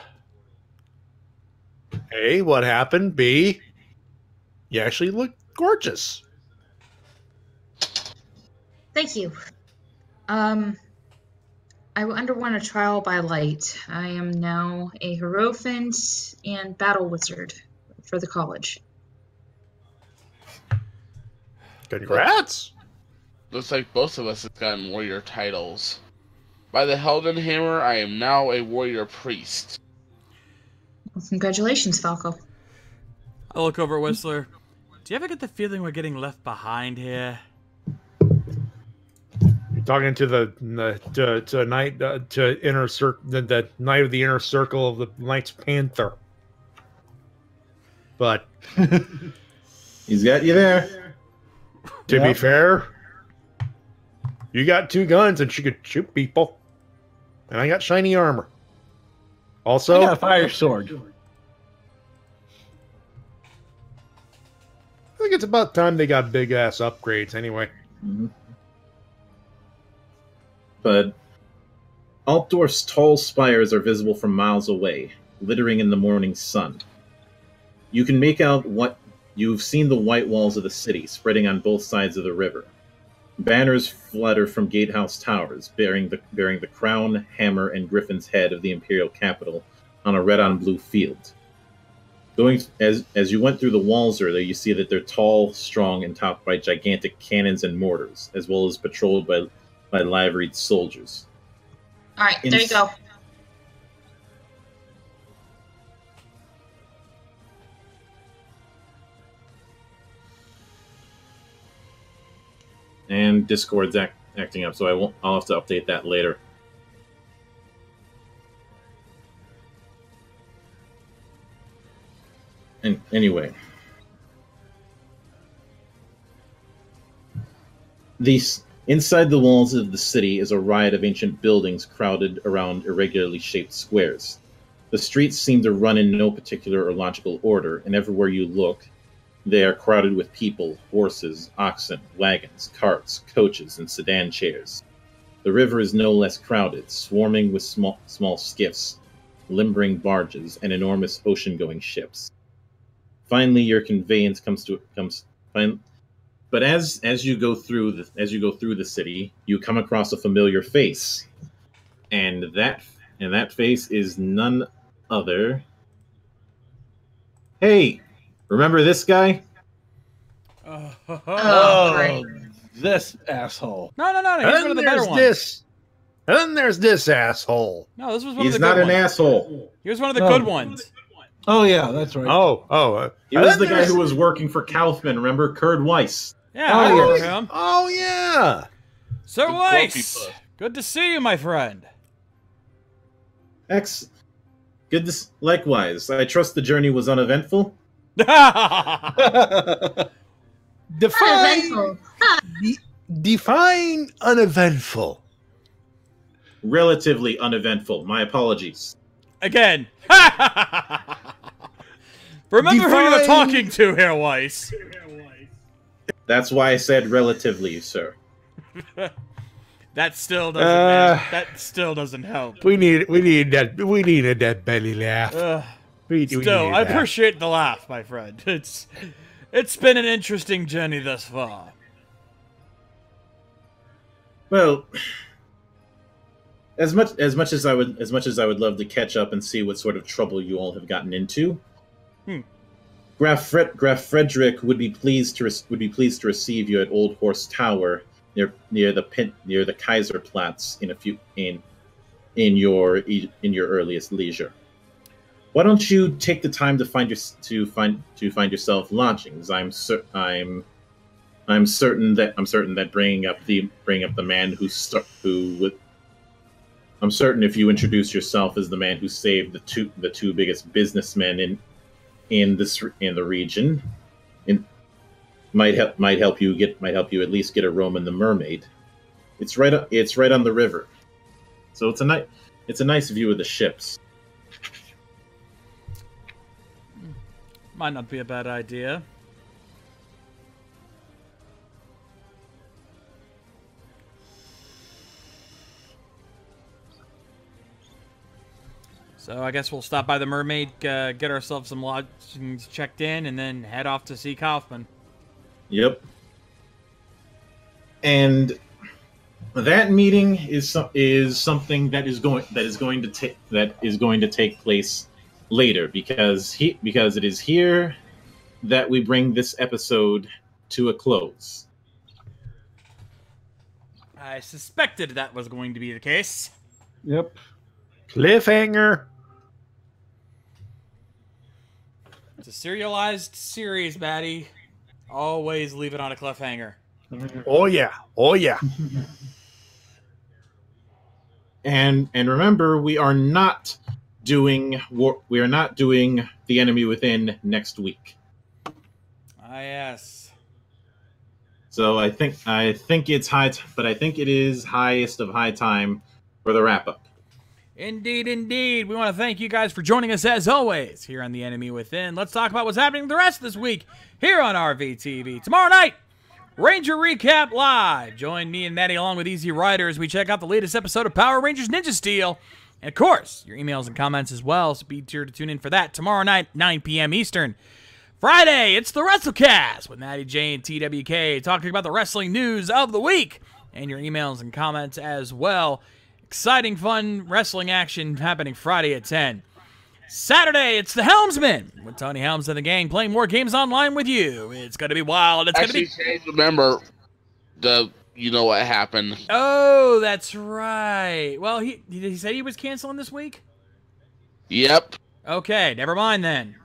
what happened? B, you actually look gorgeous." Thank you. I underwent a trial by light. I am now a Hierophant and battle wizard for the college. Congrats! Looks like both of us have gotten warrior titles. By the Heldenhammer, I am now a warrior priest. Well, congratulations, Falco. I look over at Whistler. Do you ever get the feeling we're getting left behind here? You're talking to the knight to inner circle, the knight of the inner circle of the Knights Panther. But he's got you there. To be fair, you got two guns and she could shoot people, and I got shiny armor. Also, I got a fire sword. I think it's about time they got big ass upgrades anyway. Mm-hmm. But Altdorf's tall spires are visible from miles away, glittering in the morning sun. You can make out you've seen the white walls of the city spreading on both sides of the river. Banners flutter from gatehouse towers, bearing the crown, hammer, and griffin's head of the imperial capital on a red-on-blue field. As you went through the walls earlier, you see that they're tall, strong, and topped by gigantic cannons and mortars, as well as patrolled by liveried soldiers. All right, there you go. And Discord's acting up, so I'll have to update that later. And anyway, inside the walls of the city is a riot of ancient buildings crowded around irregularly shaped squares. The streets seem to run in no particular or logical order, and everywhere you look, they are crowded with people, horses, oxen, wagons, carts, coaches, and sedan chairs. The river is no less crowded, swarming with small skiffs, limbering barges, and enormous ocean-going ships. Finally, your conveyance comes. But as you go through the city, you come across a familiar face, and that face is none other. Hey, remember this guy? Oh, great. This asshole. No. He's one of the better ones. And there's this asshole. No, this was one He's of the good not an ones. asshole. He was one of the good ones. Oh yeah, that's right. He was the guy who was working for Kaufman. Remember, Kurt Weiss. Yeah, I remember yes. him. Oh yeah. Sir The Weiss, grumpy puss. good to see you, my friend. Likewise. I trust the journey was uneventful. Define uneventful. Relatively uneventful. My apologies. Again. Remember who you're Define- talking to here, Weiss. That's why I said relatively, sir. That still doesn't. That still doesn't help. We needed that belly laugh. We Still, needed I that. appreciate the laugh, my friend. It's been an interesting journey thus far. Well, as much as I would love to catch up and see what sort of trouble you all have gotten into, Graf Frederick would be pleased to receive you at Old Horse Tower near the Kaiserplatz in your earliest leisure. Why don't you take the time to find yourself lodgings? I'm certain that bringing up the man I'm certain if you introduce yourself as the man who saved the two biggest businessmen in the region, might help you at least get a room in the Mermaid. It's right on the river, so it's a nice view of the ships. Might not be a bad idea. So I guess we'll stop by the Mermaid, get ourselves some lodgings checked in, and then head off to see Kaufman. Yep. And that meeting is something that is going to take place later, because it is here that we bring this episode to a close. I suspected that was going to be the case. Yep. Cliffhanger. It's a serialized series, Matty. Always leave it on a cliffhanger. Oh yeah. Oh yeah. And remember, we are not doing The Enemy Within next week. Ah, yes. So I think it's but I think it is highest of high time for the wrap up. Indeed, indeed. We want to thank you guys for joining us as always here on The Enemy Within. Let's talk about what's happening the rest of this week here on RVTV. Tomorrow night, Ranger Recap Live. Join me and Matty along with Easy Rider as we check out the latest episode of Power Rangers Ninja Steel. And of course, your emails and comments as well, so be sure to tune in for that tomorrow night, 9 p.m. Eastern. Friday, it's the WrestleCast with Matty Jay and TWK talking about the wrestling news of the week and your emails and comments as well. Exciting, fun wrestling action happening Friday at 10. Saturday, it's the Helmsman with Tony Helms and the gang playing more games online with you. It's going to be wild. It's going to be... Actually, remember, you know what happened. Oh, that's right. Well, did he say he was canceling this week? Yep. Okay, never mind then.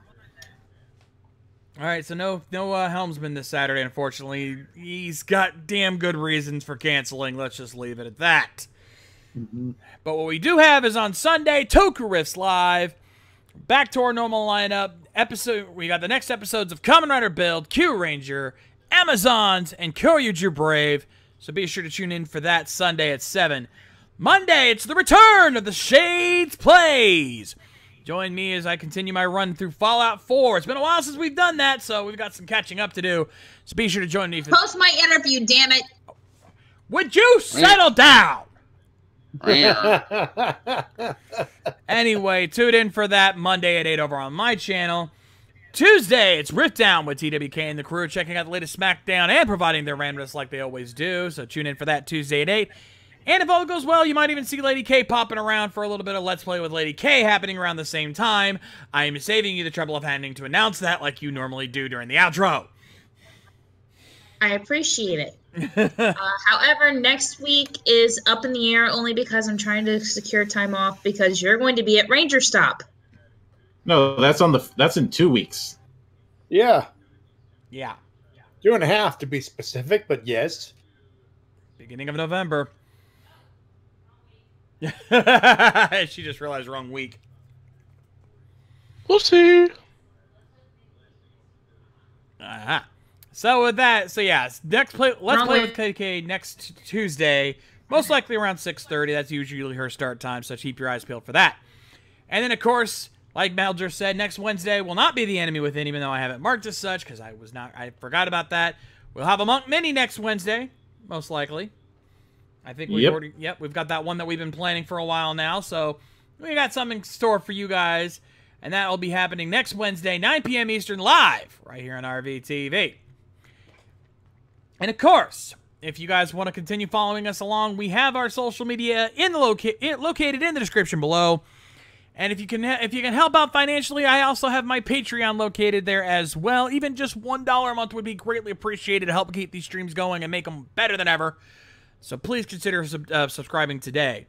All right, so no helmsman this Saturday, unfortunately. He's got damn good reasons for canceling. Let's just leave it at that. But what we do have is on Sunday, Toku Riffs Live. Back to our normal lineup. We got the next episodes of Kamen Rider Build, Q Ranger, Amazons, and Kyoryuger Brave. So be sure to tune in for that Sunday at 7. Monday, it's the return of the Shades Plays. Join me as I continue my run through Fallout 4. It's been a while since we've done that, so we've got some catching up to do. So be sure to join me. Post my interview, damn it. Would you settle down? Anyway, tune in for that Monday at 8 over on my channel. Tuesday, it's Rift Down with TWK and the crew, checking out the latest SmackDown and providing their randomness like they always do. So tune in for that Tuesday at 8. And if all goes well, you might even see Lady K popping around for a little bit of Let's Play with Lady K happening around the same time. I am saving you the trouble of having to announce that like you normally do during the outro. I appreciate it. However, next week is up in the air only because I'm trying to secure time off because you're going to be at Ranger Stop. No, that's in 2 weeks. Yeah. Yeah. 2.5 to be specific, but yes. Beginning of November. She just realized wrong week. We'll see. So with that, let's play with KK next Tuesday, most likely around 6:30. That's usually her start time, so keep your eyes peeled for that. And then, of course, like Mildra said, next Wednesday will not be the Enemy Within, even though I haven't marked as such because I forgot about that. We'll have a Monk Mini next Wednesday, most likely. I think we've got that one that we've been planning for a while now, so we got something in store for you guys, and that will be happening next Wednesday, 9 p.m. Eastern, live, right here on RVTV. And of course, if you guys want to continue following us along, we have our social media located in the description below. And if you can help out financially, I also have my Patreon located there as well. Even just $1 a month would be greatly appreciated to help keep these streams going and make them better than ever. So please consider subscribing today.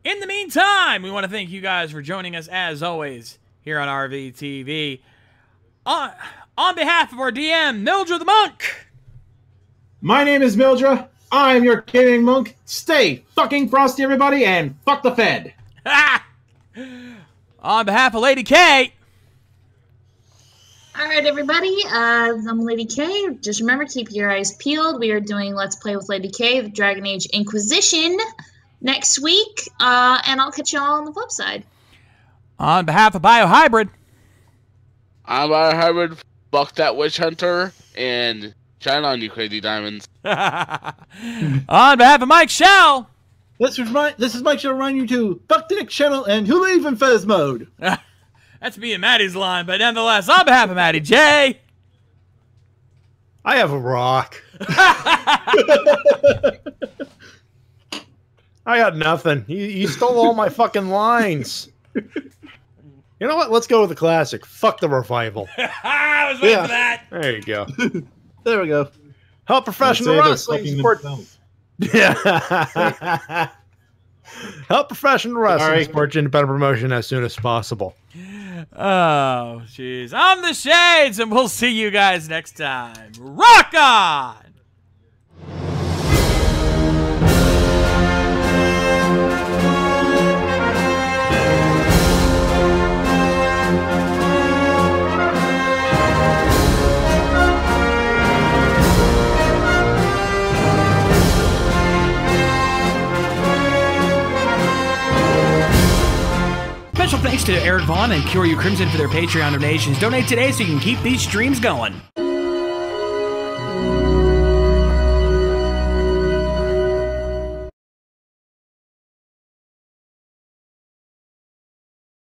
In the meantime, we want to thank you guys for joining us, as always, here on RVTV. On behalf of our DM, Mildra the Monk. My name is Mildra. I'm your gaming monk. Stay fucking frosty, everybody, and fuck the Fed. On behalf of Lady K. All right, everybody. I'm Lady K. Just remember, keep your eyes peeled. We are doing Let's Play with Lady K, the Dragon Age Inquisition, next week. And I'll catch y'all on the flip side. On behalf of BioHybrid. I'm BioHybrid. Fuck that witch hunter and shine on you, crazy diamonds. On behalf of Mike Shell. This is Mike Shell reminding you to fuck the next channel and who leave in Fez mode. That's me and Matty's line, but nonetheless, on behalf of Matty Jay. I have a rock. I got nothing. You stole all my fucking lines. You know what? Let's go with the classic. Fuck the revival. I was waiting for that. There you go. There we go. Help professional wrestling support. Yeah. Help professional wrestling support independent promotion as soon as possible. Oh, jeez. I'm the Shades, and we'll see you guys next time. Rock on! Special thanks to Eric Vaughn and Cure You Crimson for their Patreon donations. Donate today so you can keep these streams going.